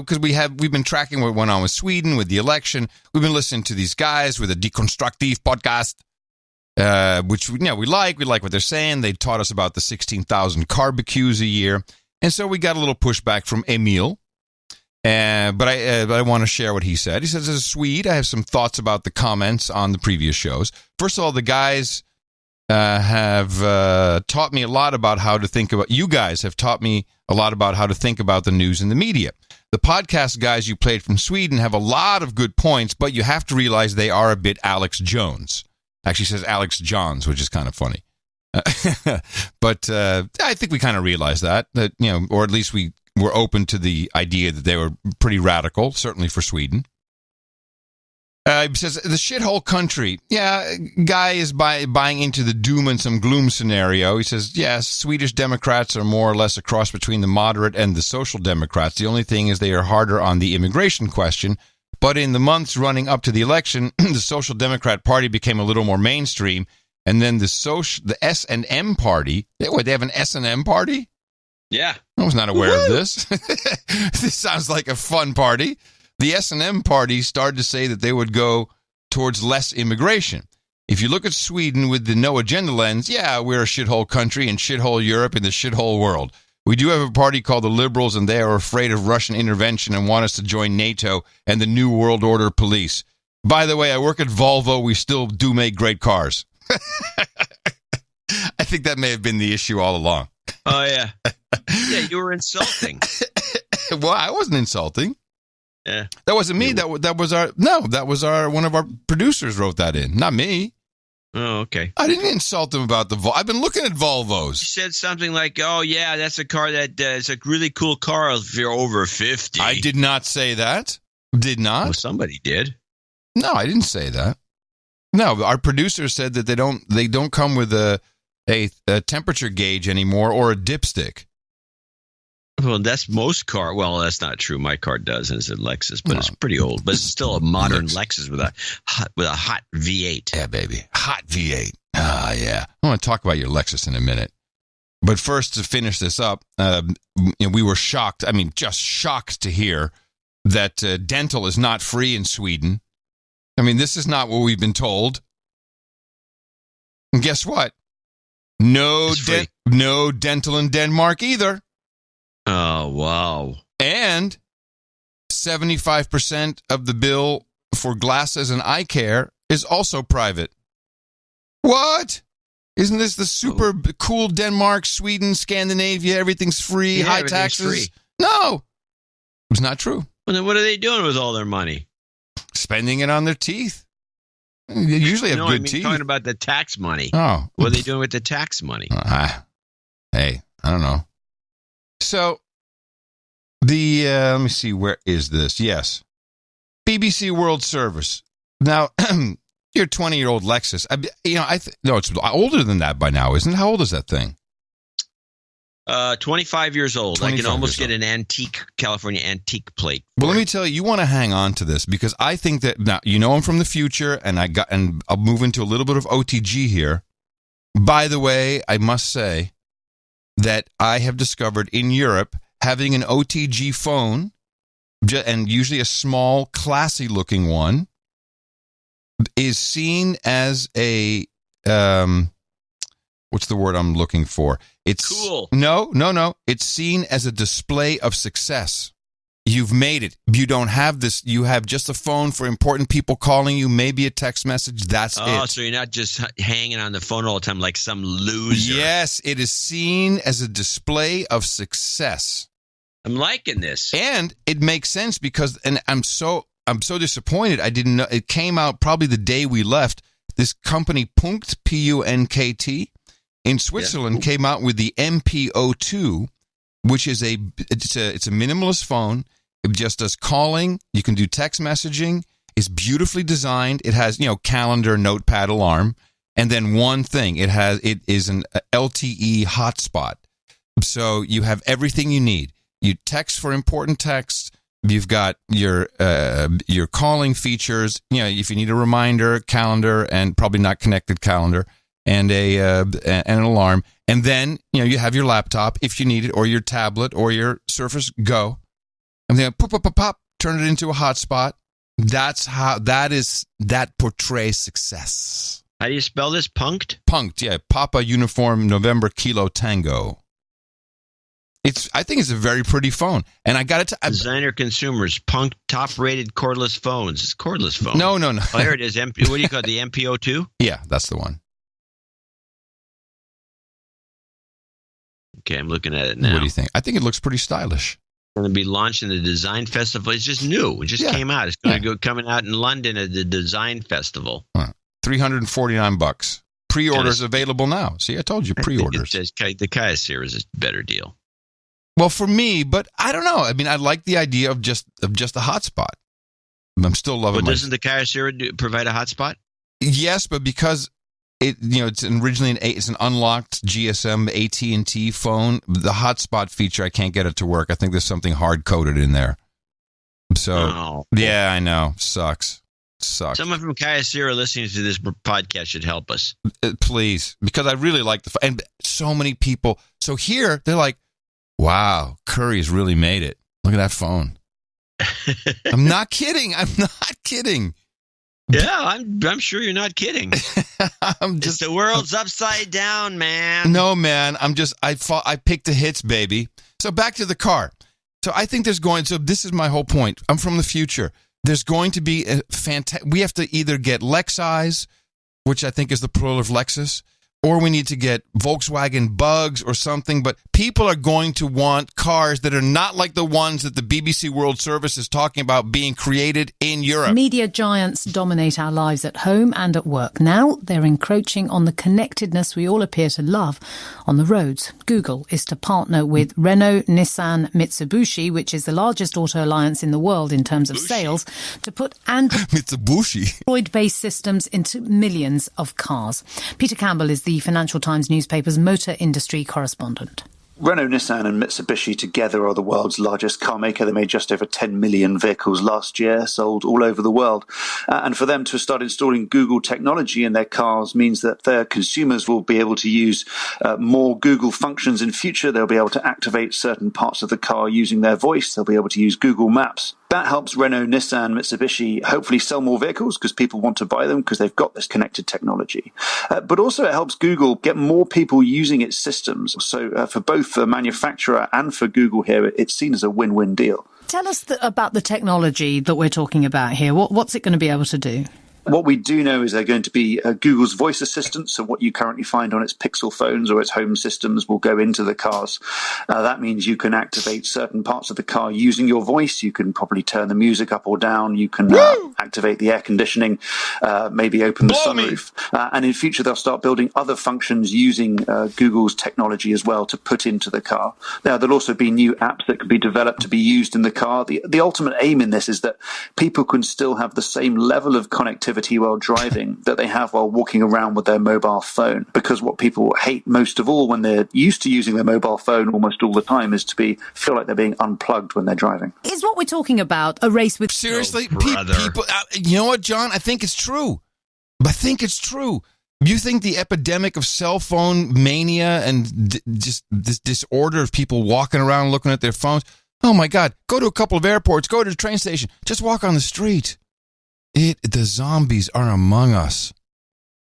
because we've been tracking what went on with Sweden, with the election. We've been listening to these guys with a Deconstructive podcast, which, we like. We like what they're saying. They taught us about the 16,000 barbecues a year. And so we got a little pushback from Emil. But I want to share what he said. He says, as a Swede, I have some thoughts about the comments on the previous shows. First of all, the guys have taught me a lot about how to think about. You guys have taught me a lot about how to think about the news and the media. The podcast guys you played from Sweden have a lot of good points, but you have to realize they are a bit Alex Jones. Actually says Alex Johns, which is kind of funny. But I think we kind of realized that, or at least we were open to the idea that they were pretty radical, certainly for Sweden. He says, the shithole country. Yeah, guy is buying into the doom and some gloom scenario. He says, yes, Swedish Democrats are more or less a cross between the moderate and the social Democrats. The only thing is they are harder on the immigration question. But in the months running up to the election, the Social Democrat Party became a little more mainstream. And then the S&M Party, they have an S&M Party? Yeah. I was not aware of this. This sounds like a fun party. The S&M Party started to say that they would go towards less immigration. If you look at Sweden with the no agenda lens, yeah, we're a shithole country and shithole Europe and the shithole world. We do have a party called the Liberals, and they are afraid of Russian intervention and want us to join NATO and the New World Order police. By the way, I work at Volvo. We still do make great cars. I think that may have been the issue all along. Oh, yeah. Yeah, you were insulting. Well, I wasn't insulting. Yeah. That wasn't me. That was one of our producers wrote that in, not me. Oh, okay. I didn't insult him about the Volvo. I've been looking at Volvos. You said something like, oh, yeah, that's a car that is a really cool car if you're over 50. I did not say that. Did not. Well, somebody did. No, I didn't say that. No, our producer said that they don't come with a temperature gauge anymore or a dipstick. Well, that's most car. Well, that's not true. My car does, and it's a Lexus, but it's pretty old. But it's still a modern Lexus with a hot V8. Yeah, baby, hot V8. Ah, yeah. I want to talk about your Lexus in a minute, but first to finish this up, we were shocked. I mean, just shocked to hear that dental is not free in Sweden. I mean, this is not what we've been told. And guess what? No dental in Denmark either. Oh, wow. And 75% of the bill for glasses and eye care is also private. What? Isn't this the super cool Denmark, Sweden, Scandinavia, everything's free, yeah, high taxes? Free. No. It was not true. Well, then what are they doing with all their money? Spending it on their teeth. They usually have good teeth. Talking about the tax money. Oh. What are they doing with the tax money? Hey, I don't know. So, let me see, where is this? Yes. BBC World Service. Now, your 20-year-old Lexus. No, it's older than that by now, isn't it? How old is that thing? 25 years old. I can almost get an antique, California antique plate. Well, let me tell you want to hang on to this because I think that, now, I'm from the future, and I'll move into a little bit of OTG here. By the way, I must say that I have discovered in Europe having an OTG phone, and usually a small, classy-looking one, is seen as a what's the word I'm looking for? It's cool. No. It's seen as a display of success. You've made it. You don't have this. You have just a phone for important people calling you, maybe a text message. That's it. Oh, so you're not just hanging on the phone all the time like some loser. Yes, it is seen as a display of success. I'm liking this. And it makes sense because, and I'm so disappointed. I didn't know. It came out probably the day we left. This company, Punkt, P-U-N-K-T, in Switzerland came out with the MPO2, which is it's a minimalist phone. It just does calling. You can do text messaging. It's beautifully designed. It has, calendar, notepad, alarm, and then one thing. It is an LTE hotspot. So you have everything you need. You text for important texts. You've got your calling features. If you need a reminder, calendar, and probably not connected calendar, and an alarm. And then you have your laptop if you need it, or your tablet, or your Surface Go. And then pop, turn it into a hotspot. That portrays success. How do you spell this? Punkt? Punkt, yeah. Papa Uniform November Kilo Tango. I think it's a very pretty phone. And I got it to Designer Consumers, Punkt top-rated cordless phones. It's cordless phone. No. Oh, here it is. What do you call it? The MPO2? Yeah, that's the one. Okay, I'm looking at it now. What do you think? I think it looks pretty stylish. Going to be launched in the Design Festival. It's just new. It just came out. It's going to go coming out in London at the Design Festival. $349. Pre-orders available now. See, I told you pre-orders. The Kyocera is a better deal. Well, for me, but I don't know. I mean, I like the idea of just a hotspot. I'm still loving. But doesn't the Kyocera provide a hotspot? Yes, but because it's originally it's an unlocked GSM AT&T phone. The hotspot feature, I can't get it to work. I think there's something hard coded in there. So yeah, I know, sucks. Someone from Kyocera listening to this podcast should help us, please, because I really like the and so many people. So here they're like, wow, Curry's really made it. Look at that phone. I'm not kidding. Yeah, I'm sure you're not kidding. The world's upside down, man. No, man. I picked the hits, baby. So back to the car. So I think so this is my whole point. I'm from the future. There's going to be we have to either get Lexus, which I think is the plural of Lexus, or we need to get Volkswagen Bugs or something. But people are going to want cars that are not like the ones that the BBC World Service is talking about being created in Europe. Media giants dominate our lives at home and at work. Now they're encroaching on the connectedness we all appear to love on the roads. Google is to partner with Renault, Nissan, Mitsubishi, which is the largest auto alliance in the world in terms of sales, to put Android-based systems into millions of cars. Peter Campbell is the Financial Times newspaper's motor industry correspondent. Renault, Nissan and Mitsubishi together are the world's largest car maker. They made just over 10 million vehicles last year, sold all over the world. And for them to start installing Google technology in their cars means that their consumers will be able to use more Google functions in future. They'll be able to activate certain parts of the car using their voice. They'll be able to use Google Maps. That helps Renault, Nissan, Mitsubishi hopefully sell more vehicles because people want to buy them because they've got this connected technology. But also it helps Google get more people using its systems. So for both the manufacturer and for Google here, it's seen as a win-win deal. Tell us about the technology that we're talking about here. What's it going to be able to do? What we do know is they're going to be Google's voice assistant. So what you currently find on its Pixel phones or its home systems will go into the cars. That means you can activate certain parts of the car using your voice. You can probably turn the music up or down. You can activate the air conditioning, maybe open the sunroof. And in future, they'll start building other functions using Google's technology as well to put into the car. Now, there'll also be new apps that can be developed to be used in the car. The ultimate aim in this is that people can still have the same level of connectivity while driving that they have while walking around with their mobile phone. Because what people hate most of all when they're used to using their mobile phone almost all the time is to feel like they're being unplugged when they're driving. Is what we're talking about a race with... Seriously? People, you know what, John? I think it's true. You think the epidemic of cell phone mania and just this disorder of people walking around looking at their phones, oh my God, go to a couple of airports, go to the train station, just walk on the street. The zombies are among us.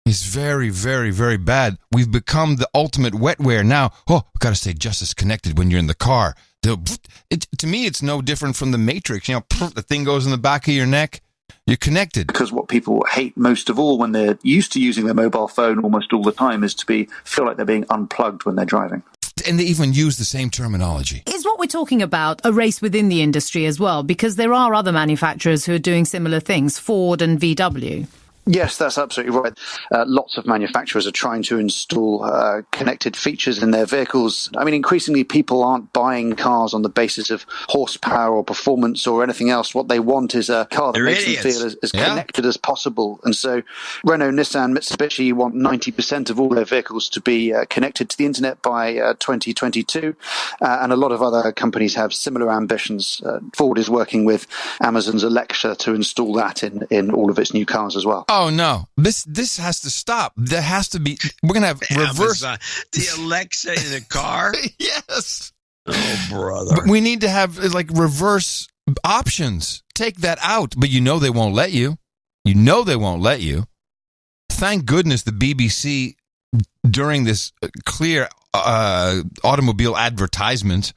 It's very, very, very bad. We've become the ultimate wetware now. Oh, got to stay just as connected when you're in the car. To me, it's no different from the Matrix. You know, the thing goes in the back of your neck. You're connected. Because what people hate most of all when they're used to using their mobile phone almost all the time is to feel like they're being unplugged when they're driving. And they even use the same terminology. Is what we're talking about a race within the industry as well? Because there are other manufacturers who are doing similar things, Ford and VW. Yes, that's absolutely right. Lots of manufacturers are trying to install connected features in their vehicles. I mean, increasingly, people aren't buying cars on the basis of horsepower or performance or anything else. What they want is a car that makes them feel as connected as possible. And so Renault, Nissan, Mitsubishi want 90% of all their vehicles to be connected to the internet by 2022. And a lot of other companies have similar ambitions. Ford is working with Amazon's Alexa to install that in all of its new cars as well. Oh, no. This has to stop. There has to be... We're going to have reverse... the Alexa in a car? Yes. Oh, brother. But we need to have, reverse options. Take that out. But you know they won't let you. You know they won't let you. Thank goodness the BBC, during this clear automobile advertisement,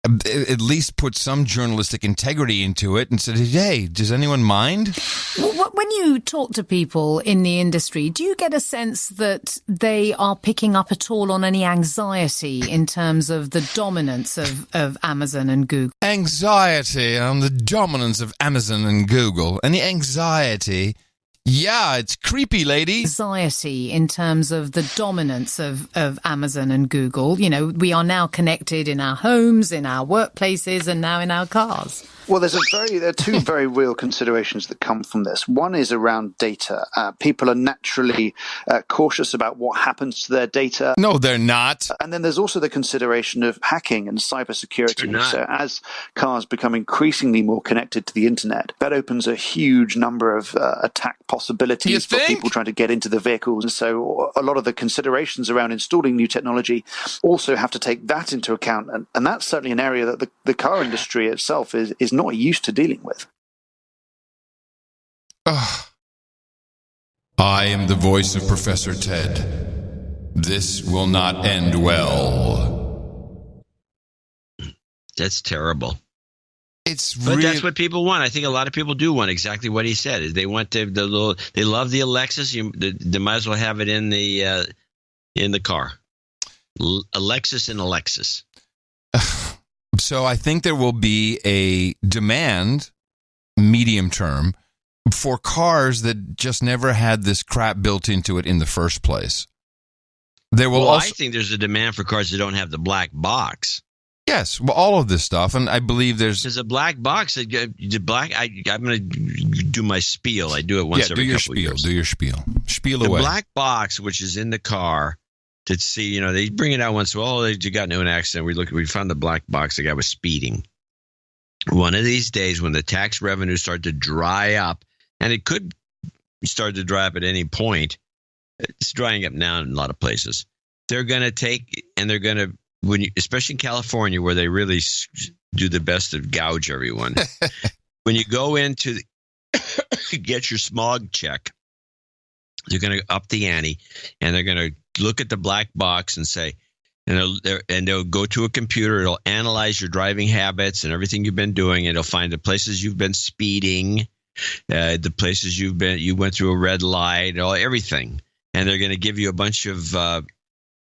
at least put some journalistic integrity into it and said, hey, does anyone mind? When you talk to people in the industry, do you get a sense that they are picking up at all on any anxiety in terms of the dominance of Amazon and Google? Anxiety on the dominance of Amazon and Google. Any anxiety? Yeah, it's creepy, lady. Anxiety in terms of the dominance of Amazon and Google. You know, we are now connected in our homes, in our workplaces, and now in our cars. Well, there are two very real considerations that come from this. One is around data. People are naturally cautious about what happens to their data. No, they're not. And then there's also the consideration of hacking and cybersecurity. So as cars become increasingly more connected to the internet, that opens a huge number of attack possibilities for people trying to get into the vehicles. And so a lot of the considerations around installing new technology also have to take that into account. And that's certainly an area that the car industry itself is not used to dealing with. I am the voice of Professor Ted. This will not end well. That's terrible. But that's what people want. I think a lot of people do want exactly what he said. They want they love the Alexis. They might as well have it in the car. Alexis and Alexis. So I think there will be a demand, medium term, for cars that just never had this crap built into it in the first place. There will I think there's a demand for cars that don't have the black box. Yes, well, all of this stuff, and I believe there's a black box. I'm going to do my spiel. I do it once every couple of years. Do your spiel. Spiel away. The black box, which is in the car. To see, they bring it out once. Well, you got into an accident. We found the black box. The guy was speeding. One of these days, when the tax revenues start to dry up, and it could start to dry up at any point, it's drying up now in a lot of places. They're going to take, and they're going to, especially in California, where they really do the best to gouge everyone. When you go in to get your smog check, they're going to up the ante, and they're going to look at the black box and say, and they'll go to a computer. It'll analyze your driving habits and everything you've been doing. It'll find the places you've been speeding, the places you went through a red light, everything. And they're going to give you a bunch of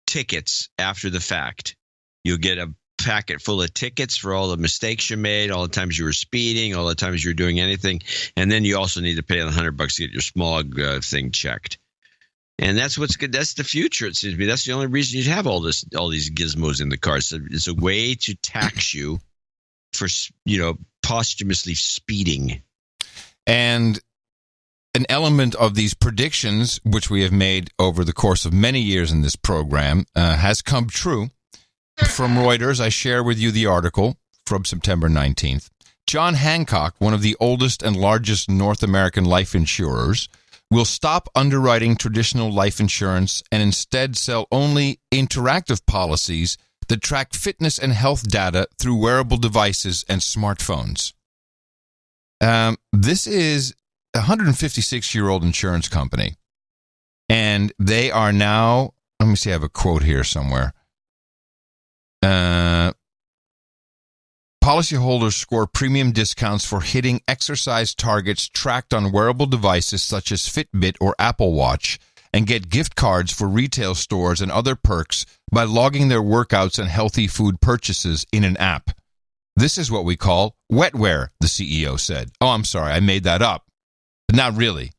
tickets after the fact. You'll get a packet full of tickets for all the mistakes you made, all the times you were speeding, all the times you were doing anything. And then you also need to pay $100 to get your smog thing checked. And that's what's good. That's the future. It seems to me. That's the only reason you'd have all these gizmos in the car. So it's a way to tax you for, posthumously speeding. And an element of these predictions, which we have made over the course of many years in this program, has come true. From Reuters, I share with you the article from September 19th. John Hancock, one of the oldest and largest North American life insurers, will stop underwriting traditional life insurance and instead sell only interactive policies that track fitness and health data through wearable devices and smartphones. This is a 156-year-old insurance company, and they are now, let me see, I have a quote here somewhere. Policyholders score premium discounts for hitting exercise targets tracked on wearable devices such as Fitbit or Apple Watch, and get gift cards for retail stores and other perks by logging their workouts and healthy food purchases in an app. This is what we call wetware, the CEO said. Oh, I'm sorry, I made that up. But not really.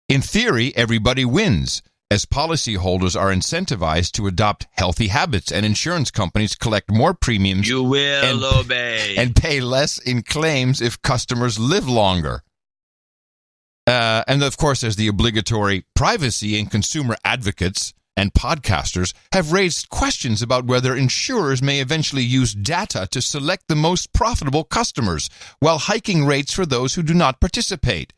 In theory, everybody wins, as policyholders are incentivized to adopt healthy habits and insurance companies collect more premiums and pay less in claims if customers live longer. And of course, there's the obligatory privacy, and consumer advocates and podcasters have raised questions about whether insurers may eventually use data to select the most profitable customers while hiking rates for those who do not participate.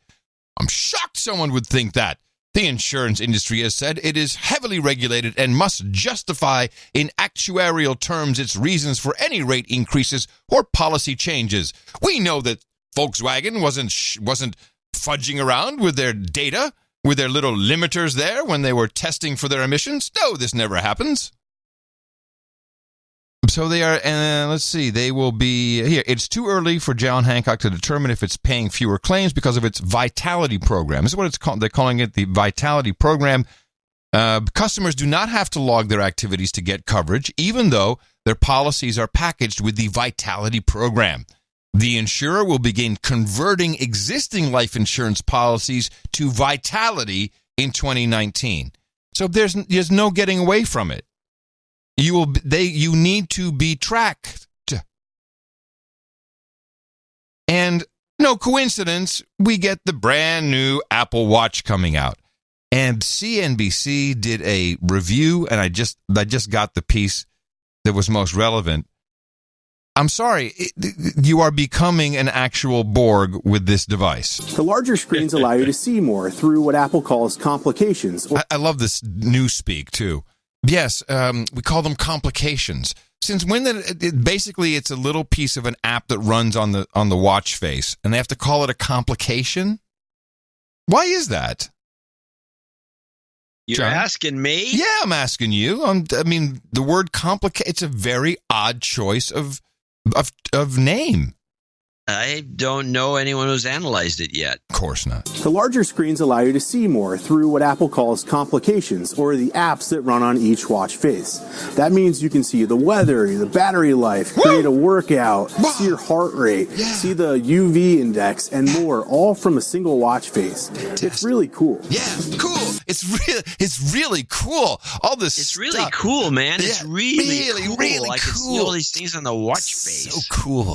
I'm shocked someone would think that. The insurance industry has said it is heavily regulated and must justify in actuarial terms its reasons for any rate increases or policy changes. We know that Volkswagen wasn't fudging around with their data, with their little limiters there when they were testing for their emissions. No, this never happens. So they are, let's see, they will be here. It's too early for John Hancock to determine if it's paying fewer claims because of its Vitality program. This is what it's called. They're calling it the Vitality program. Customers do not have to log their activities to get coverage, even though their policies are packaged with the Vitality program. The insurer will begin converting existing life insurance policies to Vitality in 2019. So there's no getting away from it. You need to be tracked. And no coincidence, we get the brand new Apple Watch coming out. And CNBC did a review, and I just got the piece that was most relevant. I'm sorry, you are becoming an actual Borg with this device. The larger screens allow you to see more through what Apple calls complications. I love this newspeak, too. Yes, we call them complications. Since when basically it's a little piece of an app that runs on the watch face, and they have to call it a complication? Why is that? You're John? asking me? Yeah, I'm asking you. I mean, the word complicate, it's a very odd choice of name. I don't know anyone who's analyzed it yet. Of course not. The larger screens allow you to see more through what Apple calls complications, or the apps that run on each watch face. That means you can see the weather, the battery life, create a workout, see your heart rate, see the UV index, and more, all from a single watch face. It's really cool. Yeah, cool. It's really cool. All this It's stuff. really cool, man. Yeah, It's really cool. Really I can see all these things on the watch face. So cool.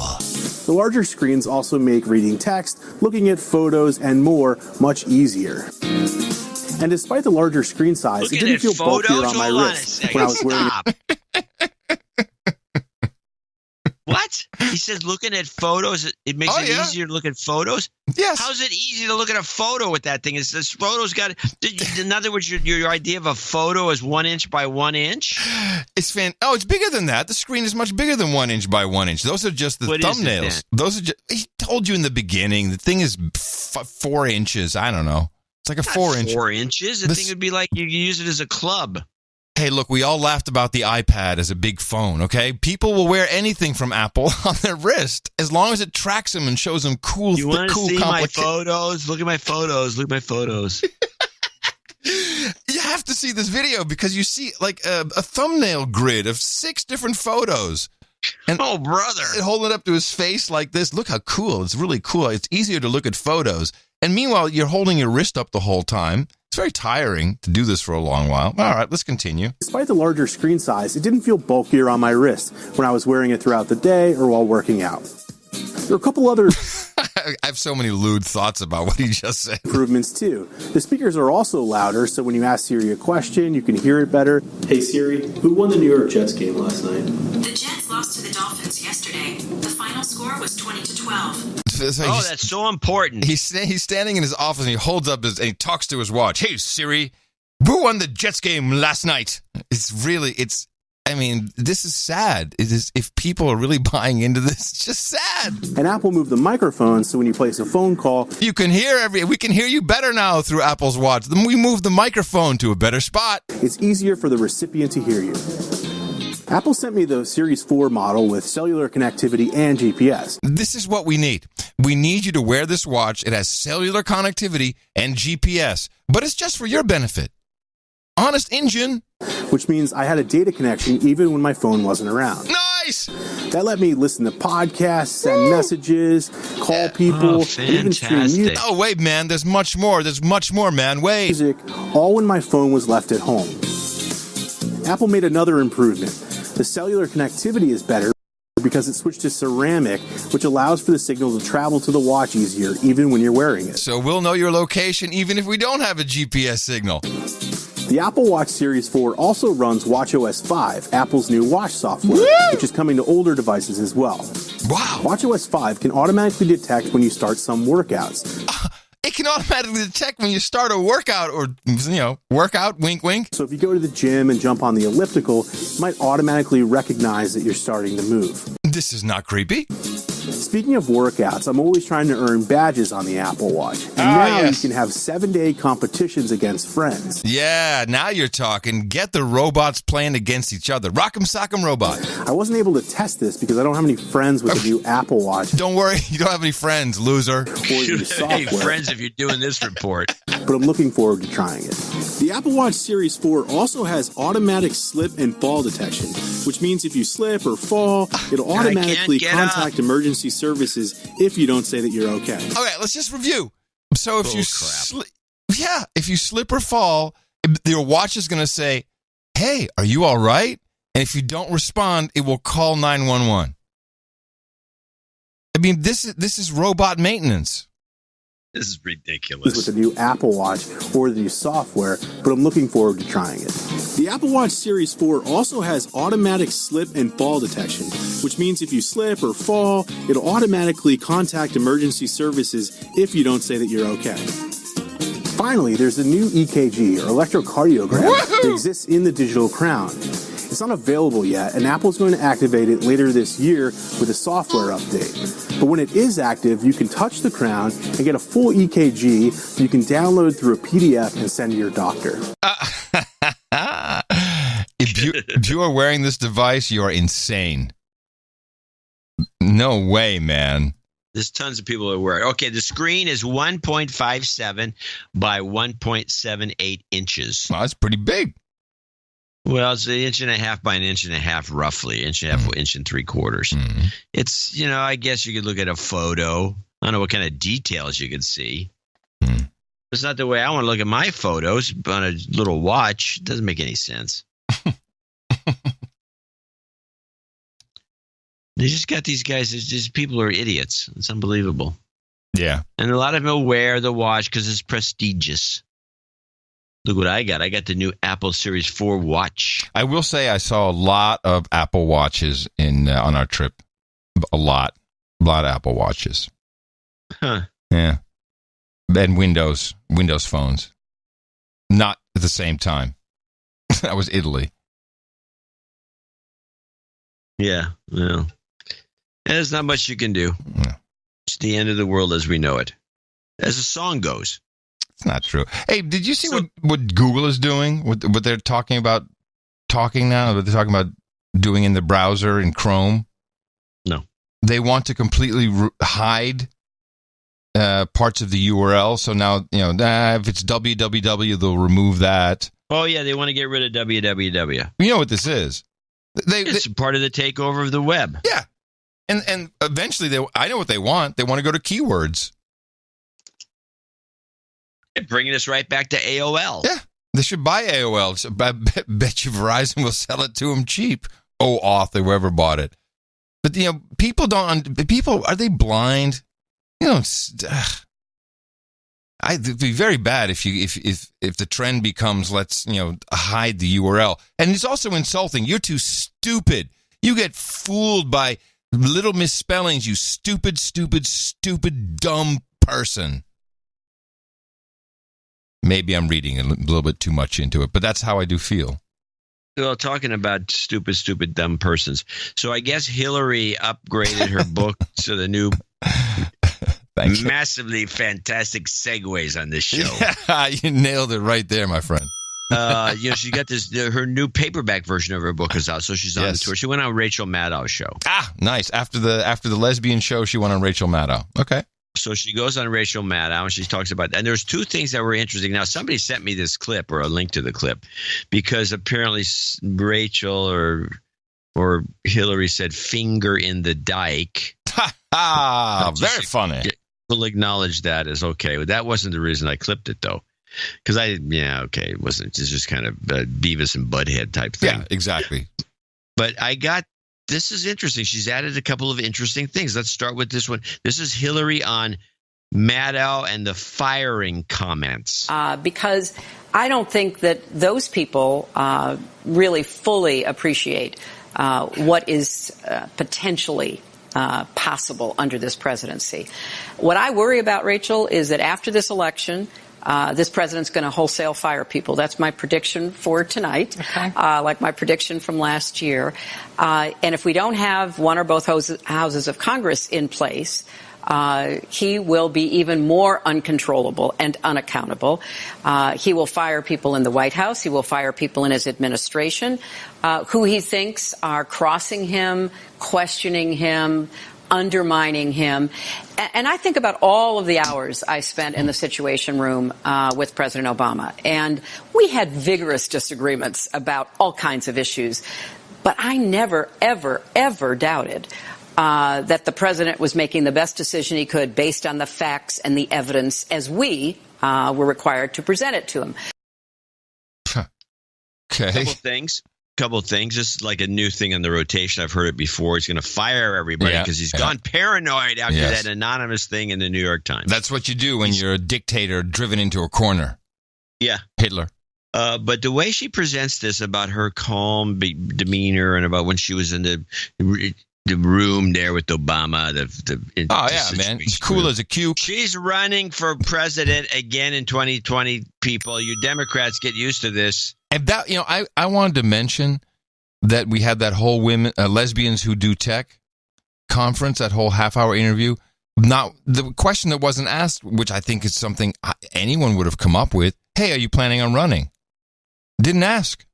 The larger screens also make reading text, looking at photos, and more much easier. And despite the larger screen size, it didn't feel bulkier on my wrist when I was wearing it. What? He says looking at photos, it makes it easier to look at photos? Yes. How's it easy to look at a photo with that thing? Is this photo's got, in other words, your idea of a photo is 1 inch by 1 inch? It's bigger than that. The screen is much bigger than 1 inch by 1 inch. Those are just the thumbnails. Those are just, he told you in the beginning, the thing is 4 inches. I don't know. It's like a 4 inch. 4 inches? The thing would be like you use it as a club. Hey, look, we all laughed about the iPad as a big phone, okay? People will wear anything from Apple on their wrist as long as it tracks them and shows them cool. You want to see my photos? Look at my photos. Look at my photos. You have to see this video because you see like a thumbnail grid of 6 different photos. And oh, brother. Holding it up to his face like this. Look how cool. It's really cool. It's easier to look at photos. And meanwhile, you're holding your wrist up the whole time. It's very tiring to do this for a long while. All right, let's continue. Despite the larger screen size, it didn't feel bulkier on my wrist when I was wearing it throughout the day or while working out. There are a couple other I have so many lewd thoughts about what he just said. Improvements too. The speakers are also louder, so when you ask Siri a question, you can hear it better. Hey Siri, who won the New York Jets game last night? The Jets lost to the Dolphins yesterday. The final score was 20-12. Oh, that's so important. He's standing in his office and he holds up and he talks to his watch. Hey Siri, who won the Jets game last night? This is sad. It is, if people are really buying into this, it's just sad. And Apple moved the microphone, so when you place a phone call, we can hear you better now through Apple's watch. Then we moved the microphone to a better spot. It's easier for the recipient to hear you. Apple sent me the Series 4 model with cellular connectivity and GPS. This is what we need. We need you to wear this watch. It has cellular connectivity and GPS, but it's just for your benefit. Honest engine. Which means I had a data connection even when my phone wasn't around. Nice! That let me listen to podcasts, send messages, call people, even stream music. Oh, wait, man. There's much more. There's much more, man. Wait. Music, all when my phone was left at home. Apple made another improvement. The cellular connectivity is better because it switched to ceramic, which allows for the signal to travel to the watch easier, even when you're wearing it. So we'll know your location even if we don't have a GPS signal. The Apple Watch Series 4 also runs watchOS 5, Apple's new watch software, which is coming to older devices as well. Wow. watchOS 5 can automatically detect when you start some workouts. It can automatically detect when you start a workout or, workout, wink, wink. So if you go to the gym and jump on the elliptical, it might automatically recognize that you're starting to move. This is not creepy. Speaking of workouts, I'm always trying to earn badges on the Apple Watch. And now you can have 7-day competitions against friends. Yeah, now you're talking. Get the robots playing against each other. Rock'em sock'em robot. I wasn't able to test this because I don't have any friends with the new Apple Watch. Don't worry, you don't have any friends, loser. You have any friends if you're doing this report. But I'm looking forward to trying it. The Apple Watch Series 4 also has automatic slip and fall detection, which means if you slip or fall, it'll automatically contact emergency services if you don't say that you're okay. Okay, let's just review. So if if you slip or fall, your watch is going to say, "Hey, are you all right?" And if you don't respond, it will call 911. I mean, this is robot maintenance. This is ridiculous. With the new Apple Watch or the new software, but I'm looking forward to trying it. The Apple Watch Series 4 also has automatic slip and fall detection, which means if you slip or fall, it'll automatically contact emergency services if you don't say that you're okay. Finally, there's a new EKG, or electrocardiogram, that exists in the digital crown. It's not available yet, and Apple's going to activate it later this year with a software update. But when it is active, you can touch the crown and get a full EKG you can download through a PDF and send to your doctor. If you are wearing this device, you are insane. No way, man. There's tons of people that wear it. Okay, the screen is 1.57 by 1.78 inches. Well, that's pretty big. Well, it's 1.5 inches by 1.5 inches, roughly. 1.5 inches, 1.75 inches. Mm-hmm. It's, I guess you could look at a photo. I don't know what kind of details you could see. It's not the way I want to look at my photos on a little watch. It doesn't make any sense. They just got these guys. These people are idiots. It's unbelievable. Yeah. And a lot of them will wear the watch because it's prestigious. Look what I got. I got the new Apple Series 4 watch. I will say I saw a lot of Apple Watches on our trip. A lot of Apple Watches. Huh. Yeah. And Windows phones. Not at the same time. That was Italy. Yeah. Well, there's not much you can do. Yeah. It's the end of the world as we know it. As the song goes. It's not true. Hey, did you see what Google is doing? What they're talking about now? What they're talking about doing in the browser in Chrome? No. They want to completely hide parts of the URL. So now, if it's www, they'll remove that. Oh, yeah, they want to get rid of www. You know what this is? It's part of the takeover of the web. Yeah. And eventually, I know what they want. They want to go to keywords. They're bringing us right back to AOL. Yeah. They should buy AOL. So I bet you Verizon will sell it to them cheap. Oh, author, whoever bought it. But, people are they blind? It'd be very bad if the trend becomes let's hide the URL, and it's also insulting. You're too stupid. You get fooled by little misspellings. You stupid, dumb person. Maybe I'm reading a little bit too much into it, but that's how I do feel. Well, talking about stupid, dumb persons. So I guess Hillary upgraded her book to the new. Massively fantastic segues on this show. Yeah, you nailed it right there, my friend. She got her new paperback version of her book is out, so she's on the tour. She went on Rachel Maddow's show. Ah, nice. After the lesbian show, she went on Rachel Maddow. Okay. So she goes on Rachel Maddow and she talks about, and there's two things that were interesting. Now, somebody sent me this clip or a link to the clip because apparently Rachel or Hillary said finger in the dike. Very funny. We'll acknowledge that as okay. That wasn't the reason I clipped it, though. Because it wasn't. It's just kind of Beavis and Butthead type thing. Yeah, exactly. But this is interesting. She's added a couple of interesting things. Let's start with this one. This is Hillary on Maddow and the firing comments. Because I don't think that those people really fully appreciate what is potentially possible under this presidency. What I worry about, Rachel, is that after this election, this president's going to wholesale fire people. That's my prediction for tonight, like my prediction from last year. And if we don't have one or both houses of Congress in place, he will be even more uncontrollable and unaccountable. He will fire people in the White House. He will fire people in his administration who he thinks are crossing him, questioning him, undermining him. And I think about all of the hours I spent in the Situation Room with President Obama. And we had vigorous disagreements about all kinds of issues. But I never, ever, ever doubted that the president was making the best decision he could based on the facts and the evidence as we were required to present it to him. Okay. Couple of things. This is like a new thing on the rotation. I've heard it before. He's going to fire everybody because he's gone paranoid after that anonymous thing in the New York Times. That's what you do when you're a dictator driven into a corner. Yeah. Hitler. But the way she presents this about her calm demeanor and about when she was in the room there with Obama. Man. Cool as a cube. She's running for president again in 2020, people. You Democrats get used to this. And that, I wanted to mention that we had that whole lesbians who do tech conference, that whole half-hour interview. Now, the question that wasn't asked, which I think is something anyone would have come up with, hey, are you planning on running? Didn't ask.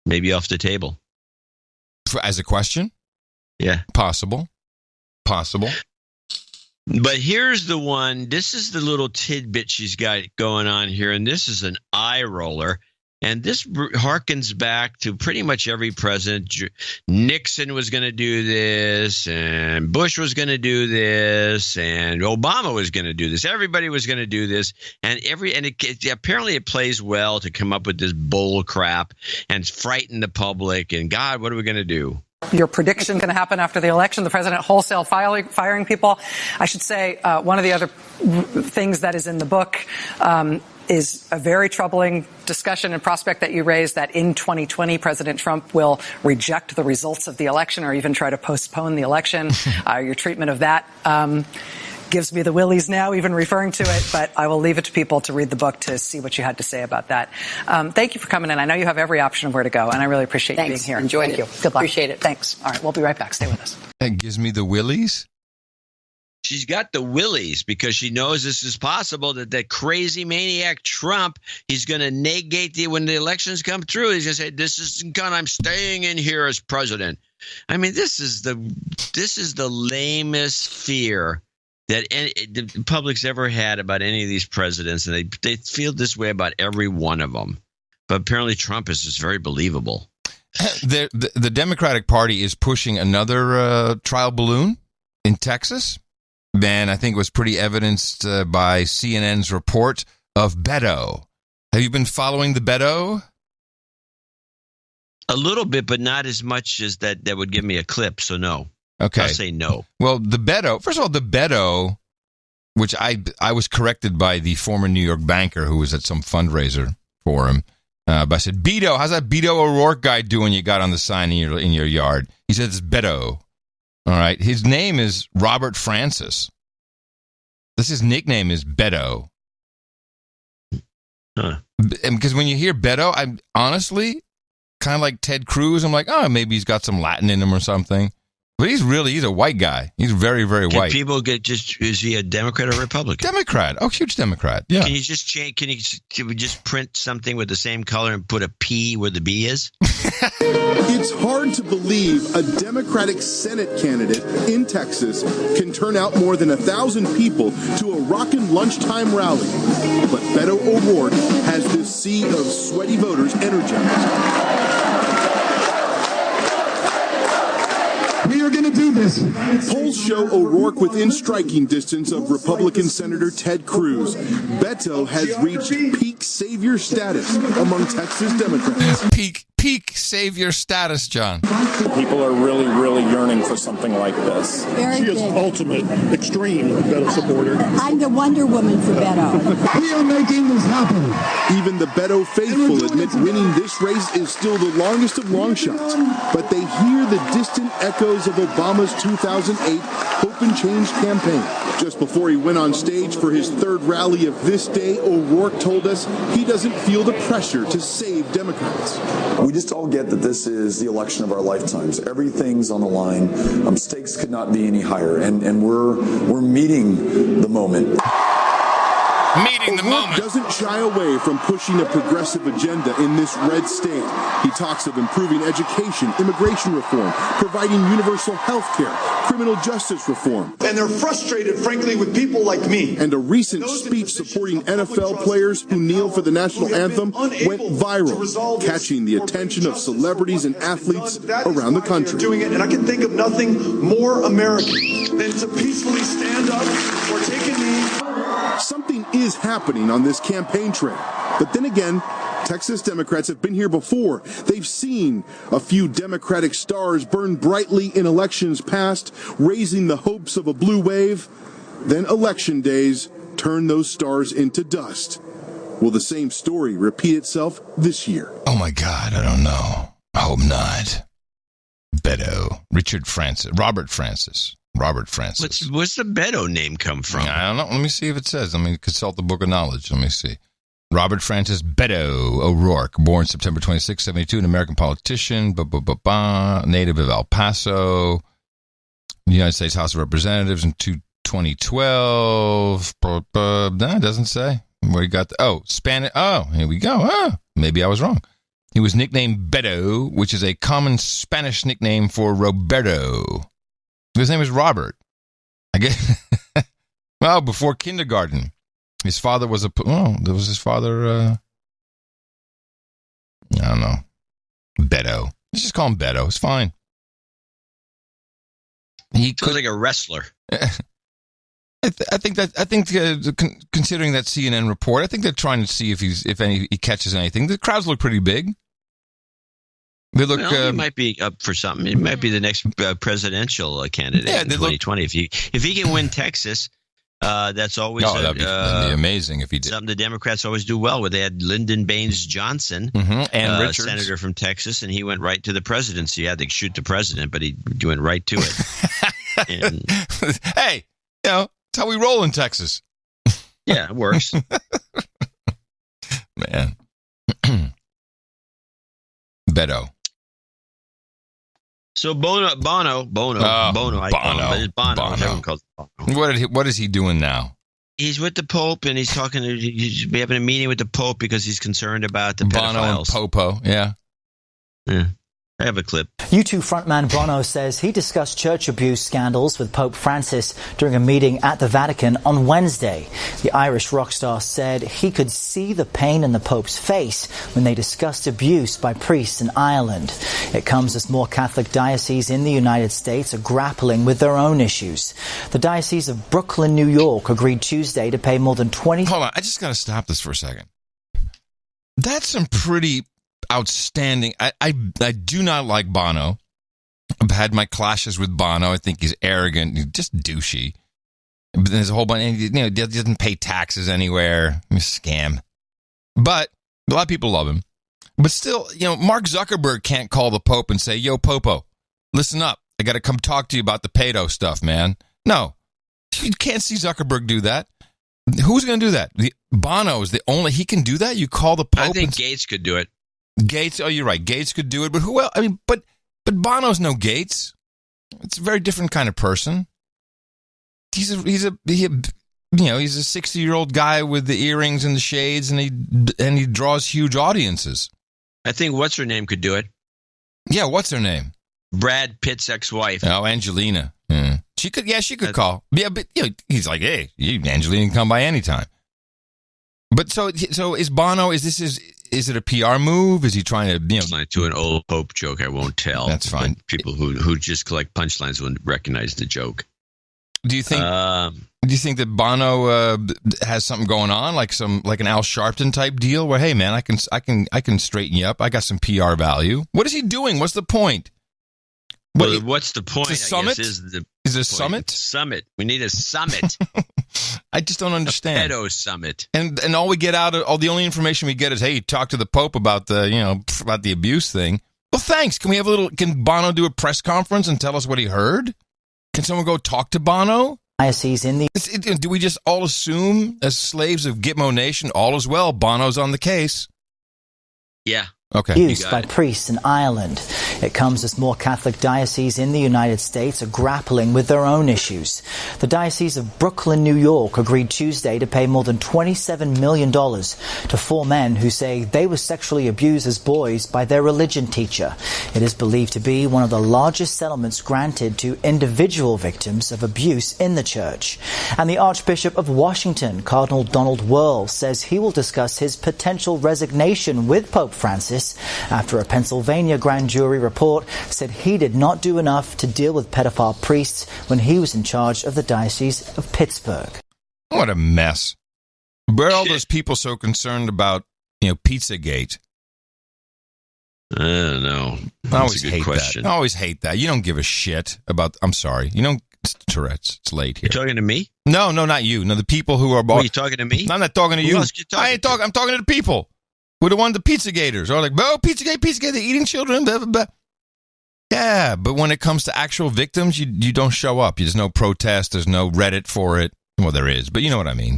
Maybe off the table. As a question? Yeah. Possible. But here's the one. This is the little tidbit she's got going on here, and this is an eye roller. And this harkens back to pretty much every president. Nixon was going to do this, and Bush was going to do this, and Obama was going to do this. Everybody was going to do this, and apparently it plays well to come up with this bull crap and frighten the public. And God, what are we going to do? Your prediction going to happen after the election, the president wholesale firing people. I should say one of the other things that is in the book is a very troubling discussion and prospect that you raised that in 2020, President Trump will reject the results of the election or even try to postpone the election. Your treatment of that gives me the willies now, even referring to it, but I will leave it to people to read the book to see what you had to say about that. Thank you for coming in. I know you have every option of where to go, and I really appreciate you being here. Enjoyed Thank it. you. Good luck. Appreciate it. Thanks. All right, we'll be right back. Stay with us. It gives me the willies. She's got the willies because she knows this is possible, that crazy maniac Trump, he's going to negate when the elections come through. He's going to say, this isn't gone. I'm staying in here as president. I mean, this is the lamest fear that the public's ever had about any of these presidents, and they feel this way about every one of them. But apparently Trump is just very believable. The Democratic Party is pushing another trial balloon in Texas. Man, I think it was pretty evidenced by CNN's report of Beto. Have you been following the Beto? A little bit, but not as much as that would give me a clip, so no. Okay. I'll say no. Well, the Beto, first of all, the Beto, which I was corrected by the former New York banker who was at some fundraiser for him. But I said, Beto, how's that Beto O'Rourke guy doing you got on the sign in your yard? He said, it's Beto. All right. His name is Robert Francis. His nickname is Beto. Huh. Because when you hear Beto, I'm honestly kind of like Ted Cruz. I'm like, oh, maybe he's got some Latin in him or something. But he's a white guy. He's very, very white. People is he a Democrat or Republican? Democrat. Oh, huge Democrat. Yeah. Can you just change, can we just print something with the same color and put a P where the B is? It's hard to believe a Democratic Senate candidate in Texas can turn out more than 1,000 people to a rockin' lunchtime rally. But Beto O'Rourke has this sea of sweaty voters energized. We are going to do this. Polls show O'Rourke within striking distance of Republican Senator Ted Cruz. Beto has reached peak savior status among Texas Democrats. Peak savior status, John. People are really, really yearning for something like this. She is ultimate, extreme Beto supporter. I'm the Wonder Woman for Beto. We are making this happen. Even the Beto faithful admit winning this race is still the longest of long shots. But they hear the distant echoes of Obama's 2008 Hope and Change campaign. Just before he went on stage for his third rally of this day, O'Rourke told us he doesn't feel the pressure to save Democrats. We just all get that this is the election of our lifetimes. Everything's on the line. Stakes could not be any higher, and we're meeting the moment. O'Rourke doesn't shy away from pushing a progressive agenda in this red state. He talks of improving education, immigration reform, providing universal health care, criminal justice reform. And they're frustrated, frankly, with people like me. And a recent speech supporting NFL players who kneel for the national anthem went viral, catching the attention of celebrities and athletes around the country. Doing it, and I can think of nothing more American than to peacefully stand up or take a knee. Something is happening on this campaign trail. But then again, Texas Democrats have been here before. They've seen a few Democratic stars burn brightly in elections past, raising the hopes of a blue wave. Then election days turn those stars into dust. Will the same story repeat itself this year? Oh my God, I don't know. I hope not. Beto. Robert Francis. What's the Beto name come from? I don't know. Let me see if it says. Let me consult the Book of Knowledge. Let me see. Robert Francis Beto O'Rourke, born September 26, 1972, an American politician, native of El Paso, United States House of Representatives in 2012. No, it doesn't say where he got Spanish. Oh, here we go. Maybe I was wrong. He was nicknamed Beto, which is a common Spanish nickname for Roberto. His name is Robert. I guess. Well, before kindergarten, his father was there was his father. I don't know. Beto. Let's just call him Beto. It's fine. He sounds like a wrestler. I think considering that CNN report, I think they're trying to see if he catches anything. The crowds look pretty big. They look. He might be up for something. It might be the next presidential candidate in 2020. If he can win Texas, that's always that'd be amazing if he did. Something the Democrats always do well with. They had Lyndon Baines Johnson, and Richards, senator from Texas, and he went right to the presidency. I think shoot the president, but he went right to it. Hey, that's how we roll in Texas. Yeah, it works. Man. Beto. So Bono. I call him, but it's Bono. Everyone calls it Bono. What is he doing now? He's with the Pope, and he's he's having a meeting with the Pope because he's concerned about the pedophiles. Bono and Popo, yeah. I have a clip. U2 frontman Bono says he discussed church abuse scandals with Pope Francis during a meeting at the Vatican on Wednesday. The Irish rock star said he could see the pain in the Pope's face when they discussed abuse by priests in Ireland. It comes as more Catholic dioceses in the United States are grappling with their own issues. The Diocese of Brooklyn, New York, agreed Tuesday to pay more than $20. Hold on, I just got to stop this for a second. That's some pretty outstanding. I do not like Bono. I've had my clashes with Bono. I think he's arrogant, he's just douchey. But there's a whole bunch. He doesn't pay taxes anywhere. He's a scam. But a lot of people love him. But still, Mark Zuckerberg can't call the Pope and say, "Yo, Popo, listen up. I got to come talk to you about the pedo stuff, man." No, you can't see Zuckerberg do that. Who's going to do that? Bono is the only. He can do that. You call the Pope. I think Gates could do it. Gates, you're right. Gates could do it, but who else? I mean, but Bono's no Gates. It's a very different kind of person. He's a 60-year-old guy with the earrings and the shades, and he draws huge audiences. I think what's her name could do it. Yeah, what's her name? Brad Pitt's ex-wife. Oh, Angelina. She could call. Yeah, but he's like, hey, Angelina can come by anytime. But so is Bono? Is it a PR move? Is he trying to to an old Pope joke? I won't tell. That's fine. But people who just collect punchlines wouldn't recognize the joke. Do you think that Bono has something going on, like an Al Sharpton type deal, where, hey man, I can straighten you up. I got some PR value. What is he doing? What's the point? What's the point? The summit? Is it a summit? Summit. We need a summit. I just don't understand. A pedo summit. And all we get the only information we get is, hey, talk to the Pope about the abuse thing. Well, thanks. Can Bono do a press conference and tell us what he heard? Can someone go talk to Bono? Do we just all assume, as slaves of Gitmo Nation, all is well, Bono's on the case? Yeah. Okay. Used by priests in Ireland. It comes as more Catholic dioceses in the United States are grappling with their own issues. The Diocese of Brooklyn, New York, agreed Tuesday to pay more than $27 million to 4 men who say they were sexually abused as boys by their religion teacher. It is believed to be one of the largest settlements granted to individual victims of abuse in the church. And the Archbishop of Washington, Cardinal Donald Wuerl, says he will discuss his potential resignation with Pope Francis after a Pennsylvania grand jury report said he did not do enough to deal with pedophile priests when he was in charge of the Diocese of Pittsburgh. What a mess. Where are all those people so concerned about, Pizzagate? I don't know. I always hate that. I always hate that. You don't give a shit about, I'm sorry. It's Tourette's. It's late here. You talking to me? No, not you. No, the people who are... Are you talking to me? No, I'm not talking to you. Who else you talking to? I'm talking to the people. We're the Pizzagators. Or like, Pizzagate, they're eating children, blah, blah, blah. Yeah, but when it comes to actual victims, you don't show up. There's no protest. There's no Reddit for it. Well, there is, but you know what I mean.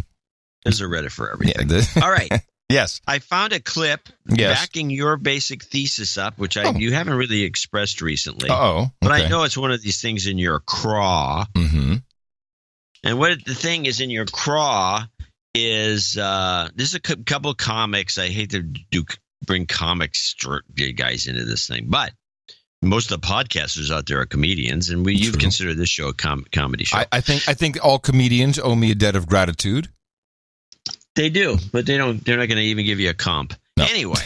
There's a Reddit for everything. Yeah, all right. Yes. I found a clip backing your basic thesis up, which you haven't really expressed recently. Okay. But I know it's one of these things in your craw. Mm-hmm. And what the thing is in your craw is this is a couple of comics. I hate to bring comics guys into this thing, but most of the podcasters out there are comedians, and you've considered this show a comedy show. I think all comedians owe me a debt of gratitude. They do, but they're not going to even give you a comp. No. Anyway,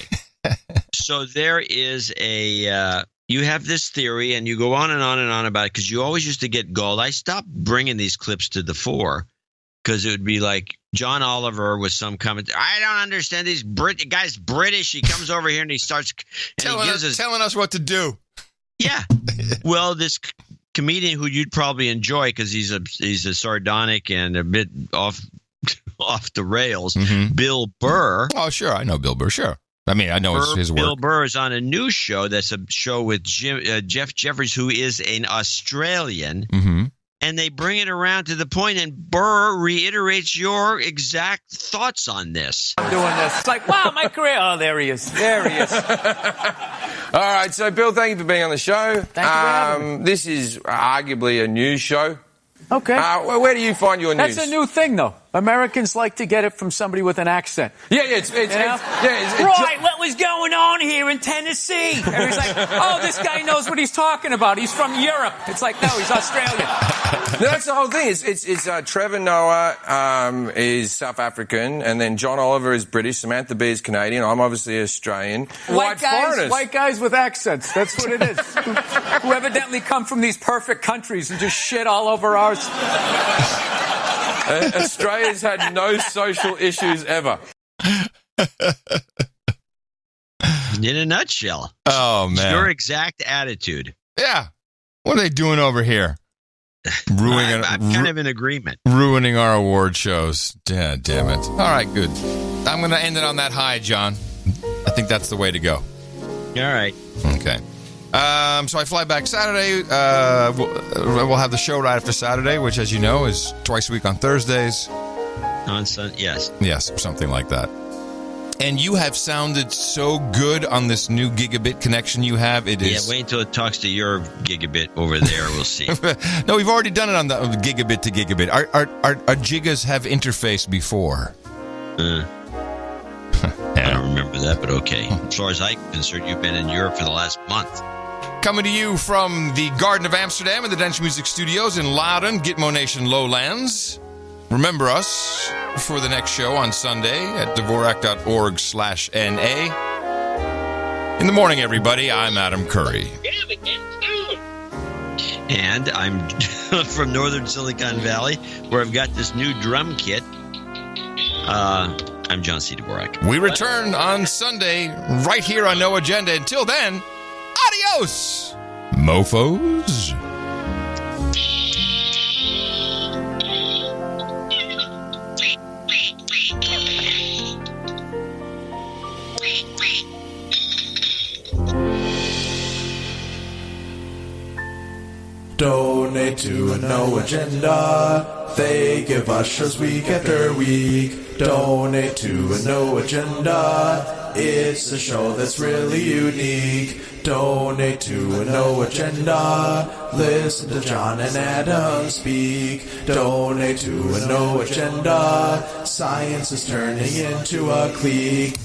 so there is you have this theory, and you go on and on and on about it because you always used to get galled. I stopped bringing these clips to the fore because it would be like John Oliver with some comment. I don't understand these guy's British. He comes over here and he starts telling us what to do. Yeah. Well, this comedian who you'd probably enjoy because he's a sardonic and a bit off the rails, Bill Burr. Oh, sure. I know Bill Burr. Sure. I mean, I know his work. Bill Burr is on a new show that's a show with Jeff Jeffries, who is an Australian. Mm-hmm. And they bring it around to the point, and Burr reiterates your exact thoughts on this. I'm doing this. It's like, wow, my career. Oh, there he is. There he is. All right, so Bill, thank you for being on the show. Thank you for having me. This is arguably a news show. Okay. Where do you find your news? That's a new thing, though. Americans like to get it from somebody with an accent. Yeah, right, what was going on here in Tennessee? And he's like, oh, this guy knows what he's talking about. He's from Europe. It's like, no, he's Australian. No, that's the whole thing. It's Trevor Noah is South African, and then John Oliver is British, Samantha Bee is Canadian, I'm obviously Australian. White guys with accents. That's what it is. Who evidently come from these perfect countries and just shit all over ours. Australia's had no social issues ever. In a nutshell. Oh, man. It's your exact attitude. Yeah. What are they doing over here? I'm kind of in agreement. Ruining our award shows. Yeah, damn it. All right, good. I'm going to end it on that high, John. I think that's the way to go. All right. Okay. So I fly back Saturday. We'll have the show right after Saturday, which, as you know, is twice a week on Thursdays. On Sunday, yes. Yes, something like that. And you have sounded so good on this new gigabit connection you have. It is. Yeah, wait until it talks to your gigabit over there. We'll see. No, we've already done it on the gigabit to gigabit. Our gigas have interfaced before. I don't remember that, but okay. As far as I'm concerned, you've been in Europe for the last month. Coming to you from the Garden of Amsterdam and the Dance Music Studios in Loudon, Gitmo Nation Lowlands. Remember us for the next show on Sunday at Dvorak.org/NA. In the morning, everybody, I'm Adam Curry. And I'm from northern Silicon Valley, where I've got this new drum kit. I'm John C. Dvorak. We return on Sunday right here on No Agenda. Until then, adios, mofos. Donate to a No Agenda. They give us shows week after week. Donate to a No Agenda. It's a show that's really unique. Donate to a No Agenda. Listen to John and Adam speak. Donate to a No Agenda. Science is turning into a clique.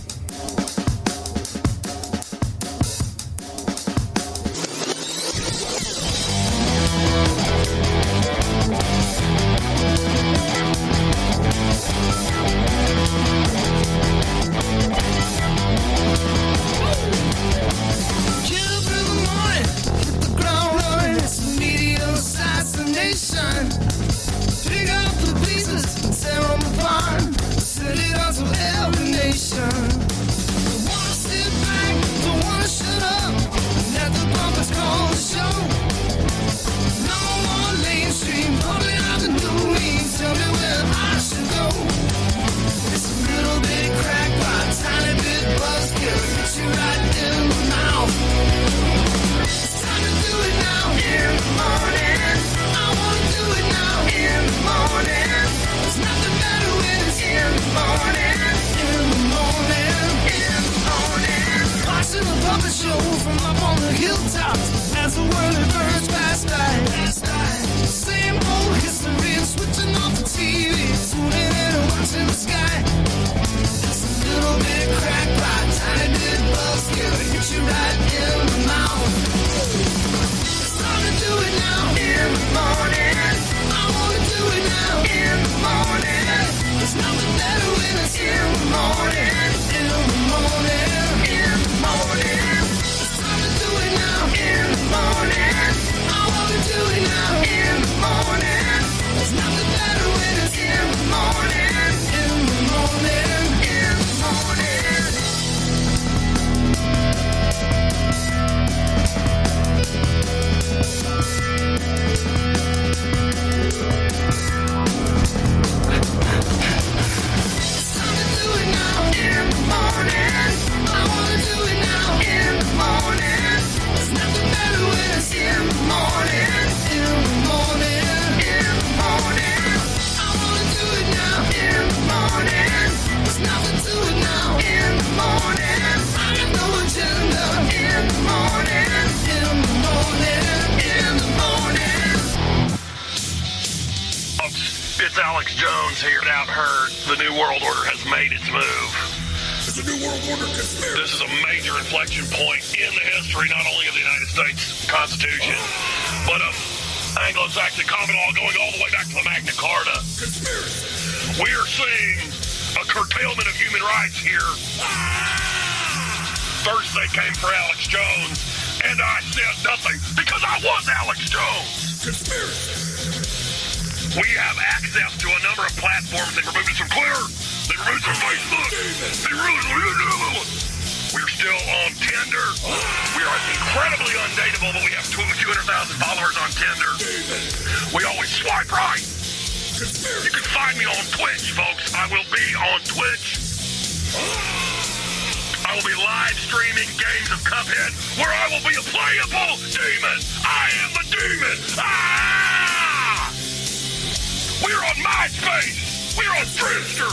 We're on MySpace. We're on Friendster.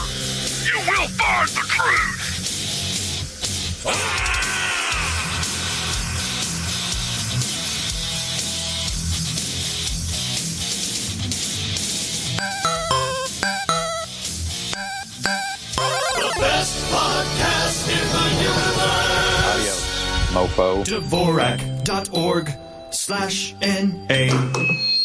You will find the truth. Best podcast in the universe. Mofo. Dvorak.org/NA